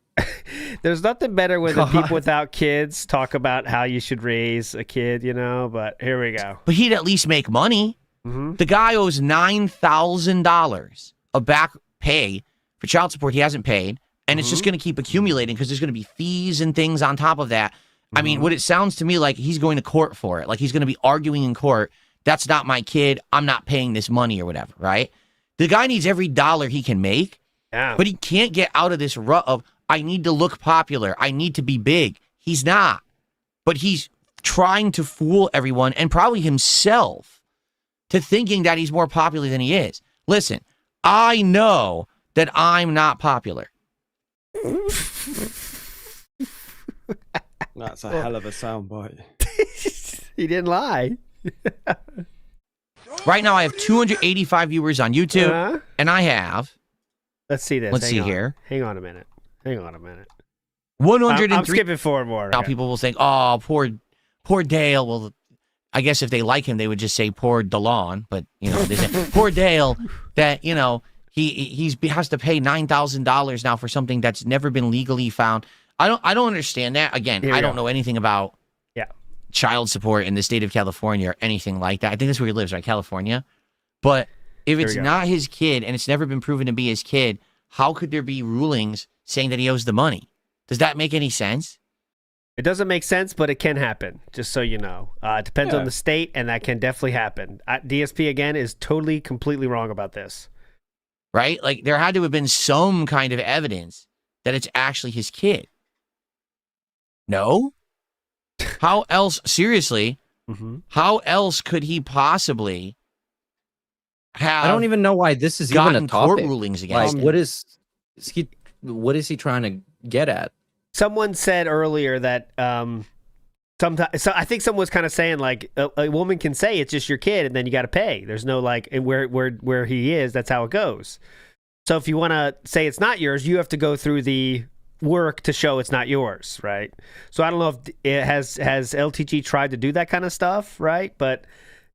Speaker 5: There's nothing better when the people without kids talk about how you should raise a kid, but here we go.
Speaker 21: But he'd at least make money. The guy owes $9,000 of back pay for child support he hasn't paid, and it's just going to keep accumulating because there's going to be fees and things on top of that. I mean, what it sounds to me like he's going to court for it. Like he's going to be arguing in court, that's not my kid, I'm not paying this money or whatever, right? The guy needs every dollar he can make, but he can't get out of this rut of, I need to look popular, I need to be big. He's not. But he's trying to fool everyone and probably himself to thinking that he's more popular than he is. Listen, I know that I'm not popular.
Speaker 6: That's a hell of a soundbite.
Speaker 5: He didn't lie.
Speaker 21: Right now I have 285 viewers on YouTube, and I have...
Speaker 5: Let's see this.
Speaker 21: Let's see here.
Speaker 5: Hang on a minute.
Speaker 21: 103.
Speaker 5: I'm skipping 4 more.
Speaker 21: Now people will think, oh, poor Dale. Well, I guess if they like him, they would just say poor DeLon. But, they say, poor Dale, that, he has to pay $9,000 now for something that's never been legally found. I don't understand that. Again, I don't know anything about child support in the state of California or anything like that. I think that's where he lives, right? California. But if it's not his kid and it's never been proven to be his kid, how could there be rulings saying that he owes the money? Does that make any sense?
Speaker 5: It doesn't make sense, but it can happen, just so you know. It depends on the state, and that can definitely happen. DSP, again, is totally, completely wrong about this.
Speaker 21: Right? Like, there had to have been some kind of evidence that it's actually his kid. No? How else, seriously, how else could he possibly have
Speaker 2: I don't even know why this is even a topic.
Speaker 21: Court rulings against him.
Speaker 2: What is... What is he trying to get at?
Speaker 5: Someone said earlier that sometimes, so I think someone was kind of saying like a woman can say it's just your kid, and then you got to pay. There's no like, and where he is, that's how it goes. So if you want to say it's not yours, you have to go through the work to show it's not yours, right? So I don't know if it has LTG tried to do that kind of stuff, right? But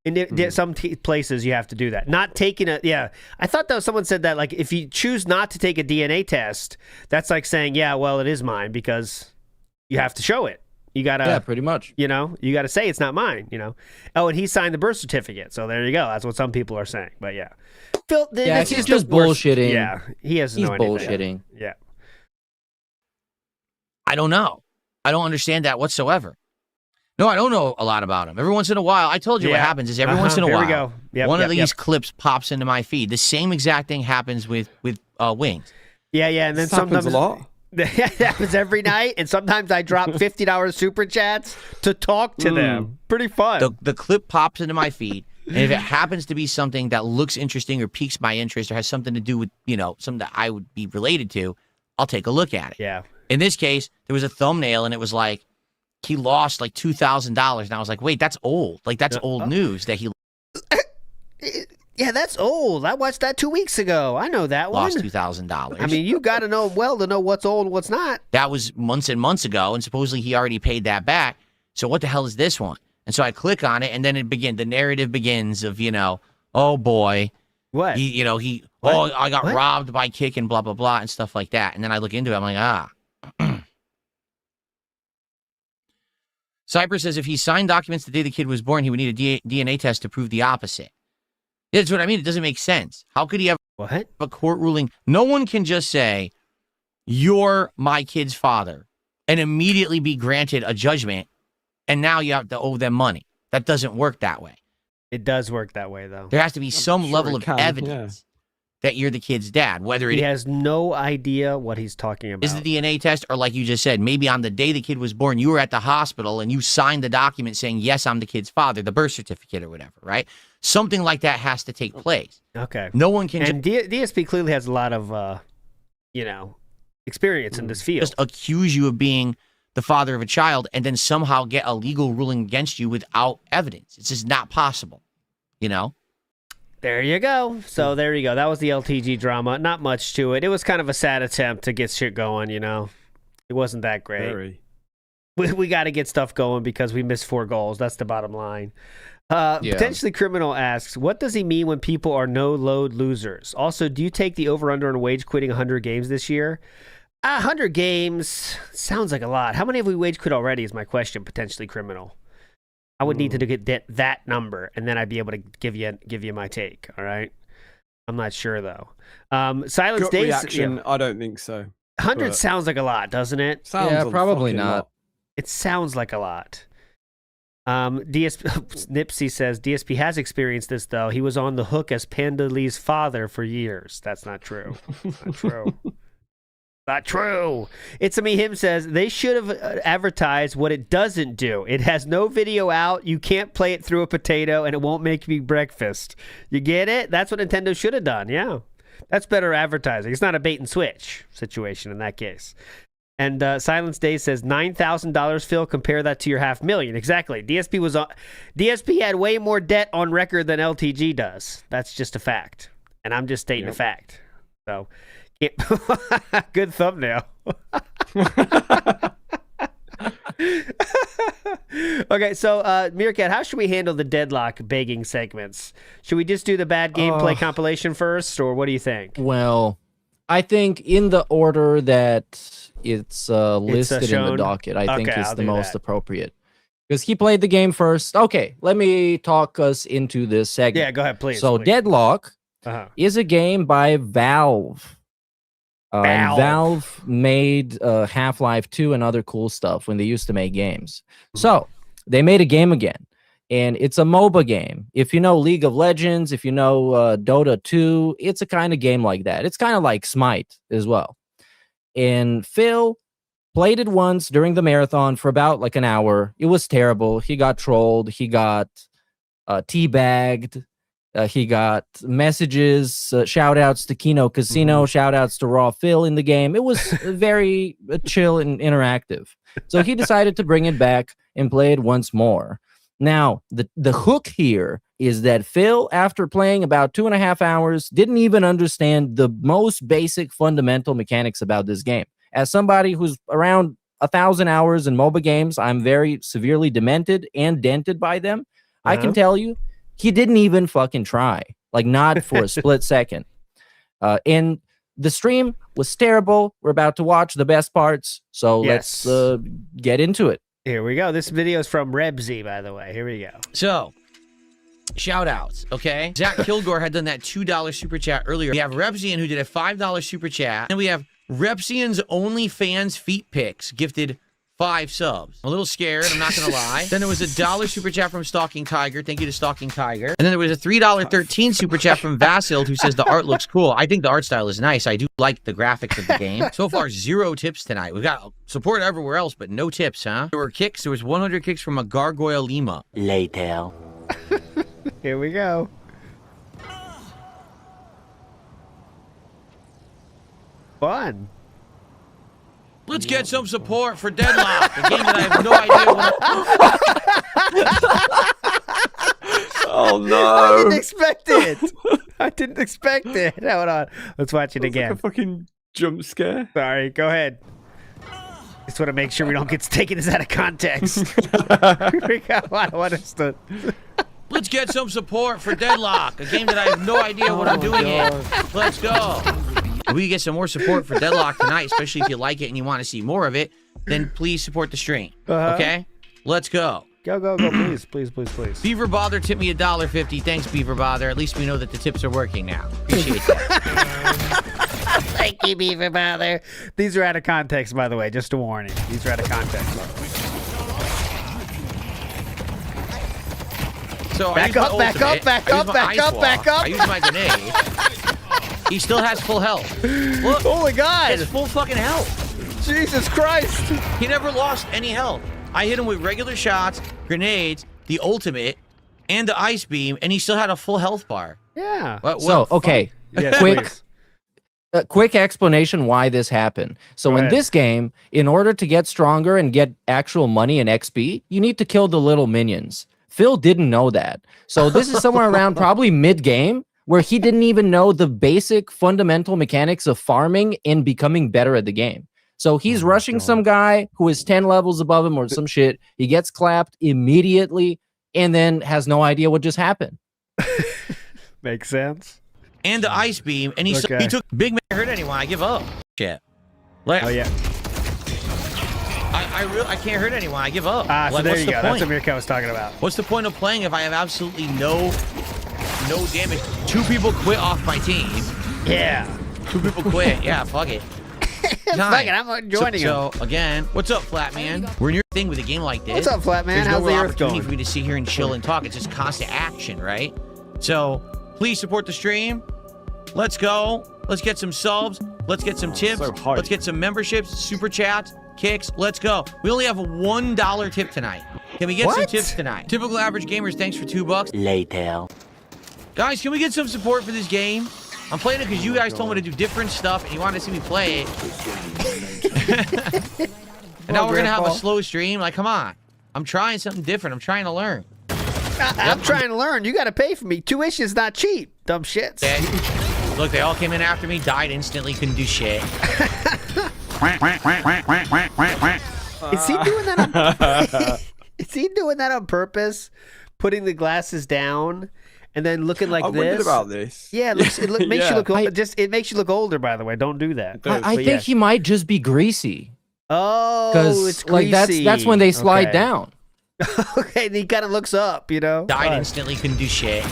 Speaker 5: in some places you have to do that. Not taking I thought though someone said that like if you choose not to take a DNA test, that's like saying, yeah, well, it is mine because you have to show it. You gotta,
Speaker 2: pretty much.
Speaker 5: You gotta say it's not mine. Oh, and he signed the birth certificate, so there you go. That's what some people are saying. But yeah, Phil,
Speaker 2: he's just bullshitting.
Speaker 5: Yeah, he has no idea.
Speaker 2: He's bullshitting.
Speaker 5: Yeah.
Speaker 21: I don't know. I don't understand that whatsoever. No, I don't know a lot about him. Every once in a while, I told you what happens is every once in a while,
Speaker 5: we go.
Speaker 21: One of these clips pops into my feed. The same exact thing happens with Wings.
Speaker 5: Yeah, and then sometimes
Speaker 6: happens a lot.
Speaker 5: That happens every night, and sometimes I drop $50 super chats to talk to them. Pretty fun.
Speaker 21: The clip pops into my feed, and if it happens to be something that looks interesting or piques my interest or has something to do with something that I would be related to, I'll take a look at it.
Speaker 5: Yeah.
Speaker 21: In this case, there was a thumbnail, and it was like he lost like $2,000, and I was like, wait, that's old. Like that's old news that he.
Speaker 5: Yeah, that's old. I watched that 2 weeks ago. I know that one.
Speaker 21: Lost $2,000.
Speaker 5: I mean, you got to know to know what's old and what's not.
Speaker 21: That was months and months ago, and supposedly he already paid that back. So what the hell is this one? And so I click on it, and then the narrative begins of, oh boy.
Speaker 5: What?
Speaker 21: I got robbed by Kick and blah, blah, blah, and stuff like that. And then I look into it, I'm like, Cypress says if he signed documents the day the kid was born, he would need a DNA test to prove the opposite. That's what I mean. It doesn't make sense. How could he have a court ruling? No one can just say, you're my kid's father, and immediately be granted a judgment, and now you have to owe them money. That doesn't work that way.
Speaker 5: It does work that way, though.
Speaker 21: There has to be some level of evidence that you're the kid's dad. Whether
Speaker 5: he has no idea what he's talking about.
Speaker 21: Is the DNA test, or like you just said, maybe on the day the kid was born, you were at the hospital and you signed the document saying, yes, I'm the kid's father, the birth certificate or whatever, right? Something like that has to take place.
Speaker 5: Okay.
Speaker 21: No one can.
Speaker 5: And DSP clearly has a lot of, experience in this field.
Speaker 21: Just accuse you of being the father of a child and then somehow get a legal ruling against you without evidence. It's just not possible,
Speaker 5: There you go. So there you go. That was the LTG drama. Not much to it. It was kind of a sad attempt to get shit going, It wasn't that great.
Speaker 6: Very.
Speaker 5: We got to get stuff going because we missed 4 goals. That's the bottom line. Potentially Criminal asks, what does he mean when people are no-load losers? Also, do you take the over-under on wage quitting 100 games this year? 100 games sounds like a lot. How many have we wage quit already is my question, Potentially Criminal. I would need to get that number, and then I'd be able to give you my take, all right? I'm not sure, though. Silence
Speaker 6: Gut
Speaker 5: Days...
Speaker 6: reaction, I don't think so.
Speaker 5: 100 sounds like a lot, doesn't it?
Speaker 6: Sounds
Speaker 2: probably not.
Speaker 6: Lot.
Speaker 5: It sounds like a lot. Nipsey says DSP has experienced this though. He was on the hook as Panda Lee's father for years. That's not true. Not true. Not true. It's Me Him says they should have advertised what it doesn't do. It has no video out. You can't play it through a potato, and it won't make me breakfast. You get it? That's what Nintendo should have done. Yeah, that's better advertising. It's not a bait and switch situation in that case. And Silence Day says $9,000. Phil, compare that to your $500,000. Exactly. DSP had way more debt on record than LTG does. That's just a fact, and I'm just stating a fact. So, good thumbnail. Okay, so Meerkat, how should we handle the deadlock begging segments? Should we just do the bad gameplay compilation first, or what do you think?
Speaker 2: Well, I think in the order that it's listed in the docket, I think is the most appropriate. Because he played the game first. Okay, let me talk us into this segment.
Speaker 5: Yeah, go ahead, please.
Speaker 2: So,
Speaker 5: please.
Speaker 2: Deadlock is a game by Valve. Valve made Half-Life 2 and other cool stuff when they used to make games. So, they made a game again. And it's a MOBA game. If you know League of Legends, if you know Dota 2, it's a kind of game like that. It's kind of like Smite as well. And Phil played it once during the marathon for about like an hour. It was terrible. He got trolled. He got teabagged. He got messages, shout outs to Kino Casino, shout outs to Raw Phil in the game. It was very chill and interactive. So he decided to bring it back and play it once more. Now, the hook here is that Phil, after playing about 2.5 hours, didn't even understand the most basic fundamental mechanics about this game. As somebody who's around 1,000 hours in MOBA games, I'm very severely demented and dented by them. I can tell you, he didn't even fucking try, like not for a split second. And the stream was terrible. We're about to watch the best parts, so let's get into it.
Speaker 5: Here we go. This video is from Rebsy, by the way. Here we go.
Speaker 21: So, shout outs, okay? Zach Kilgore had done that $2 super chat earlier. We have Repsian who did a $5 super chat. And we have Repsian's OnlyFans feet pics gifted 5 subs. I'm a little scared, I'm not gonna lie. Then there was a $1 super chat from Stalking Tiger. Thank you to Stalking Tiger. And then there was a $3.13 super chat from Vasil who says the art looks cool. I think the art style is nice. I do like the graphics of the game. So far, 0 tips tonight. We've got support everywhere else, but no tips, huh? There were kicks. There was 100 kicks from a Gargoyle Lima. Later.
Speaker 5: Here we go. Fun.
Speaker 21: Let's get some support for Deadlock, a game that I have no idea what.
Speaker 6: Oh no!
Speaker 5: I didn't expect it. I didn't expect it. Hold on. Let's watch it again.
Speaker 6: Like a fucking jump scare.
Speaker 5: Sorry. Go ahead. Just want to make sure we don't get taken as out of context. Here we go. I understood.
Speaker 21: Let's get some support for Deadlock, a game that I have no idea what I'm doing in. Let's go. If we get some more support for Deadlock tonight, especially if you like it and you want to see more of it, then please support the stream. Okay? Let's go.
Speaker 5: Go, go, go, please, please, please, please.
Speaker 21: Beaver Bother tipped me $1.50. Thanks, Beaver Bother. At least we know that the tips are working now. Appreciate that.
Speaker 5: Thank you, Beaver Bother. These are out of context, by the way, just a warning. These are out of context.
Speaker 21: So
Speaker 5: back up, back up, back up, back up, back up.
Speaker 21: I use my grenade. He still has full health. Look.
Speaker 5: Oh my God.
Speaker 21: He has full fucking health.
Speaker 5: Jesus Christ.
Speaker 21: He never lost any health. I hit him with regular shots, grenades, the ultimate, and the ice beam, and he still had a full health bar.
Speaker 5: Yeah.
Speaker 2: Okay.
Speaker 5: Yes,
Speaker 2: quick explanation why this happened. So in this game, in order to get stronger and get actual money and XP, you need to kill the little minions. Phil didn't know that. So this is somewhere around probably mid-game where he didn't even know the basic fundamental mechanics of farming and becoming better at the game. So he's rushing some guy who is 10 levels above him or some shit. He gets clapped immediately and then has no idea what just happened.
Speaker 5: Makes sense.
Speaker 21: And the ice beam, and he took Big Man hurt anyone. I give up. Shit.
Speaker 5: Oh yeah.
Speaker 21: I can't hurt anyone. I give up.
Speaker 5: So there you go. That's what Mirko was talking about.
Speaker 21: What's the point of playing if I have absolutely no damage? 2 people quit off my team.
Speaker 5: Yeah.
Speaker 21: 2 people quit. Yeah, fuck it.
Speaker 5: Fuck it, I'm joining you.
Speaker 21: So again, what's up, Flatman? We're in your thing with a game like this.
Speaker 5: What's up, Flatman?
Speaker 21: There's
Speaker 5: How's
Speaker 21: no
Speaker 5: the
Speaker 21: real
Speaker 5: earth
Speaker 21: opportunity
Speaker 5: going?
Speaker 21: for me to sit here and chill and talk. It's just constant action, right? So please support the stream. Let's go. Let's get some subs. Let's get some tips. Let's get some memberships, super chats, kicks. Let's go. We only have a $1 tip tonight. Can we get some tips tonight? Typical average gamers, thanks for $2. Later. Guys, can we get some support for this game? I'm playing it because you guys told me to do different stuff and you wanted to see me play it. And now we're going to have a slow stream. Like, come on. I'm trying something different. I'm trying to learn.
Speaker 5: I'm trying to learn. You got to pay for me. Tuition's not cheap. Dumb shits.
Speaker 21: Yeah. Look, they all came in after me, died instantly, couldn't do shit.
Speaker 5: Is he doing that on Is he doing that on purpose? Putting the glasses down and then looking like this?
Speaker 6: I wondered about this.
Speaker 5: Yeah, it makes you look it makes you look older, by the way. Don't do that.
Speaker 2: I think he might just be greasy.
Speaker 5: Oh, it's greasy.
Speaker 2: Like that's when they slide down.
Speaker 5: Okay, and he kind of looks up, you know?
Speaker 21: Died instantly, couldn't do shit.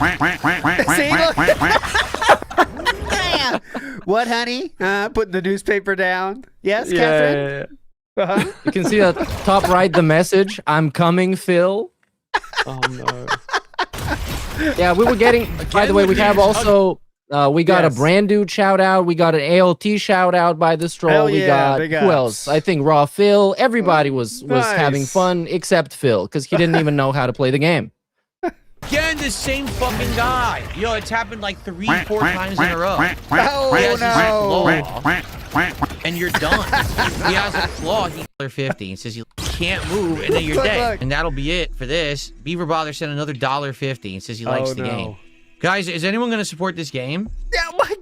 Speaker 5: See, look. What, honey? Putting the newspaper down. Yes, Catherine?
Speaker 2: Yeah. You can see at top right the message, I'm coming, Phil.
Speaker 6: Oh, no.
Speaker 2: Yeah, we were getting, by the way, we have also, we got a brand new shout out. We got an ALT shout out by the Stroll. We got, who else? I think Raw Phil. Everybody was having fun except Phil because he didn't even know how to play the game.
Speaker 21: Again, the same fucking guy. Yo, it's happened like 3-4 times in a row.
Speaker 5: Oh,
Speaker 21: he has
Speaker 5: no.
Speaker 21: his claw, and you're done. He has a claw. He's $50 and says you can't move, and then you're dead. And that'll be it for this. Beaver Bother sent another $50 and says he likes the game. Guys, is anyone going to support this game?
Speaker 5: Oh my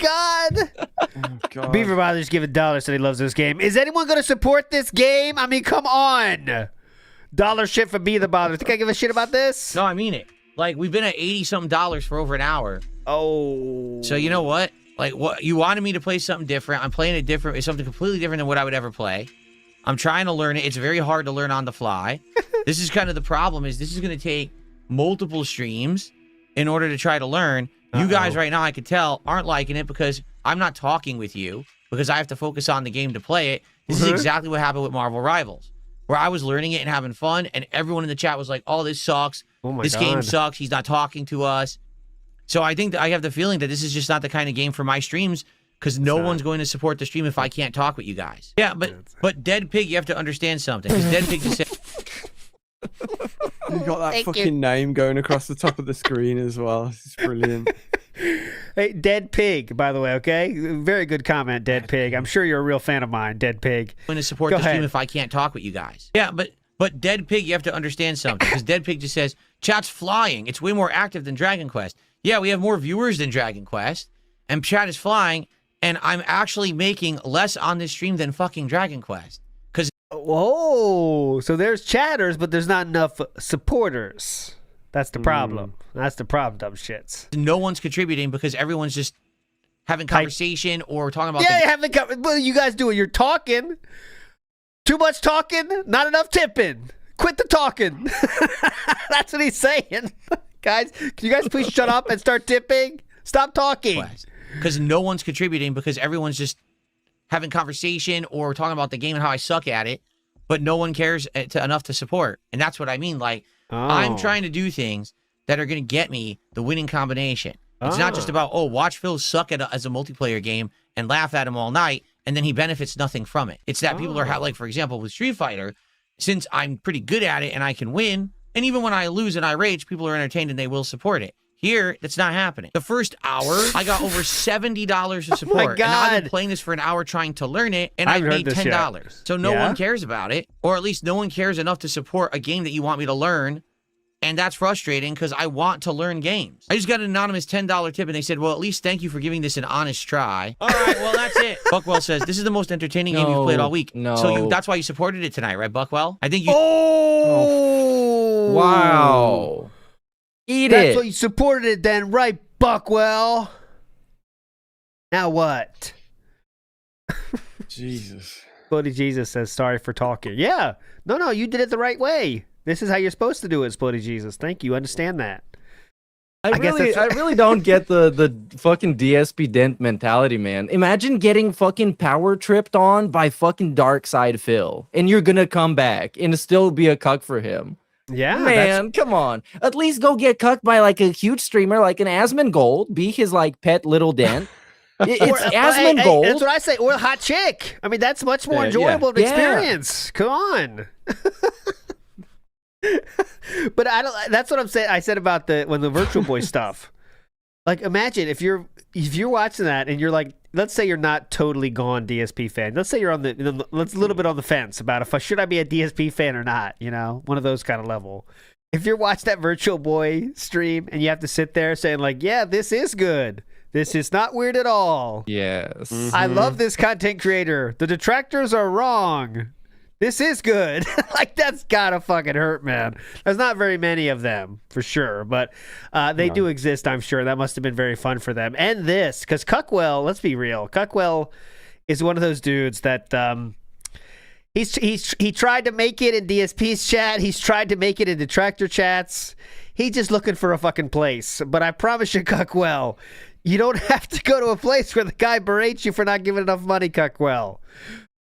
Speaker 5: God. Beaver Bother's giving $1 said he loves this game. Is anyone going to support this game? I mean, come on. Dollar shit for Beaver Bother. Think I give a shit about this?
Speaker 21: No, I mean it. Like, we've been at $80-something for over an hour.
Speaker 5: Oh.
Speaker 21: So you know what? Like, what you wanted me to play something different. I'm playing it different. It's something completely different than what I would ever play. I'm trying to learn it. It's very hard to learn on the fly. This is kind of the problem, is this is going to take multiple streams in order to try to learn. You guys right now, I could tell, aren't liking it because I'm not talking with you because I have to focus on the game to play it. This is exactly what happened with Marvel Rivals, where I was learning it and having fun, and everyone in the chat was like, oh, this sucks. This game sucks. He's not talking to us. So I think that I have the feeling that this is just not the kind of game for my streams because no one's going to support the stream if I can't talk with you guys. Yeah, but Dead Pig, you have to understand something. Because Dead Pig just said...
Speaker 6: You got that fucking name going across the top of the screen as well. It's brilliant.
Speaker 5: Hey, Dead Pig, by the way, okay? Very good comment, Dead Pig. I'm sure you're a real fan of mine, Dead Pig.
Speaker 21: I'm going to support the stream if I can't talk with you guys. Yeah, but Dead Pig, you have to understand something. Because Dead Pig just says, chat's flying. It's way more active than Dragon Quest. Yeah, we have more viewers than Dragon Quest. And chat is flying. And I'm actually making less on this stream than fucking Dragon Quest.
Speaker 5: Whoa, so there's chatters, but there's not enough supporters. That's the problem. That's the problem, dumb shits.
Speaker 21: No one's contributing because everyone's just having conversation or talking about...
Speaker 5: What are you guys doing? You're talking. Too much talking, not enough tipping. Quit the talking. That's what he's saying. Guys, can you guys please shut up and start tipping? Stop talking.
Speaker 21: Because no one's contributing because everyone's just having conversation or talking about the game and how I suck at it, but no one cares enough to support. And that's what I mean. Like, I'm trying to do things that are going to get me the winning combination. It's not just about, watch Phil suck as a multiplayer game and laugh at him all night, and then he benefits nothing from it. It's that people are, like, for example, with Street Fighter, since I'm pretty good at it and I can win, and even when I lose and I rage, people are entertained and they will support it. Here, that's not happening. The first hour, I got over $70 of support. And I've been playing this for an hour trying to learn it, and I've made $10. So no one cares about it, or at least no one cares enough to support a game that you want me to learn. And that's frustrating because I want to learn games. I just got an anonymous $10 tip, and they said, well, at least thank you for giving this an honest try. All right, well, that's it. Buckwell says, this is the most entertaining game you've played all week. So that's why you supported it tonight, right, Buckwell? I think you...
Speaker 2: Wow.
Speaker 5: That's what you supported it then, right, Buckwell? Now what?
Speaker 6: Jesus.
Speaker 5: Bloody Jesus says sorry for talking. Yeah. No, you did it the right way. This is how you're supposed to do it, Bloody Jesus. Thank you. Understand that.
Speaker 2: I really don't get the fucking DSP Dent mentality, man. Imagine getting fucking power tripped on by fucking Darkside Phil, and you're gonna come back and still be a cuck for him.
Speaker 5: Yeah,
Speaker 2: man, come on. At least go get cucked by like a huge streamer like an Asmongold. Be his like pet little Dent. It's Asmongold.
Speaker 5: That's what I say. Or a hot chick. I mean, that's much more enjoyable to experience. Come on. But I don't. That's what I'm saying. I said about when the Virtual Boy stuff. Like, imagine if you're watching that and you're like, let's say you're not totally gone DSP fan. Let's say you're on let's a little bit on the fence about should I be a DSP fan or not? You know, one of those kind of level. If you're watching that Virtual Boy stream and you have to sit there saying like, yeah, this is good. This is not weird at all.
Speaker 2: Yes.
Speaker 5: I love this content creator. The detractors are wrong. This is good. Like, that's gotta fucking hurt, man. There's not very many of them, for sure. But they do exist, I'm sure. That must have been very fun for them. And this, because Cuckwell, let's be real. Cuckwell is one of those dudes that he tried to make it in DSP's chat. He's tried to make it in detractor chats. He's just looking for a fucking place. But I promise you, Cuckwell, you don't have to go to a place where the guy berates you for not giving enough money, Cuckwell.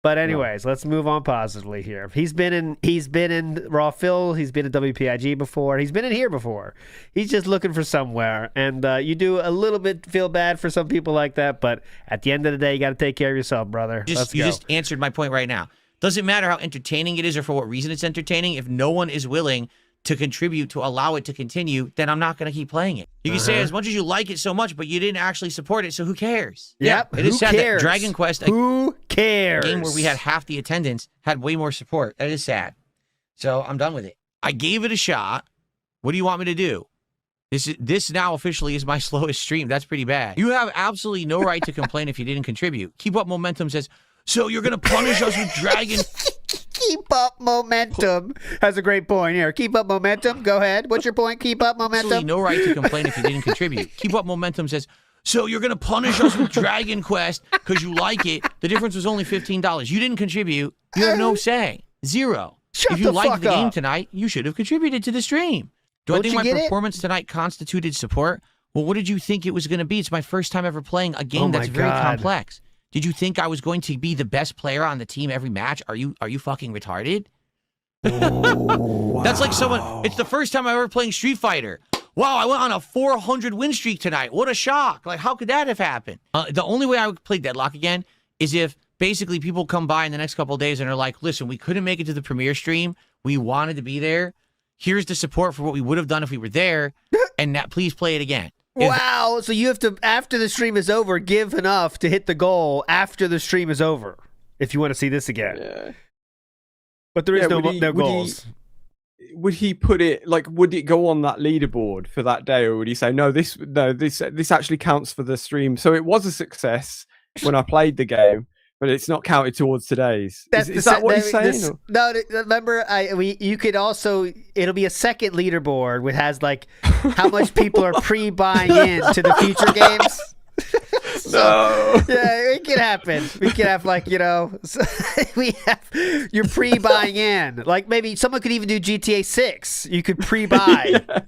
Speaker 5: But anyways, let's move on positively here. He's been in Raw Phil. He's been in WPIG before. He's been in here before. He's just looking for somewhere. And you do a little bit feel bad for some people like that. But at the end of the day, you got to take care of yourself, brother.
Speaker 21: You just answered my point right now. Doesn't matter how entertaining it is or for what reason it's entertaining. If no one is willing to contribute to allow it to continue, then I'm not going to keep playing it. You can say as much as you like it so much, but you didn't actually support it, so who cares?
Speaker 5: Yep.
Speaker 21: It is sad that Dragon Quest,
Speaker 5: who cares?
Speaker 21: A game where we had half the attendance, had way more support. That is sad. So I'm done with it. I gave it a shot. What do you want me to do? This now officially is my slowest stream. That's pretty bad. You have absolutely no right to complain if you didn't contribute. Keep Up Momentum says, so you're going to punish us with Dragon...
Speaker 5: Keep Up Momentum has a great point here. Keep Up Momentum. Go ahead. What's your point? Keep Up Momentum.
Speaker 21: Absolutely no right to complain if you didn't contribute. Keep Up Momentum says, so you're going to punish us with Dragon Quest because you like it. The difference was only $15. You didn't contribute. You have no say. Zero. If you liked the game tonight, you should have contributed to the stream. Do I think my performance tonight constituted support? Well, what did you think it was going to be? It's my first time ever playing a game that's very complex. Did you think I was going to be the best player on the team every match? Are you fucking retarded? Wow. That's like someone, it's the first time I'm ever playing Street Fighter. Wow, I went on a 400 win streak tonight. What a shock. Like, how could that have happened? The only way I would play Deadlock again is if basically people come by in the next couple of days and are like, listen, we couldn't make it to the premiere stream. We wanted to be there. Here's the support for what we would have done if we were there, and now please play it again.
Speaker 5: Wow, so you have to, after the stream is over, give enough to hit the goal after the stream is over, if you want to see this again. Yeah. But there is no goals.
Speaker 6: Would he put it, like, would it go on that leaderboard for that day, or would he say, no, this actually counts for the stream? So it was a success when I played the game, but it's not counted towards today's. Is that what he's saying?
Speaker 5: No, remember, you could also, it'll be a second leaderboard which has like how much people are pre-buying in to the future games. So, yeah, it could happen. We could have like, you know, we have you're pre-buying in. Like maybe someone could even do GTA 6. You could pre-buy. Yeah.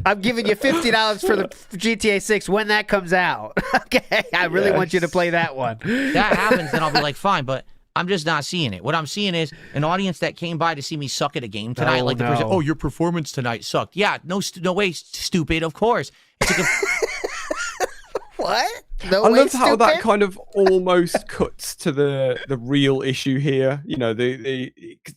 Speaker 5: I'm giving you $50 for the GTA 6 when that comes out. Okay, I really want you to play that one.
Speaker 21: That happens, then I'll be like, fine, but I'm just not seeing it. What I'm seeing is an audience that came by to see me suck at a game tonight. The person, oh, your performance tonight sucked. Yeah, no way, stupid. Of course. It's like
Speaker 5: what?
Speaker 6: I love how that kind of almost cuts to the real issue here. You know, the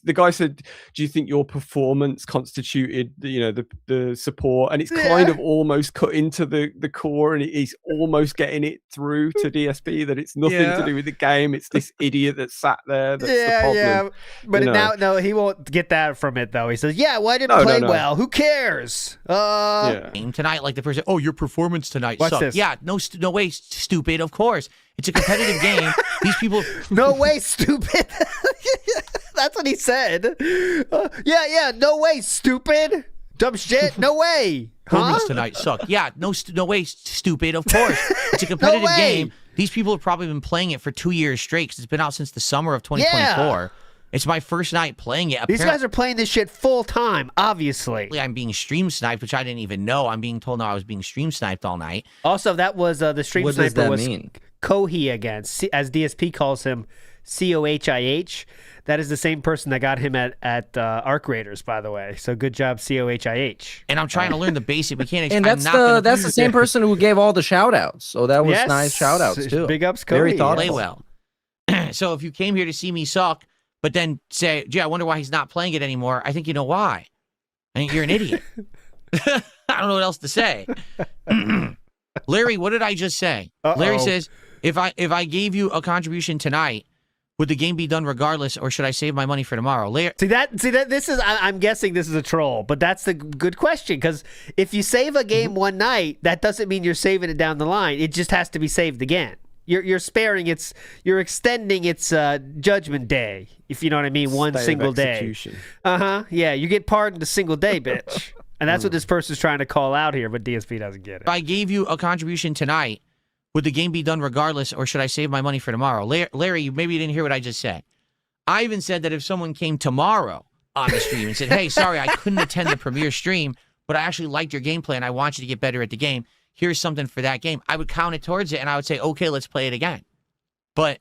Speaker 6: guy said, "Do you think your performance constituted, the support?" And it's kind of almost cut into the core, and he's almost getting it through to DSP that it's nothing to do with the game. It's this idiot that sat there. That's the problem. Yeah.
Speaker 5: But now he won't get that from it though. He says, "Yeah, well, I didn't play well. Who cares?"
Speaker 21: Tonight, like the person, oh, your performance tonight sucked. This. Yeah, no way, stupid. Of course, it's a competitive game. These people,
Speaker 5: no way, stupid. That's what he said. Yeah, no way, stupid. Dumb shit. No way.
Speaker 21: Performance tonight sucked. Yeah, no way, stupid. Of course, it's a competitive game. These people have probably been playing it for 2 years straight because it's been out since the summer of 2024. Yeah. It's my first night playing it.
Speaker 5: These guys are playing this shit full time, obviously.
Speaker 21: I'm being stream sniped, which I didn't even know. I'm being told now I was being stream sniped all night.
Speaker 5: Also, that was the stream sniper was Kohi again, as DSP calls him, COHIH. That is the same person that got him at Arc Raiders, by the way. So good job, COHIH.
Speaker 21: And I'm trying to learn the basic. We can't.
Speaker 2: And that's the same person who gave all the shout outs. So that was nice shout outs too.
Speaker 5: Big ups, Kohi.
Speaker 21: Very thoughtful. Play well. So if you came here to see me suck, but then say, gee, I wonder why he's not playing it anymore, I think you know why. I think you're an idiot. I don't know what else to say. Larry, what did I just say? Larry says, if I gave you a contribution tonight, would the game be done regardless, or should I save my money for tomorrow?
Speaker 5: See that this is, I'm guessing this is a troll, but that's the good question, because if you save a game one night, that doesn't mean you're saving it down the line. It just has to be saved again. You're sparing you're extending its judgment day, if you know what I mean, one single day. Yeah, you get pardoned a single day, bitch. And that's what this person's trying to call out here, but DSP doesn't get it.
Speaker 21: If I gave you a contribution tonight, would the game be done regardless, or should I save my money for tomorrow? Larry, maybe you didn't hear what I just said. I even said that if someone came tomorrow on the stream and said, hey, sorry, I couldn't attend the premiere stream, but I actually liked your gameplay and I want you to get better at the game, here's something for that game, I would count it towards it and I would say, okay, let's play it again. But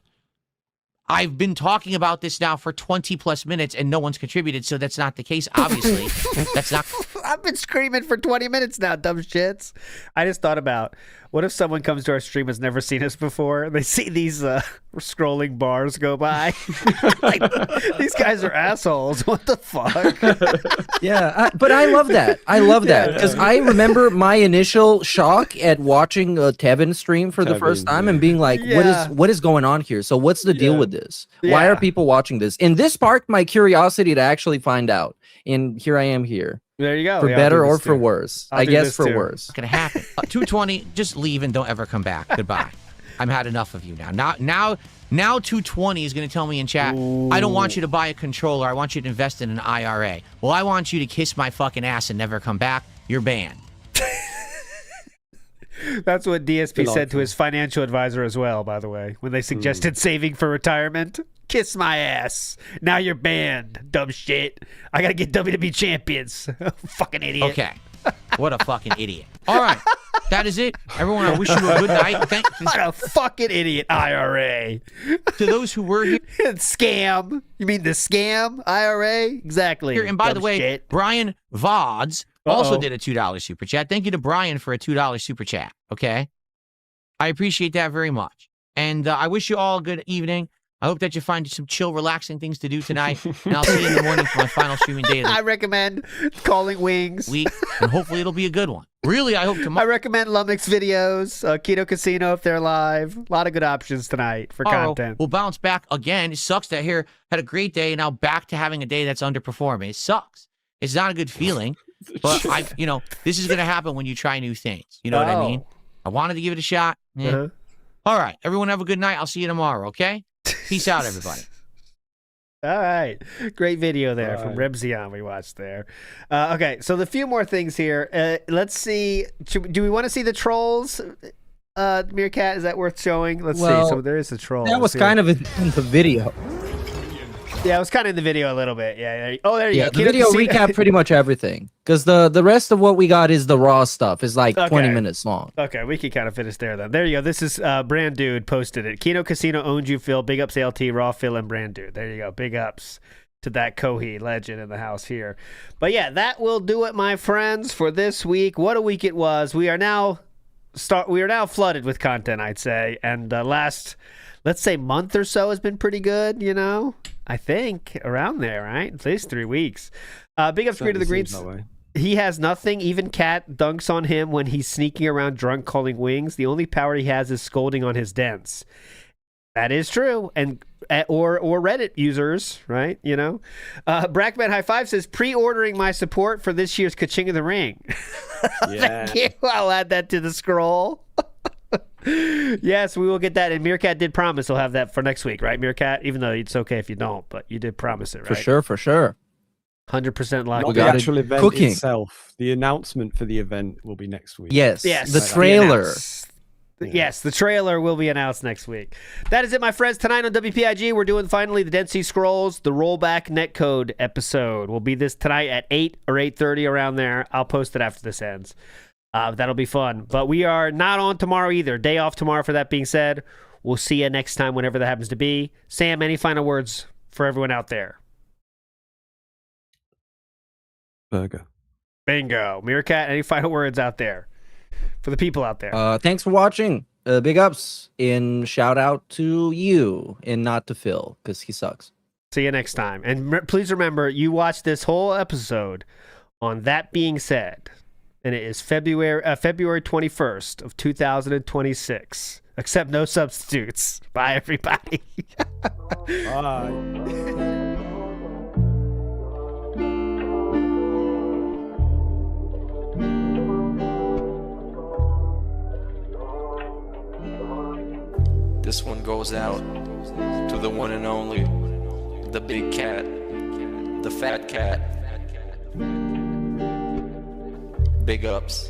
Speaker 21: I've been talking about this now for 20 plus minutes and no one's contributed, so that's not the case, obviously. That's not...
Speaker 5: I've been screaming for 20 minutes now, dumb shits. I just thought about, what if someone comes to our stream has never seen us before? They see these scrolling bars go by. Like, these guys are assholes. What the fuck?
Speaker 2: Yeah, but I love that. I love that because I remember my initial shock at watching Tevin stream for the first time and being like, what is going on here? So what's the deal with this? Why are people watching this? And this sparked my curiosity to actually find out. And here I am here.
Speaker 5: There you go.
Speaker 2: For better or for worse. I guess for worse.
Speaker 21: It's gonna happen. 220, just leave and don't ever come back. Goodbye. I've had enough of you now. Now 220 is gonna tell me in chat, I don't want you to buy a controller. I want you to invest in an IRA. Well, I want you to kiss my fucking ass and never come back. You're banned.
Speaker 5: That's what DSP said to his financial advisor as well, by the way, when they suggested saving for retirement. Kiss my ass. Now you're banned, dumb shit. I gotta get WWE champions. Fucking idiot.
Speaker 21: Okay. What a fucking idiot. All right. That is it. Everyone, I wish you a good night.
Speaker 5: What a fucking idiot, IRA.
Speaker 21: To those who were here.
Speaker 5: Scam. You mean the scam, IRA? Exactly.
Speaker 21: Here, and by the way, Brian Vods also did a $2 super chat. Thank you to Brian for a $2 super chat. Okay. I appreciate that very much. And I wish you all a good evening. I hope that you find some chill, relaxing things to do tonight. And I'll see you in the morning for my final streaming day of the
Speaker 5: I recommend calling wings.
Speaker 21: week. And hopefully it'll be a good one. Really, I hope tomorrow.
Speaker 5: I recommend Lumix videos, Keto Casino if they're live. A lot of good options tonight for content.
Speaker 21: We'll bounce back again. It sucks that here had a great day, now back to having a day that's underperforming. It sucks. It's not a good feeling. But this is gonna happen when you try new things. You know what I mean? I wanted to give it a shot. Yeah. All right, everyone have a good night. I'll see you tomorrow. Okay. Peace out, everybody.
Speaker 5: All right. Great video there from Rebzion we watched there. Okay, so the few more things here. Let's see. Do we want to see the trolls? Meerkat, is that worth showing? Let's see. So there is a troll.
Speaker 2: That was kind of in the video.
Speaker 5: Yeah, it was kind of in the video a little bit. Yeah. Oh, there you go.
Speaker 2: The video recap pretty much everything. Because the rest of what we got is the raw stuff. It's like 20 minutes long.
Speaker 5: Okay, we can kind of finish there then. There you go. This is Brand Dude posted it. Kino Casino owns you, Phil. Big ups ALT, Raw, Phil, and Brand Dude. There you go. Big ups to that Kohi legend in the house here. But yeah, that will do it, my friends, for this week. What a week it was. We are now flooded with content, I'd say. And last, let's say, month or so has been pretty good, I think around there, right? At least 3 weeks. Big ups to the Greens. He has nothing. Even Cat dunks on him when he's sneaking around drunk calling wings. The only power he has is scolding on his dents. That is true. And or Reddit users, right? Brackman High Five says pre-ordering my support for this year's Ka-Ching of the Ring.
Speaker 6: Yeah.
Speaker 5: Thank you. I'll add that to the scroll. Yes, we will get that. And Meerkat did promise he'll have that for next week, right, Meerkat? Even though it's okay if you don't, but you did promise it, right?
Speaker 2: For sure.
Speaker 5: 100% locked.
Speaker 6: Not the actual event itself. The announcement for the event will be next week.
Speaker 2: Yes. The trailer.
Speaker 5: Yes, the trailer will be announced next week. That is it, my friends. Tonight on WPIG, we're doing finally the Dead Sea Scrolls, the rollback netcode episode. Will be this tonight at 8 or 8:30 around there. I'll post it after this ends. That'll be fun. But we are not on tomorrow either. Day off tomorrow, for that being said. We'll see you next time, whenever that happens to be. Sam, any final words for everyone out there?
Speaker 6: Burger.
Speaker 5: Bingo. Meerkat, any final words out there for the people out there?
Speaker 2: Thanks for watching. Big ups and shout out to you and not to Phil because he sucks.
Speaker 5: See you next time. And please remember, you watched this whole episode on That Being Said. And it is February 21st of 2026. Except no substitutes. Bye, everybody.
Speaker 6: Bye.
Speaker 4: This one goes out to the one and only, the big cat, the fat cat. Big ups.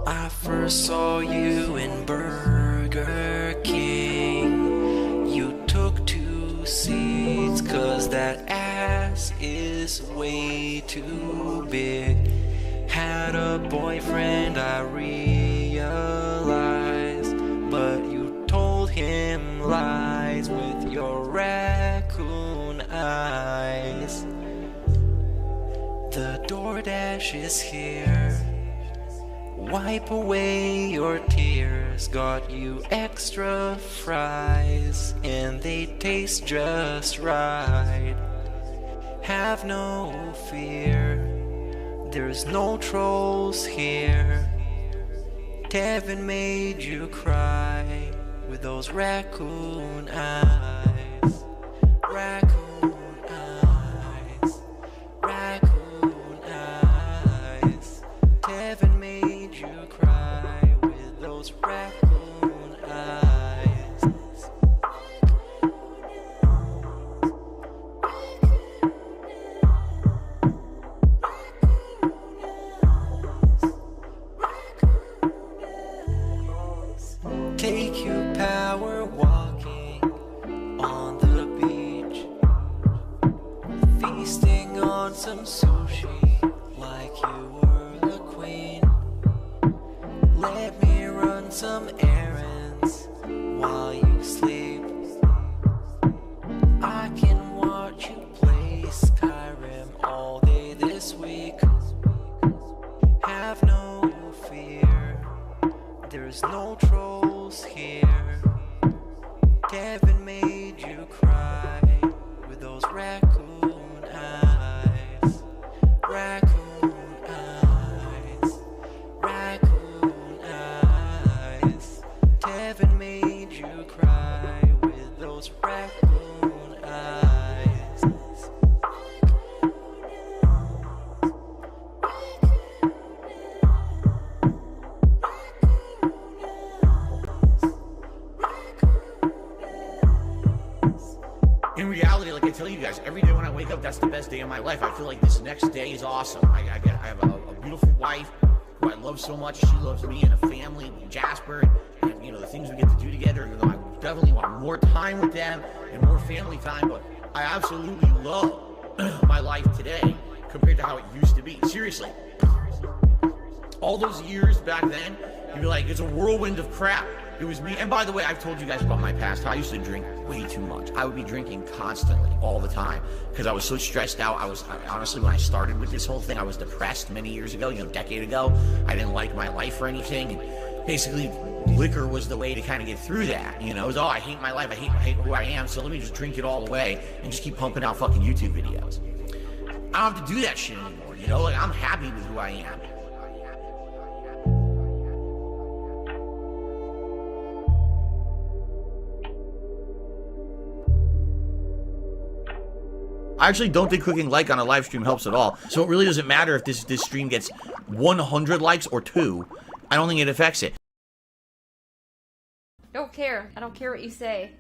Speaker 4: I first saw you in Burger King. You took 2 seats 'cause that ass is way too big. Had a boyfriend, I realized, but you told him lies with your raccoon eyes. Smash is here. Wipe away your tears. Got you extra fries, and they taste just right. Have no fear, there's no trolls here. Kevin made you cry with those raccoon eyes. Raccoon eyes. Raccoon eyes. Kevin made you cry with those raccoon eyes. Take you power walking on the beach, feasting on some sushi like you were a queen. Let me run some errands while you sleep. I can watch you play Skyrim all day this week. Have no fear, there's no trolls here. Kevin made you cry with those raccoon eyes. Raccoon eyes. Raccoon eyes. Kevin made you cry with those raccoon eyes.
Speaker 21: In reality, like I tell you guys, every day when I wake up, that's the best day of my life. I feel like this next day is awesome. I have a beautiful wife who I love so much. She loves me and a family, Jasper, and you know the things we get to do together. Even though I definitely want more time with them and more family time, but I absolutely love my life today compared to how it used to be. Seriously, all those years back then, you'd be like, it's a whirlwind of crap. It was me. And by the way, I've told you guys about my past. I used to drink way too much. I would be drinking constantly, all the time, because I was so stressed out. Honestly, when I started with this whole thing, I was depressed many years ago, a decade ago. I didn't like my life or anything. And basically, liquor was the way to kind of get through that. It was, I hate my life. I hate who I am. So let me just drink it all away and just keep pumping out fucking YouTube videos. I don't have to do that shit anymore. Like, I'm happy with who I am. I actually don't think clicking like on a live stream helps at all. So it really doesn't matter if this stream gets 100 likes or 2. I don't think it affects it.
Speaker 1: Don't care. I don't care what you say.